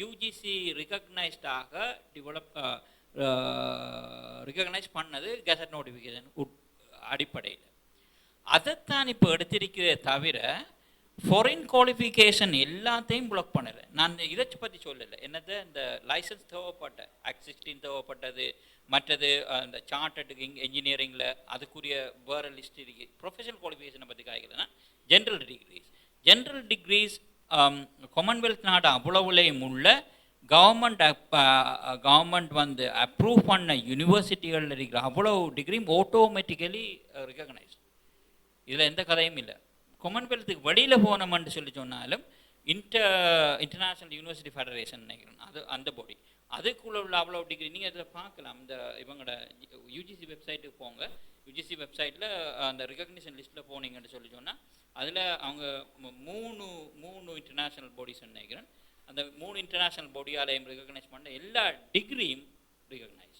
யூஜிசி ரிகக்னைஸ்டாக ரிகக்னைஸ் பண்ணது கெசட் நோட்டிஃபிகேஷன் அடிப்படையில். அதைத்தான் இப்போ எடுத்திருக்கிறதே தவிர ஃபாரின் குவாலிஃபிகேஷன் எல்லாத்தையும் பிளாக் பண்ணலை. நான் இதை பற்றி சொல்லலை. என்னது, இந்த லைசன்ஸ் தேவைப்பட்ட ஆக்ட் 16 தேவைப்பட்டது, மற்றது அந்த சார்ட்டர்டுக்கு இன்ஜினியரிங்கில் அதுக்குரிய வேறு லிஸ்ட் இருக்கு. ப்ரொஃபஷனல் குவாலிஃபிகேஷனை பற்றி காய்க்கலன்னா ஜென்ரல் டிகிரிஸ் காமன்வெல்த் நாடு அவ்வளவுலேயும் உள்ள கவர்மெண்ட் வந்து அப்ரூவ் பண்ண யூனிவர்சிட்டிகளில் இருக்கிற அவ்வளவு டிகிரியும் ஆட்டோமேட்டிக்கலி ரெகக்னைஸ். இதில் எந்த கதையும் இல்லை. காமன்வெல்த்துக்கு வெளியில் போனோம்னு சொல்லி சொன்னாலும் இன்டர்நேஷ்னல் யூனிவர்சிட்டி ஃபெடரேஷன் நினைக்கிறேன், அது அந்த பாடி, அதுக்குள்ள உள்ள அவ்வளோ டிகிரி நீங்கள் அதில் பார்க்கலாம். இந்த இவங்களோட யூஜிசி வெப்சைட்டுக்கு போங்க. யூஜிசி வெப்சைட்டில் அந்த ரெகக்னிஷன் லிஸ்ட்டில் போனீங்கன்னு சொல்லி சொன்னால் அதில் அவங்க மூணு இன்டர்நேஷ்னல் பாடிஸ் நினைக்கிறேன். அந்த 3 இன்டர்நேஷ்னல் பாடியாலையும் ரெகக்னைஸ் பண்ண எல்லா டிகிரியும் ரெகக்னைஸ்.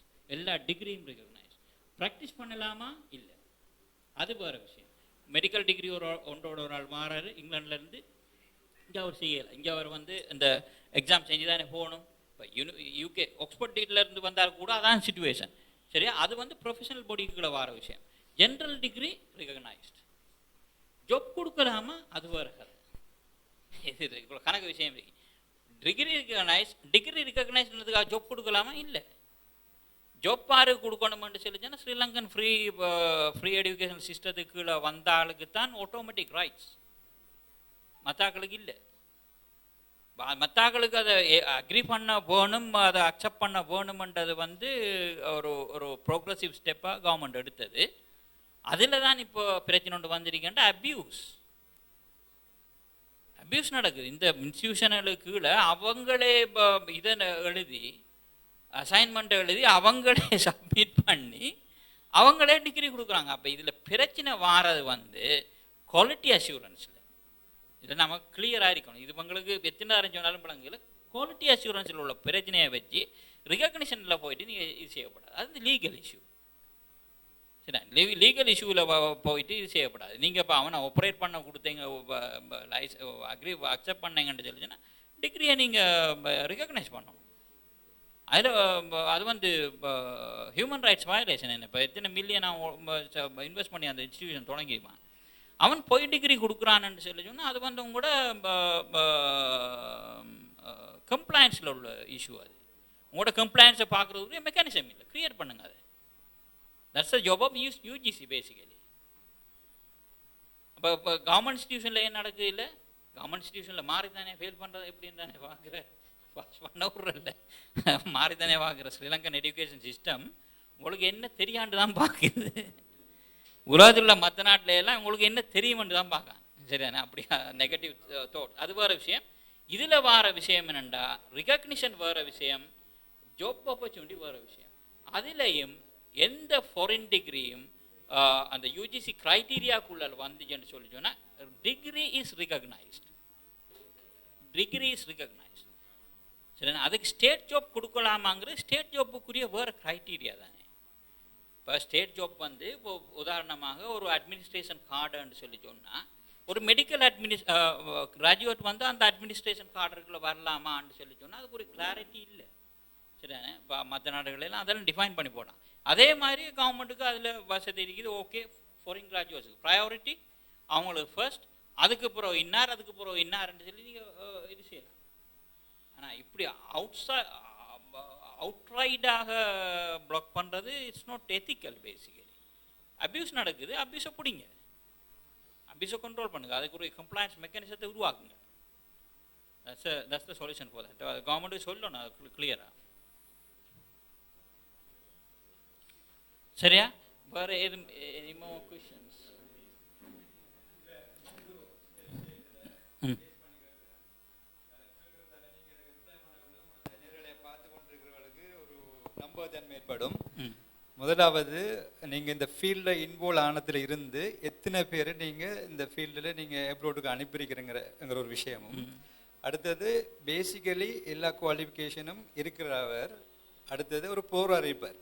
ப்ராக்டிஸ் பண்ணலாமா இல்லை, அது வேறு விஷயம். மெடிக்கல் டிகிரி ஒன்றோட ஒரு ஆள் மாறாரு இங்கிலாந்துலேருந்து, இங்கே அவர் செய்யலை. இங்கே அவர் வந்து இந்த எக்ஸாம் செஞ்சு தானே போகணும். இப்போ யூகே ஆக்ஸ்போர்ட் இருந்து வந்தால் கூட அதான் சிச்சுவேஷன். சரியா? அது வந்து ப்ரொஃபஷனல் பாடிக்குள்ளே வர விஷயம். ஜென்ரல் டிகிரி ரெகக்னைஸ்ட், ஜாப் கொடுக்கலாமா அது வேறு கதை. இது கணக்கு விஷயம் இருக்கு. டிகிரி ரெகக்னைஸ்ன்றதுக்காக ஜாப் கொடுக்கலாமா? இல்லை. ஜாப் யாரு கொடுக்கணும்னு சொல்லிச்சுன்னா ஸ்ரீலங்கன் ஃப்ரீ எஜுகேஷன் சிஸ்டத்துக்கு கீழே வந்த ஆளுக்கு தான் ஆட்டோமேட்டிக் ரைட்ஸ், மற்றாக்களுக்கு இல்லை. மற்றாக்களுக்கு அதை அக்ரி பண்ண வேணும், அதை அக்செப்ட் பண்ண வேணுமென்றது வந்து ஒரு ப்ரோக்ரஸிவ் ஸ்டெப்பாக கவர்மெண்ட் எடுத்தது. அதில் தான் இப்போ பிரச்சனை ஒன்று வந்திருக்கின்ற அப்யூஸ் நடக்குது. இந்த இன்ஸ்டியூஷனுக்கு கீழே அவங்களே இதை எழுதி அசைன்மெண்ட் எழுதி அவங்களே சப்மிட் பண்ணி அவங்களே டிகிரி கொடுக்குறாங்க. அப்போ இதில் பிரச்சனை வாரது வந்து குவாலிட்டி அஷூரன்ஸில். இதில் நம்ம கிளியராக இருக்கணும். இது உங்களுக்கு எத்தனை சொன்னாலும் பழங்கல குவாலிட்டி அஷூரன்ஸில் உள்ள பிரச்சனையை வச்சு ரிகக்னிஷனில் போயிட்டு நீங்கள் இது செய்யப்படாது. அது லீகல் இஷ்யூ. சரி, லீகல் இஷ்யூவில் போயிட்டு இது செய்யப்படாது. நீங்கள் இப்போ அவனை ஆப்ரேட் பண்ண கொடுத்தீங்க, அக்செப்ட் பண்ணீங்கன்னு சொல்லிச்சுன்னா டிகிரியை நீங்கள் ரிகக்னைஸ் பண்ணணும். அதில் அது வந்து ஹியூமன் ரைட்ஸ் வயலேஷன். என்ன இப்போ எத்தனை மில்லியன் அவன் இன்வெஸ்ட் பண்ணி அந்த இன்ஸ்டிடியூஷன் தொடங்கிடுவான், அவன் போய் டிகிரி கொடுக்குறான்னு சொல்லி சொன்னால் அது வந்து உங்களோட கம்ப்ளைண்ட்ஸில் உள்ள இஷ்யூ. அது உங்களோட கம்ப்ளைண்ட்ஸை பார்க்குறதுக்கு மெக்கானிசம் இல்லை, க்ரியேட் பண்ணுங்க. அது that's a job of UGC basically. அப்போ இப்போ கவர்மெண்ட் இன்ஸ்டியூஷனில் ஏன் நடக்குது? இல்லை, கவர்மெண்ட் இன்ஸ்டியூஷனில் மாறி தானே ஃபெயில் பண்ணுறது எப்படின்னு தானே பார்க்குற, பாஸ் பண்ண விட்றல, மாறி தானே பார்க்குற. ஸ்ரீலங்கன் எஜுகேஷன் சிஸ்டம் உங்களுக்கு என்ன தெரியாண்டு தான் பார்க்குது. உலகத்தில் உள்ள மற்ற நாட்டில எல்லாம் உங்களுக்கு என்ன தெரியுமென்று தான் பார்க்காங்க. சரிதானே? அப்படி நெகட்டிவ் தாட் அது வேறு விஷயம். இதில் வார விஷயம் என்னென்னா ரிகக்னிஷன் வேறு விஷயம், ஜாப் ஆப்பர்ச்சுனிட்டி வேறு விஷயம். அதிலையும் எந்த ஃபாரின் டிகிரியும் அந்த யூஜிசி க்ரைட்டீரியாக்குள்ள வந்துச்சுன்னு சொல்லி சொன்னால் டிகிரி இஸ் ரிகக்னைஸ்ட். சரிண்ணா? அதுக்கு ஸ்டேட் ஜாப் கொடுக்கலாமாங்கிறது ஸ்டேட் ஜாப்புக்குரிய வேறு க்ரைட்டீரியா தானே. இப்போ ஸ்டேட் ஜாப் வந்து இப்போ உதாரணமாக ஒரு அட்மினிஸ்ட்ரேஷன் கார்டுன்னு சொல்லி சொன்னால் ஒரு மெடிக்கல் கிராஜுவேட் வந்து அந்த அட்மினிஸ்ட்ரேஷன் கார்டுக்குள்ளே வரலாமான்னு சொல்லி சொன்னால் அதுக்கு ஒரு கிளாரிட்டி இல்லை. சரிதானே? இப்போ மற்ற நாடுகளெல்லாம் அதெல்லாம் டிஃபைன் பண்ணி போடலாம். அதே மாதிரி கவர்மெண்ட்டுக்கு அதில் வசதி இருக்குது. ஓகே, ஃபாரின் கிராஜுவேட்ஸுக்கு ப்ரையாரிட்டி, அவங்களுக்கு ஃபர்ஸ்ட், அதுக்கு பிறகு இன்னார், அதுக்கு பிறகு இன்னார்ன்னு சொல்லி நீங்கள் இது செய்யலாம். ஆனால் இப்படி அவுட்ரைடாக பிளாக் பண்ணுறது it's not ethical. Basically abuse நடக்குது, அப்யூஸை பிடிங்க, அப்யூஸை கண்ட்ரோல் பண்ணுங்கள், அதுக்குரிய கம்ப்ளைண்ட்ஸ் மெக்கானிசத்தை உருவாக்குங்க. That's the solution for that. கவர்மெண்ட்டுக்கு சொல்லணும் அது கிளியராக. சரியா? வேறு எனி மோர் கொஸ்டின்ஸ்? நம்பகத்தன்மை ஏற்படும். முதலாவது, நீங்கள் இந்த ஃபீல்டில் இன்வால்வ் ஆனதில் இருந்து எத்தனை பேர் நீங்கள் இந்த ஃபீல்டில் நீங்கள் அப்ரோடுக்கு அனுப்பியிருக்கிறங்கிற ஒரு விஷயமும். அடுத்தது பேசிக்கலி எல்லா குவாலிஃபிகேஷனும் இருக்கிறவர். அடுத்தது ஒரு போராளிப்பர்.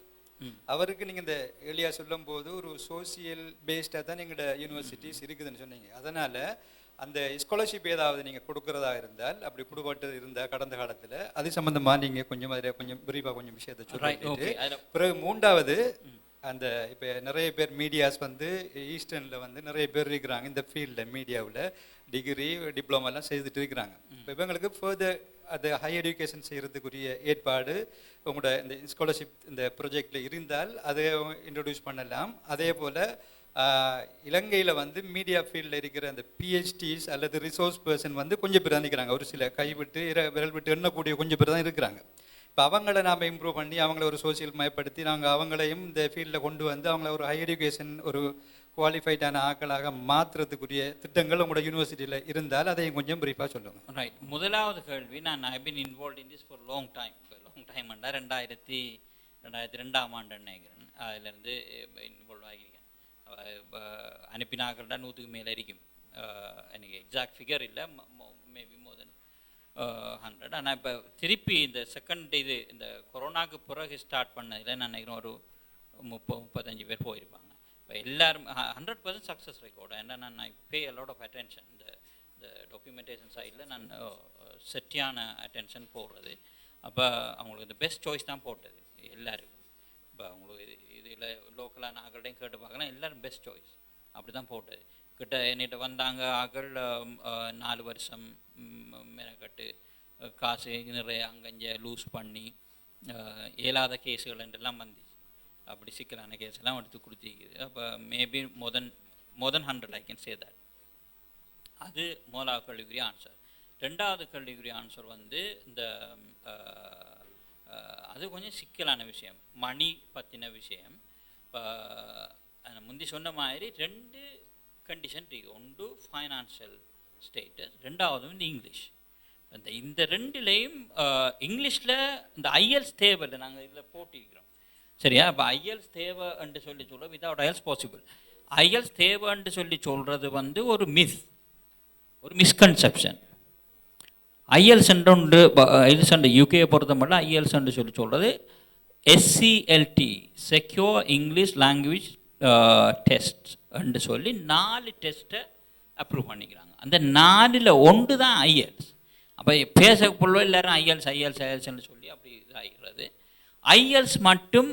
அவருக்கு நீங்கள் இந்த எளியா சொல்லும் போது ஒரு சோசியல் பேஸ்டாக தான் எங்களோட யூனிவர்சிட்டிஸ் இருக்குதுன்னு சொன்னீங்க. அதனால் அந்த ஸ்காலர்ஷிப் ஏதாவது நீங்கள் கொடுக்குறதா இருந்தால், அப்படி கொடுப்பட்டு இருந்தால் கடந்த காலத்தில் அது சம்மந்தமாக நீங்கள் கொஞ்சம் அதில் கொஞ்சம் விரிவாக கொஞ்சம் விஷயத்தை சொல்லிட்டு, பிறகு மூன்றாவது, அந்த இப்போ நிறைய பேர் மீடியாஸ் வந்து ஈஸ்டர்னில் வந்து நிறைய பேர் இருக்கிறாங்க இந்த ஃபீல்டில், மீடியாவில் டிகிரி டிப்ளமாலாம் செய்துட்டு இருக்கிறாங்க. இப்போ இவங்களுக்கு ஃபர்தர் அது ஹையர் எஜுகேஷன் செய்கிறதுக்குரிய ஏற்பாடு உங்களோட இந்த ஸ்காலர்ஷிப் இந்த ப்ரொஜெக்டில் இருந்தால் அதை இன்ட்ரடியூஸ் பண்ணலாம். அதே போல் இலங்கையில் வந்து மீடியா ஃபீல்டில் இருக்கிற அந்த பிஹெச்டிஸ் அல்லது ரிசோர்ஸ் பர்சன் வந்து கொஞ்சம் பேர் தான் இருக்கிறாங்க. ஒரு சில கைவிட்டு விரல் விட்டு எண்ணக்கூடிய கொஞ்சம் பேர் தான் இருக்கிறாங்க. இப்போ அவங்கள நாம் இம்ப்ரூவ் பண்ணி அவங்கள ஒரு சோசியல் மயப்படுத்தி நாங்கள் அவங்களையும் இந்த ஃபீல்டில் கொண்டு வந்து அவங்கள ஒரு ஹையர் எஜுகேஷன் ஒரு குவாலிஃபைடான ஆக்களாக மாற்றுறதுக்குரிய திட்டங்கள் உங்களோட யூனிவர்சிட்டியில் இருந்தால் அதையும் கொஞ்சம் பிரீஃபாக சொல்லுங்கள். ரைட். முதலாவது கேள்வி, நான் I been involve in this for long time. டைம்ண்டா 2002ஆம் ஆண்டு நினைக்கிறேன். அதிலேருந்து இன்வால்வ் ஆகியிருக்கேன். அனுப்பினாக்கள்டா 100க்கு மேலே இருக்கும். எனக்கு எக்ஸாக்ட் ஃபிகர் இல்லை, மேபி மோர் தென் 100. ஆனால் இப்போ திருப்பி இந்த செகண்ட் இது இந்த கொரோனாவுக்கு பிறகு ஸ்டார்ட் பண்ணதில் நான் நினைக்கிறேன் ஒரு 30-35 பேர் போயிருப்பாங்க. இப்போ எல்லோரும் 100% சக்ஸஸ் ரெக்கார்டு. ஏன்னா நான் பே அ லாட் ஆஃப் அட்டென்ஷன். இந்த டாக்குமெண்டேஷன் சைடில் நான் செட்டியான அட்டென்ஷன் போடுறது. அப்போ அவங்களுக்கு இந்த பெஸ்ட் சாய்ஸ் தான் போட்டது எல்லாருக்கும். இப்போ அவங்களுக்கு இதில் லோக்கலான ஆக்கள்டையும் கேட்டு பார்க்கலாம், எல்லோரும் பெஸ்ட் சாய்ஸ் அப்படி தான் போட்டது. கிட்ட என்னிட்ட வந்தாங்க ஆக்கள் 4 வருஷம் மெனக்கட்டு காசு நிறைய அங்கங்கே லூஸ் பண்ணி இயலாத கேஸுகள் என்றெல்லாம் வந்துச்சு. அப்படி சிக்கலான கேஸெல்லாம் எடுத்து கொடுத்திருக்குது. அப்போ maybe more then 100 I can say that. அது முதலாவது கேள்விக்குரிய ஆன்சர். ரெண்டாவது கேள்விக்குரிய ஆன்சர் வந்து இந்த அது கொஞ்சம் சிக்கலான விஷயம், மணி பற்றின விஷயம். முந்தி சொன்ன மாதிரி 2 கண்டிஷன் இருக்குது. ஒன்று ஃபைனான்ஷியல் ஸ்டேட்டஸ், ரெண்டாவது வந்து இங்கிலீஷ். இந்த ரெண்டுலேயும் இங்கிலீஷில் இந்த ஐஎல்ஸ் தேவை இல்லை, நாங்கள் இதில் போட்டிருக்கிறோம். சரியா? இப்போ ஐஎல்ஸ் தேவை என்று சொல்லி சொல்கிறோம், வித்தவுட் ஐஎல்ஸ் பாசிபிள். ஐஎல்ஸ் தேவைன்னு சொல்லி சொல்கிறது வந்து ஒரு மிஸ்கன்செப்ஷன். ஐஎல்ஸ் உண்டு, ஐஎல்ஸ் அண்டு யூகே பொறுத்த மட்டும் ஐஎல்ஸ் சொல்லி சொல்கிறது எஸ்சிஎல்டி, செக்யூர் இங்கிலீஷ் லாங்குவேஜ் டெஸ்ட் என்று சொல்லி 4 டெஸ்ட்டை அப்ரூவ் பண்ணிக்கிறாங்க. அந்த 4ல் 1 தான் ஐஎல்ஸ். அப்போ பேச பொருள் எல்லாரும் ஐஎல்ஸ்ன்னு சொல்லி அப்படி இதாகிறது. ஐஎல்ஸ் மட்டும்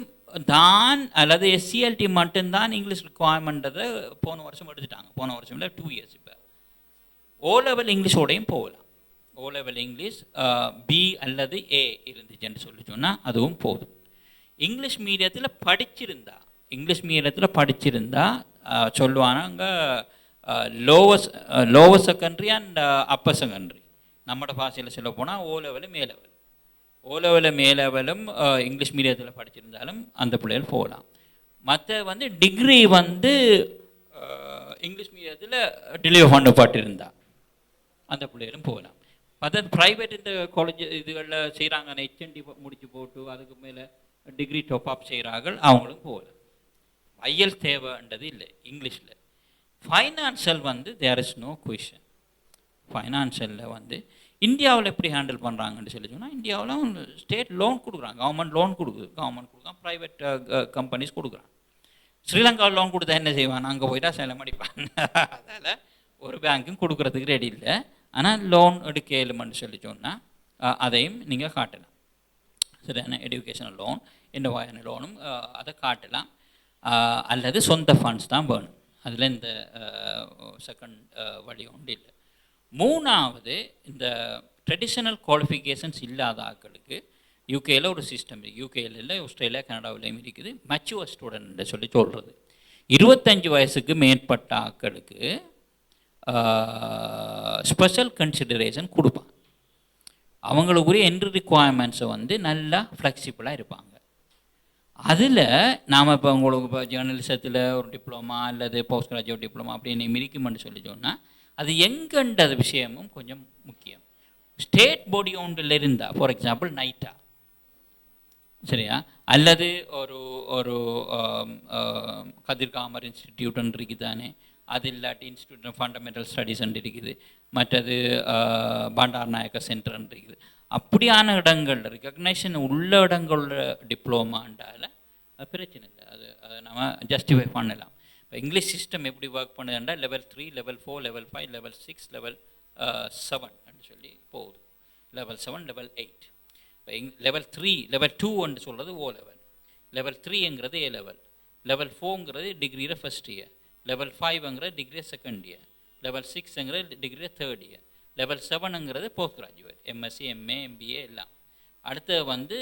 தான் அல்லது எஸ்சிஎல்டி மட்டும்தான் இங்கிலீஷ் ரிக்குவயர்மெண்ட்டதை போன வருஷம் எடுத்துட்டாங்க. போன வருஷம் இல்லை, 2 இயர்ஸ். இப்போ ஓ லெவல் இங்கிலீஷோடையும் போகலாம். ஓ லெவல் இங்கிலீஷ் பி அல்லது ஏ இருந்துச்சுன்னு சொல்லி சொன்னால் அதுவும் போதும். இங்கிலீஷ் மீடியத்தில் படிச்சிருந்தா சொல்லுவாங்க lower secondary and upper secondary. நம்மளோட பாஷையில் சொல்ல போனால் ஓ லெவலு மே லெவலும் இங்கிலீஷ் மீடியத்தில் படிச்சிருந்தாலும் அந்த பிள்ளைகள் போகலாம். மற்ற வந்து டிகிரி வந்து இங்கிலீஷ் மீடியத்தில் டெலிவர் பண்ணப்பட்டிருந்தா அந்த பிள்ளைகளும் போகலாம். மற்ற ப்ரைவேட் இந்த காலேஜ் இதுகளில் செய்கிறாங்க, ஹெச்என்டி முடிச்சு போட்டு அதுக்கு மேலே டிகிரி டாப் அப் செய்கிறார்கள், அவங்களும் போகலாம். ஐஎல்ஸ் தேவைன்றது இல்லை இங்கிலீஷில். ஃபைனான்ஷியல் வந்து தேர் இஸ் நோ கொஷன். ஃபைனான்ஷியலில் வந்து இந்தியாவில் எப்படி ஹேண்டில் பண்ணுறாங்கன்னு சொல்லி சொன்னால், இந்தியாவில் ஸ்டேட் லோன் கொடுக்குறாங்க, கவர்மெண்ட் லோன் கொடுக்குறாங்க, ப்ரைவேட் கம்பெனிஸ் கொடுக்குறாங்க. ஸ்ரீலங்காவில் லோன் கொடுத்தா என்ன செய்வான், அங்கே போய்ட்டா செலம் அடிப்பாங்க. அதால் ஒரு பேங்க்கும் கொடுக்குறதுக்கு ரெடி இல்லை. ஆனால் லோன் எடுக்கலுமென்னு சொல்லி சொன்னால் அதையும் நீங்கள் காட்டலாம். சரியான எஜுகேஷனல் லோன், எந்த வகையான லோனும் அதை காட்டலாம். அல்லது சொந்த ஃபண்ட்ஸ் தான் வேணும். அதில் இந்த செகண்ட் வழி ஒன்று இல்லை. 3வது, இந்த ட்ரெடிஷ்னல் குவாலிஃபிகேஷன்ஸ் இல்லாத ஆட்களுக்கு யூகேயில் ஒரு சிஸ்டம் இருக்குது. யூகேயில் இல்லை, ஆஸ்திரேலியா கனடாவிலையும் இருக்குது. மெச்சுவர் ஸ்டூடெண்ட் சொல்லி சொல்கிறது. 25 வயசுக்கு மேற்பட்ட ஆட்களுக்கு ஸ்பெஷல் கன்சிடரேஷன் கொடுப்பாங்க. அவங்களுக்குரிய என்ட்ரி ரிக்குவயர்மெண்ட்ஸை வந்து நல்லா ஃப்ளெக்சிபிளாக இருப்பாங்க. அதில் நாம் இப்போ உங்களுக்கு இப்போ ஜேர்னலிசத்தில் ஒரு டிப்ளமா அல்லது போஸ்ட் கிராஜுவேட் டிப்ளமா அப்படின்னு மிரிக்குமென்னு சொல்லி சொன்னால் அது எங்கன்ற விஷயமும் கொஞ்சம் முக்கியம். ஸ்டேட் பாடி ஒன்றில் இருந்தால், ஃபார் எக்ஸாம்பிள் நைட்டா, சரியா, அல்லது ஒரு ஒரு கதிர்காமர் இன்ஸ்டிடியூட்னு இருக்குது தானே, அது இல்லாட்டி இன்ஸ்டியூட் ஆஃப் ஃபண்டமெண்டல் ஸ்டடீஸ்ன்னு இருக்குது, மற்றது பண்டார் நாயக்க சென்டர்ன்னு இருக்குது. அப்படியான இடங்களில் ரெக்கக்னைஷன் உள்ள இடங்களில் டிப்ளமாண்டால் அது பிரச்சனை இல்லை, அதை நம்ம ஜஸ்டிஃபை பண்ணலாம். இப்போ இங்கிலீஷ் சிஸ்டம் எப்படி ஒர்க் பண்ணுதுன்னா level 3, level 4, level 5, level 6, level 7 சொல்லி போகுது. Level 7, level 8. இப்போ லெவல் 3, லெவல் 2 சொல்கிறது ஓ லெவல், லெவல் 3ங்கிறது ஏ லெவல், லெவல் 4ங்கிறது டிகிரியில் ஃபஸ்ட் இயர், லெவல் 5ங்கிறது டிகிரியில் செகண்ட் இயர், லெவல் 6ங்கிறது டிகிரியில் தேர்ட் இயர், லெவல் 7ங்கிறது post graduate, MSc, MA, MBA எல்லாம். அடுத்து வந்து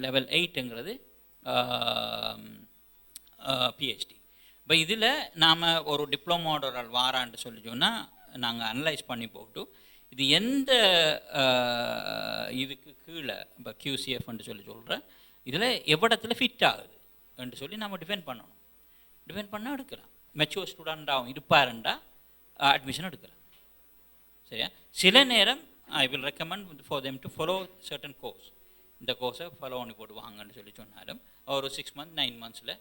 லெவல் 8ங்கிறது பிஹெச்டி. இப்போ இதில் நாம் ஒரு டிப்ளமோட ஒரு வாரான்னு சொல்லி சொன்னால் நாங்கள் அனலைஸ் பண்ணி போட்டு இது எந்த இதுக்கு கீழே இப்போ QCFன்னு சொல்லி சொல்கிறேன், இதில் எவ்விடத்தில் ஃபிட் ஆகுது என்று சொல்லி நம்ம டிஃபைன் பண்ணணும். டிஃபைன் பண்ணால் எடுக்கலாம். மெச்சுவர் ஸ்டூடெண்டாகவும் இருப்பாருண்டா அட்மிஷன் எடுக்கலாம். சரியா? சில நேரம் I will recommend for them to follow certain course. இந்த கோர்ஸை ஃபாலோ பண்ணி போட்டு வாங்கன்னு சொல்லி சொன்னாலும் ஒரு 6 months 9 monthஸில்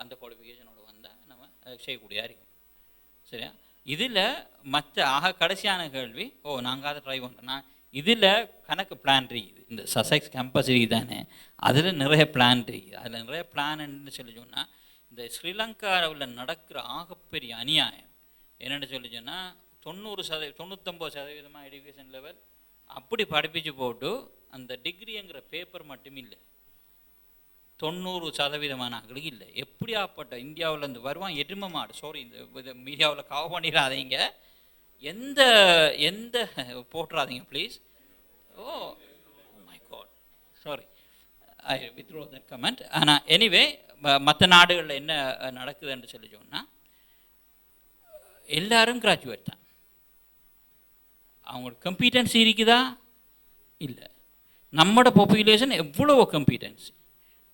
அந்த குவாலிஃபிகேஷனோடு வந்தால் நம்ம செய்யக்கூடியதாக இருக்கும். சரியா? இதில் மற்ற கடைசியான கேள்வி, நாங்கள் அதை ட்ரை பண்ணுறோம். இதில் கணக்கு பிளான் இருக்குது. இந்த சசெக்ஸ் கேம்பஸ் இருக்குது தானே, அதில் நிறைய பிளான் இருக்குது. அதில் நிறைய பிளான்னு சொல்லி சொன்னால் இந்த ஸ்ரீலங்காவில் நடக்கிற ஆகப்பெரிய அநியாயம் என்னென்னு சொல்லி சொன்னால் 99% எஜுகேஷன் லெவல் அப்படி படிப்பிச்சு போட்டு அந்த டிகிரிங்கிற பேப்பர் மட்டும் இல்லை, 90% ஆக்களுக்கு இல்லை. எப்படியாப்பட்ட இந்தியாவில் இருந்து வருவான் எருமை மாடு, சாரி இந்த மீடியாவில் கவர் பண்ணிடாதீங்க, எந்த போட்டுறாதீங்க please. My god, sorry, I withdraw that comment. ஆனால் எனிவே மற்ற நாடுகளில் என்ன நடக்குதுன்னு சொல்லி சொன்னால் எல்லாரும் கிராஜுவேட் தான். அவங்களுக்கு கம்பீட்டன்சி இருக்குதா? இல்லை. நம்மளோட பாப்புலேஷன் எவ்வளோ கம்பீட்டன்சி,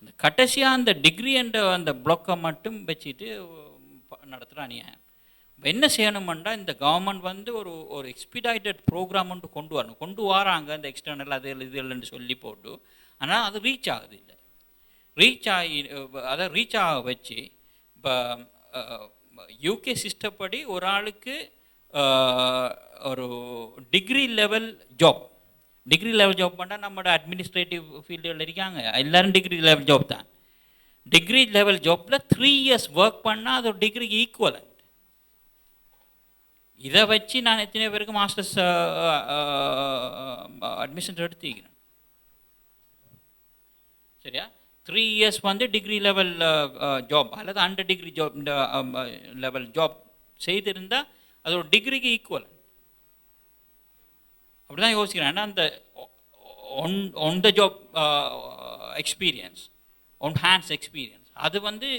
இந்த கடைசியாக அந்த டிகிரி என்ற அந்த பிளாக்கை மட்டும் வச்சுட்டு நடத்துகிற அநியாயம். என்ன செய்யணுமெண்டா இந்த கவர்மெண்ட் வந்து ஒரு எக்ஸ்பிடைட்டட் ப்ரோக்ராம் ஒன்று கொண்டு வராங்க இந்த எக்ஸ்டர்னல் அது இதுன்னு சொல்லி போட்டு. ஆனால் அது ரீச் ஆகுது இல்லை. ரீச் ஆக வச்சு இப்போ யூகே சிஸ்டம் படி ஒரு ஆளுக்கு ஒரு டிகிரி லெவல் ஜாப் பண்ணால் நம்மளோட அட்மினிஸ்ட்ரேட்டிவ் ஃபீல்டுகள் இருக்காங்க, எல்லோரும் டிகிரி லெவல் ஜாப் தான். டிகிரி லெவல் ஜாப்பில் 3 years ஒர்க் பண்ணால் அது ஒரு டிகிரிக்கு ஈக்குவலண்ட். இதை வச்சு நான் எத்தனை பேருக்கு மாஸ்டர்ஸ் அட்மிஷன் எடுத்துக்கிறேன். சரியா? 3 years வந்து டிகிரி லெவல் ஜாப் அல்லது under degree job level job செய்திருந்தால் அது ஒரு டிகிரிக்கு ஈக்குவல். அப்படி தான் யோசிக்கிறேன். ஏன்னா அந்த one the job experience, one hands experience அது வந்து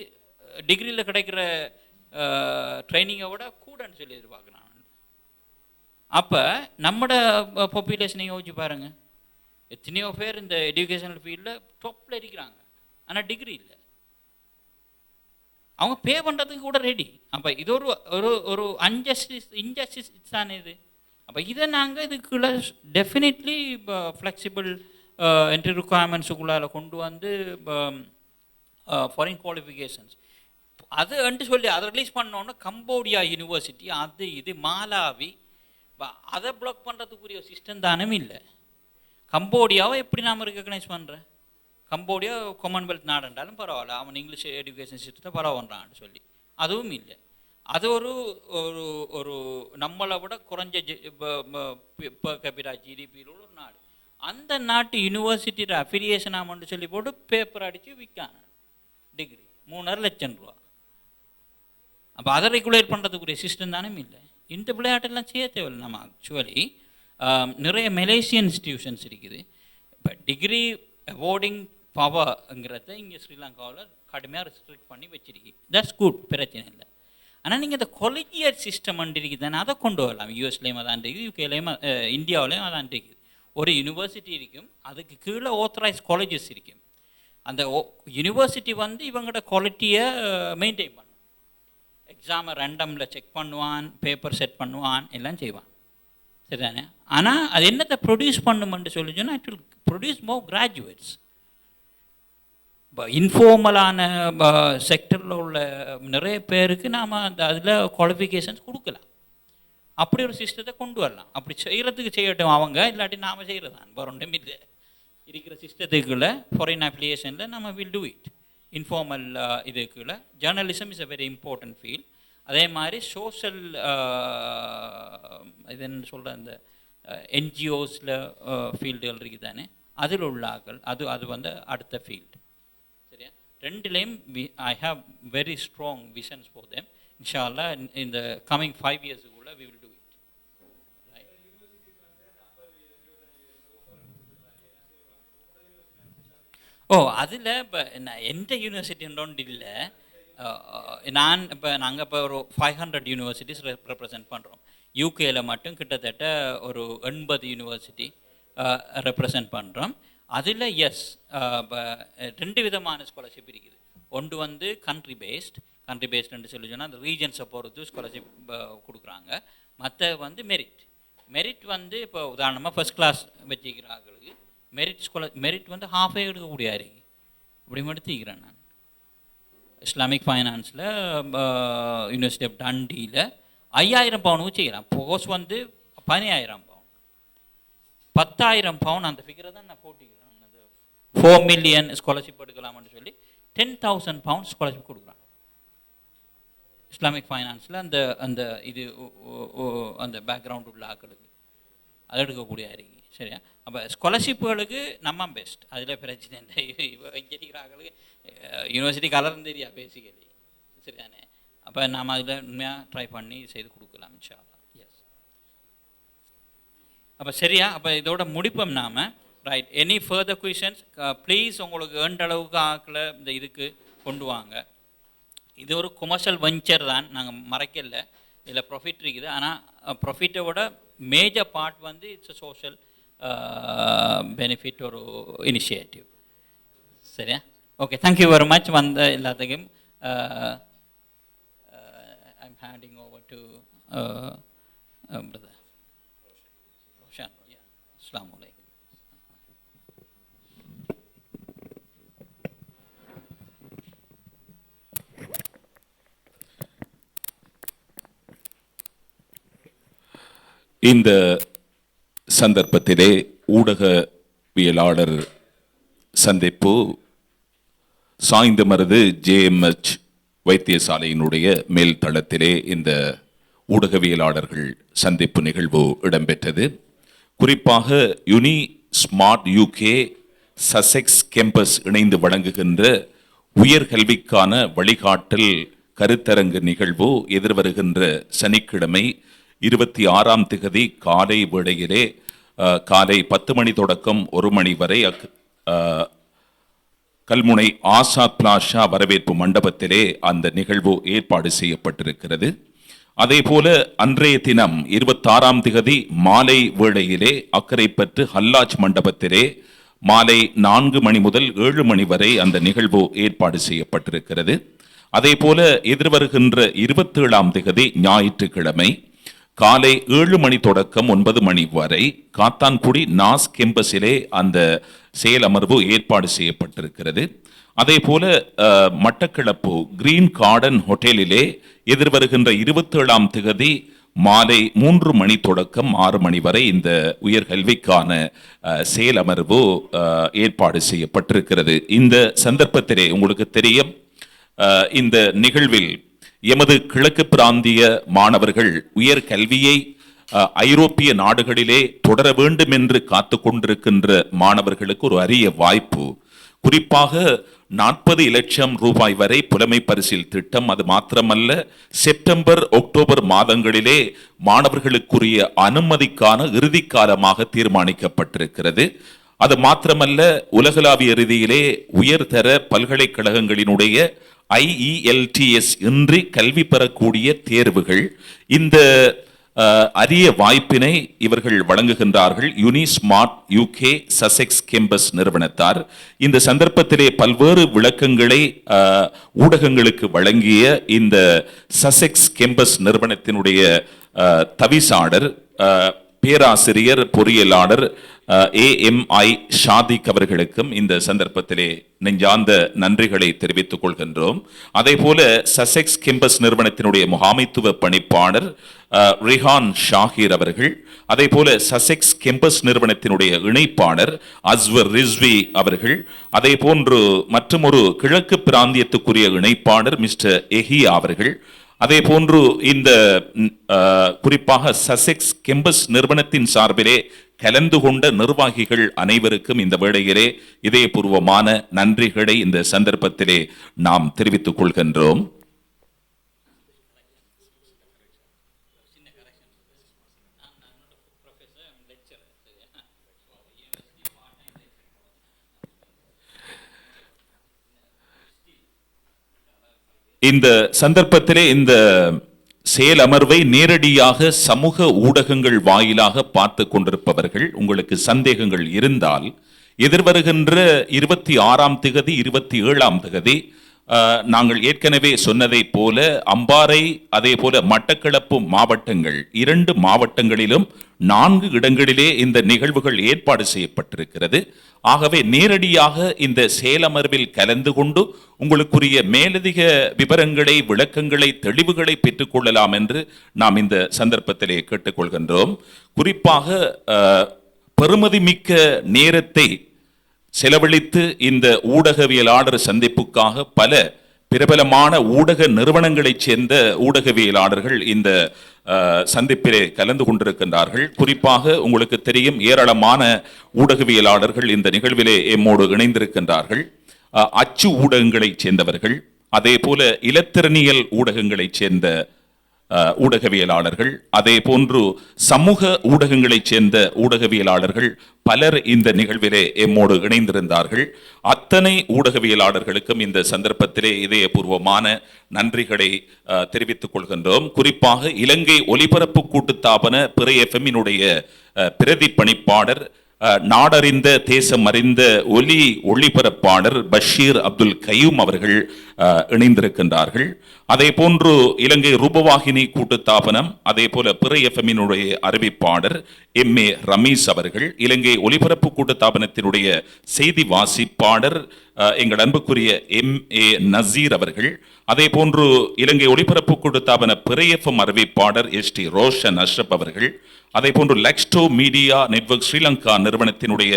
டிகிரியில் கிடைக்கிற ட்ரைனிங்கை விட கூடன்னு சொல்லி எதிர்பார்க்குறேன். அப்போ நம்மளோட பாப்புலேஷனை யோசிச்சு பாருங்கள், எத்தனையோ பேர் இந்த எஜுகேஷனல் ஃபீல்டில் டாப்பில் இருக்கிறாங்க, ஆனால் டிகிரி இல்லை. அவங்க பே பண்ணுறதுக்கு கூட ரெடி. அப்போ இது ஒரு இன்ஜஸ்டிஸ் தானே இது. அப்போ இதை நாங்கள் இதுக்குள்ள டெஃபினெட்லி ஃப்ளெக்சிபிள் என்ட்ரி ரிக்குவயர்மெண்ட்ஸுக்குள்ளால் கொண்டு வந்து ஃபாரின் குவாலிஃபிகேஷன்ஸ் அது சொல்லி அதை ரிலீஸ் பண்ணோன்னா கம்போடியா யூனிவர்சிட்டி அது இது மாலாவி அதை பிளாக் பண்ணுறதுக்குரிய சிஸ்டம் தானே இல்லை. கம்போடியாவை எப்படி நாம் ரெக்கக்னைஸ் பண்ணுறேன்? கம்போடியா காமன்வெல்த் நாடுன்றாலும் பரவாயில்ல, அவன் இங்கிலீஷ் எஜுகேஷன் சிஸ்டத்தை பரவாயில்றான்னு சொல்லி அதுவும் இல்லை. அது ஒரு ஒரு நம்மளை விட குறைஞ்ச கேபிட்டா ஜிடிபியில் உள்ள ஒரு நாடு. அந்த நாட்டு யூனிவர்சிட்டியோட அஃபிலியேஷன் ஆமான்னு சொல்லி போட்டு பேப்பர் அடித்து விற்கான டிகிரி 3.5 லட்சம் ரூபா. அப்போ அதை ரெகுலேட் பண்ணுறதுக்குரிய சிஸ்டம் தானே இல்லை. இந்த விளையாட்டெல்லாம் செய்ய தேவையில்லை. நம்ம ஆக்சுவலி நிறைய மலேசியன் இன்ஸ்டிடியூஷன்ஸ் இருக்குது. இப்போ டிகிரி அவார்டிங் பவர்ங்கிறத இங்கே ஸ்ரீலங்காவில் கடுமையாக ரெஸ்ட்ரிக்ட் பண்ணி வச்சிருக்கு. தட்ஸ் குட், பிரச்சனை இல்லை. ஆனால் நீங்கள் இந்த கொலிஜியட் சிஸ்டம் இருக்குது தானே, அதை கொண்டு வரலாம். யூஎஸ்லேயும் அதான் இருக்குது, யூகேலேயும் இந்தியாவிலையும் அதான் இருக்குது. ஒரு யூனிவர்சிட்டி இருக்கும், அதுக்கு கீழே ஆத்தரைஸ் காலேஜஸ் இருக்கும். அந்த யூனிவர்சிட்டி வந்து இவங்களோட குவாலிட்டியை மெயின்டைன் பண்ணும். எக்ஸாமை ரேண்டமில் செக் பண்ணுவான், பேப்பர் செட் பண்ணுவான், எல்லாம் செய்வான். சரிதானே? ஆனால் அது என்னத்தை ப்ரொடியூஸ் பண்ணுமென்று சொல்லி சொன்னால் it will produce more graduates. இப்போ இன்ஃபார்மலான செக்டரில் உள்ள நிறைய பேருக்கு நாம் அந்த அதில் குவாலிஃபிகேஷன்ஸ் கொடுக்கலாம். அப்படி ஒரு சிஸ்டத்தை கொண்டு வரலாம். அப்படி செய்கிறதுக்கு செய்யட்டும் அவங்க, இல்லாட்டி நாம் செய்கிறதான் வரணும் இல்லை. இருக்கிற சிஸ்டத்துக்குள்ள ஃபாரின் அப்ளிகேஷனில் நம்ம வில் டூ இட். இன்ஃபார்மல் இதுக்குள்ள journalism is a very important field. அதே மாதிரி சோஷியல் இதுன்னு சொல்கிற அந்த என்ஜிஓஸில் ஃபீல்டுகள் இருக்குது தானே, அதில் உள்ள ஆக்கள் அது வந்து அடுத்த ஃபீல்டு. சரியா? ரெண்டுலேயும் I have very strong visions for them. இன்ஷா அல்லாஹ் இந்த கமிங் 5 இயர்ஸுக்குள்ள வி வில் டூ இட். அதில் இப்போ எந்த யூனிவர்சிட்டின்றோண்டு இல்லை. நாங்கள் இப்போ ஒரு 500 யூனிவர்சிட்டிஸ் ரெப்ரசன்ட் பண்ணுறோம். யூகேயில் மட்டும் கிட்டத்தட்ட ஒரு 80 யூனிவர்சிட்டி ரெப்ரசன்ட் பண்ணுறோம். அதில் எஸ், இப்போ 2 விதமான ஸ்காலர்ஷிப் இருக்குது. ஒன்று வந்து கண்ட்ரி பேஸ்டுன்னு சொல்லி சொன்னால் அந்த ரீஜன்ஸை பொறுத்து ஸ்காலர்ஷிப் கொடுக்குறாங்க. மற்ற வந்து மெரிட் வந்து இப்போ உதாரணமாக ஃபர்ஸ்ட் கிளாஸ் வச்சுக்கிறாங்களுக்கு மெரிட் வந்து ஹாஃபே எடுக்கக்கூடிய இருக்கு. இப்படி எடுத்துக்கிறேன் நான். இஸ்லாமிக் ஃபைனான்ஸில் யூனிவர்சிட்டி ஆஃப் டண்டியில் 5000 பவுனுக்கு செய்யலாம். போஸ் வந்து 15000 பவுன், 10,000 பவுன். அந்த ஃபிகரை தான் நான் போட்டிக்கிறேன். 4 மில்லியன் ஸ்காலர்ஷிப் எடுக்கலாம்னு சொல்லி 10,000 பவுண்ட் ஸ்காலர்ஷிப் கொடுக்குறான் இஸ்லாமிக் ஃபைனான்ஸில். அந்த அந்த இது அந்த பேக்ரவுண்ட் உள்ள ஆக்களுக்கு அது எடுக்கக்கூடிய இருக்கு. சரியா? அப்போ ஸ்காலர்ஷிப்புகளுக்கு நம்ம பெஸ்ட், அதில் பிரச்சனை இல்லை. இங்கே ஆக்களுக்கு யூனிவர்சிட்டி கலர்னு தெரியா பேசிக்கலி. சரிதானே? அப்போ நாம் அதில் உண்மையாக ட்ரை பண்ணி செய்து கொடுக்கலாம் இன்ஷா அல்லாஹ். எஸ். அப்போ சரியா? அப்போ இதோட முடிப்போம் நாம். Right. Any further questions please. உங்களுக்கு ஏண்ட அளவுக்கு ஆக்கில் இந்த இதுக்கு கொண்டு வாங்க. இது ஒரு கொமர்ஷியல் வெஞ்சர் தான், நாங்கள் மறைக்கல. இதில் ப்ராஃபிட் இருக்குது. ஆனால் ப்ராஃபிட்டோட மேஜர் பார்ட் வந்து இட்ஸ் சோஷியல் பெனிஃபிட் ஒரு இனிஷியேட்டிவ். சரியா? Okay, thank you very much. வந்த எல்லாத்துக்கும் I'm handing over to brother Roshan. அஸ்ஸலாமு அலைக்கும். இந்த சந்தர்ப்பத்திலே ஊடகவியலாளர் சந்திப்பு சாய்ந்தமருது JMH வைத்தியசாலையினுடைய மேல் தளத்திலே இந்த ஊடகவியலாளர்கள் சந்திப்பு நிகழ்வு இடம்பெற்றது. குறிப்பாக யுனி ஸ்மார்ட் UK சசெக்ஸ் கேம்பஸ் இணைந்து வழங்குகின்ற உயர்கல்விக்கான வழிகாட்டல் கருத்தரங்கு நிகழ்வு எதிர்வருகின்ற சனிக்கிழமை 26ஆம் திகதி காலை வேளையிலே காலை 10 மணி தொடக்கம் 1 மணி வரை கல்முனை ஆசாத் பிளாஷா வரவேற்பு மண்டபத்திலே அந்த நிகழ்வு ஏற்பாடு செய்யப்பட்டிருக்கிறது. அதே போல அன்றைய தினம் 26ஆம் திகதி மாலை வேளையிலே அக்கரைப்பற்று ஹல்லாஜ் மண்டபத்திலே மாலை 4 மணி முதல் 7 மணி வரை அந்த நிகழ்வு ஏற்பாடு செய்யப்பட்டிருக்கிறது. அதே போல எதிர்வருகின்ற 27ஆம் திகதி ஞாயிற்றுக்கிழமை காலை 7 மணி தொடக்கம் 9 மணி வரை காத்தான்குடி நாஸ் கேம்பஸிலே அந்த செயலமர்வு ஏற்பாடு செய்யப்பட்டிருக்கிறது. அதே போல மட்டக்களப்பு கிரீன் கார்டன் ஹோட்டலிலே எதிர்வருகின்ற 27ஆம் திகதி மாலை 3 மணி தொடக்கம் 6 மணி வரை இந்த உயர்கல்விக்கான செயலமர்வு ஏற்பாடு செய்யப்பட்டிருக்கிறது. இந்த சந்தர்ப்பத்திலே உங்களுக்கு தெரியும், இந்த நிகழ்வில் எமது கிழக்கு பிராந்திய மாணவர்கள் உயர் கல்வியை ஐரோப்பிய நாடுகளிலே தொடர வேண்டும் என்று காத்து கொண்டிருக்கின்ற மாணவர்களுக்கு ஒரு அரிய வாய்ப்பு. குறிப்பாக 40 லட்சம் ரூபாய் வரை புலமை பரிசில் திட்டம். அது மாத்திரமல்ல, செப்டம்பர் அக்டோபர் மாதங்களிலே மாணவர்களுக்குரிய அனுமதிக்கான இறுதி காலமாக தீர்மானிக்கப்பட்டிருக்கிறது. அது மாத்திரமல்ல, உலகளாவிய ரீதியிலே உயர்தர பல்கலைக்கழகங்களினுடைய IELTS இன்றி கல்வி பெறக்கூடிய தேர்வுகள், இந்த அரிய வாய்ப்பினை இவர்கள் வழங்குகின்றார்கள். யுனி ஸ்மார்ட் UK சசெக்ஸ் கேம்பஸ் நிறுவனத்தார் இந்த சந்தர்ப்பத்திலே பல்வேறு விளக்கங்களை ஊடகங்களுக்கு வழங்கிய இந்த சசெக்ஸ் கேம்பஸ் நிறுவனத்தினுடைய தவிசாளர் பேராசிரியர் பொறியியலாளர் AMI ஷாதிக் அவர்களுக்கும் இந்த சந்தர்ப்பத்திலே நெஞ்சார்ந்த நன்றிகளை தெரிவித்துக் கொள்கின்றோம். அதே போல சசெக்ஸ் கேம்பஸ் நிறுவனத்தினுடைய முகாமைத்துவ பணிப்பாளர் ரிஹான் ஷாஹிர் அவர்கள், அதே போல சசெக்ஸ் கேம்பஸ் நிறுவனத்தினுடைய இணைப்பாளர் அஸ்வர் ரிஸ்வி அவர்கள், அதே போன்று மற்றொரு கிழக்கு பிராந்தியத்துக்குரிய இணைப்பாளர் மிஸ்டர் எஹியா அவர்கள், அதே போன்று இந்த குறிப்பாக சசெக்ஸ் கேம்பஸ் நிறுவனத்தின் சார்பிலே கலந்து கொண்ட நிர்வாகிகள் அனைவருக்கும் இந்த வேளையிலே இதயபூர்வமான நன்றிகளை இந்த சந்தர்ப்பத்திலே நாம் தெரிவித்துக் கொள்கின்றோம். இந்த சந்தர்ப்பத்திலே இந்த செயல் அமர்வை நேரடியாக சமூக ஊடகங்கள் வாயிலாக பார்த்து கொண்டிருப்பவர்கள், உங்களுக்கு சந்தேகங்கள் இருந்தால் எதிர்வருகின்ற 26ஆம் திகதி 27ஆம் திகதி நாங்கள் ஏற்கனவே சொன்னதை போல அம்பாறை அதே போல மட்டக்களப்பு மாவட்டங்கள் 2 மாவட்டங்களிலும் 4 இடங்களிலே இந்த நிகழ்வுகள் ஏற்பாடு செய்யப்பட்டிருக்கிறது. ஆகவே நேரடியாக இந்த செயலமர்வில் கலந்து கொண்டு உங்களுக்குரிய மேலதிக விவரங்களை, விளக்கங்களை, தெளிவுகளை பெற்றுக்கொள்ளலாம் என்று நாம் இந்த சந்தர்ப்பத்திலே கேட்டுக்கொள்கின்றோம். குறிப்பாக பெறுமதிமிக்க நேரத்தை செலவழித்து இந்த ஊடகவியலாளர் சந்திப்புக்காக பல பிரபலமான ஊடக நிறுவனங்களைச் சேர்ந்த ஊடகவியலாளர்கள் இந்த சந்திப்பிலே கலந்து கொண்டிருக்கின்றார்கள். குறிப்பாக உங்களுக்கு தெரியும், ஏராளமான ஊடகவியலாளர்கள் இந்த நிகழ்விலே எம்மோடு இணைந்திருக்கின்றார்கள். அச்சு ஊடகங்களைச் சேர்ந்தவர்கள், அதே போல இலத்திரனியல் ஊடகங்களைச் சேர்ந்த ஊடகவியலாளர்கள், அதே போன்று சமூக ஊடகங்களைச் சேர்ந்த ஊடகவியலாளர்கள் பலர் இந்த நிகழ்விலே எம்மோடு இணைந்திருந்தார்கள். அத்தனை ஊடகவியலாளர்களுக்கும் இந்த சந்தர்ப்பத்திலே இதயபூர்வமான நன்றிகளை தெரிவித்துக் கொள்கின்றோம். குறிப்பாக இலங்கை ஒலிபரப்பு கூட்டுத்தாபன பிறை FM பிரதி பணிப்பாளர் நாடறிந்த தேசம் அறிந்த ஒளிபரப்பாளர் பஷீர் அப்துல் கயூம் அவர்கள் இணைந்திருக்கின்றார்கள். அதே போன்று இலங்கை ரூபவாகினி கூட்டுத்தாபனம், அதே போல பிறை எஃப்எம்மினுடைய அறிவிப்பாளர் MA ரமீஸ் அவர்கள், இலங்கை ஒலிபரப்பு கூட்டுத்தாபனத்தினுடைய செய்தி வாசிப்பாளர் எங்கள் அன்புக்குரிய MA நசீர் அவர்கள், அதே போன்று இலங்கை ஒலிபரப்பு கூட்டுத்தாபன பிறை எஃப்எம் அறிவிப்பாளர் ST ரோஷன் அஷ்ரப் அவர்கள், அதே போன்று லெக்ஸ்டோ மீடியா நெட்வொர்க் ஸ்ரீலங்கா நிறுவனத்தினுடைய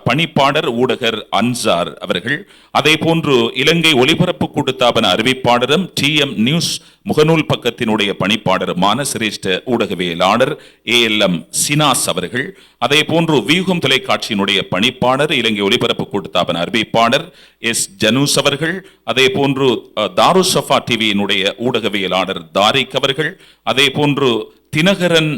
பணிப்பாளர் ஊடகர் அன்சார் அவர்கள், அதே போன்று இலங்கை ஒலிபரப்பு கூட்டுத்தாபன அறிவிப்பாளரும் TM நியூஸ் முகநூல் பக்கத்தினுடைய பணிப்பாளருமான சிரேஷ்ட ஊடகவியலாளர் ALM சினாஸ் அவர்கள், அதே போன்று வியூகம் தொலைக்காட்சியினுடைய பணிப்பாளர் இலங்கை ஒலிபரப்பு கூட்டுத்தாபன அறிவிப்பாளர் S ஜனூஸ் அவர்கள், அதே போன்று தாருசஃபா டிவியினுடைய ஊடகவியலாளர் தாரிக் அவர்கள், அதே போன்று தினகரன்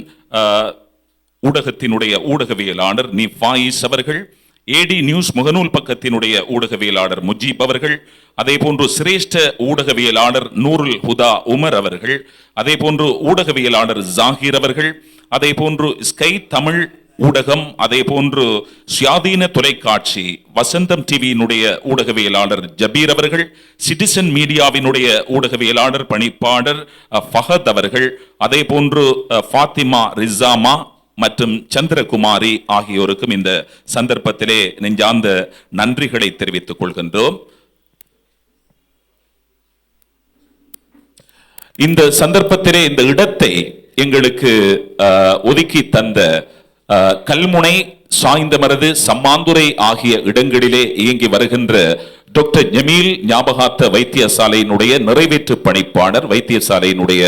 ஊடகத்தினுடைய ஊடகவியலாளர் நிஃபாயிஸ் அவர்கள், AD நியூஸ் முகநூல் பக்கத்தினுடைய ஊடகவியலாளர் முஜீப் அவர்கள், அதே போன்று சிரேஷ்ட ஊடகவியலாளர் நூருல் ஹுதா உமர் அவர்கள், அதே போன்று ஊடகவியலாளர் ஜாகிர் அவர்கள், அதே போன்று ஸ்கை தமிழ் ஊடகம், அதே போன்று சுயாதீன தொலைக்காட்சி வசந்தம் டிவியினுடைய ஊடகவியலாளர் ஜபீர் அவர்கள், சிட்டிசன் மீடியாவினுடைய ஊடகவியலாளர் பணிப்பாளர் ஃபஹத் அவர்கள், அதே போன்று ஃபாத்திமா ரிசாமா மற்றும் சந்திரகுமாரி ஆகியோருக்கும் இந்த சந்தர்ப்பத்திலே நெஞ்சார்ந்த நன்றிகளை தெரிவித்துக் கொள்கின்றோம். இந்த சந்தர்ப்பத்திலே இந்த இடத்தை எங்களுக்கு ஒதுக்கி தந்த கல்முனை, சாய்ந்தமருது, சம்மாந்துறை ஆகிய இடங்களிலே இயங்கி வருகின்ற டாக்டர் ஜமீல் ஞாபகார்த்த வைத்தியசாலையினுடைய நிறைவேற்று பணிப்பாளர், வைத்தியசாலையினுடைய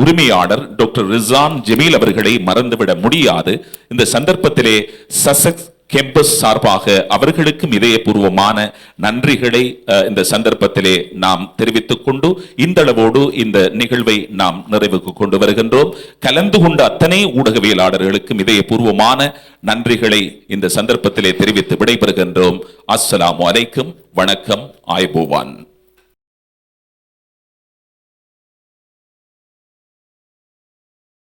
உரிமையாளர் டாக்டர் ரிசான் ஜமீல் அவர்களை மறந்துவிட முடியாது. இந்த சந்தர்ப்பத்திலே சசெக்ஸ் கேம்பஸ் சார்பாக அவர்களுக்கும் இதயபூர்வமான நன்றிகளை இந்த சந்தர்ப்பத்திலே நாம் தெரிவித்துக் கொண்டு இந்த அளவோடு இந்த நிகழ்வை நாம் நிறைவுக்கு கொண்டு வருகின்றோம். கலந்து கொண்ட அத்தனை ஊடகவியலாளர்களுக்கும் இதயபூர்வமான நன்றிகளை இந்த சந்தர்ப்பத்திலே தெரிவித்து விடைபெறுகின்றோம். அஸ்ஸலாமு அலைக்கும், வணக்கம், ஆய்போவான்.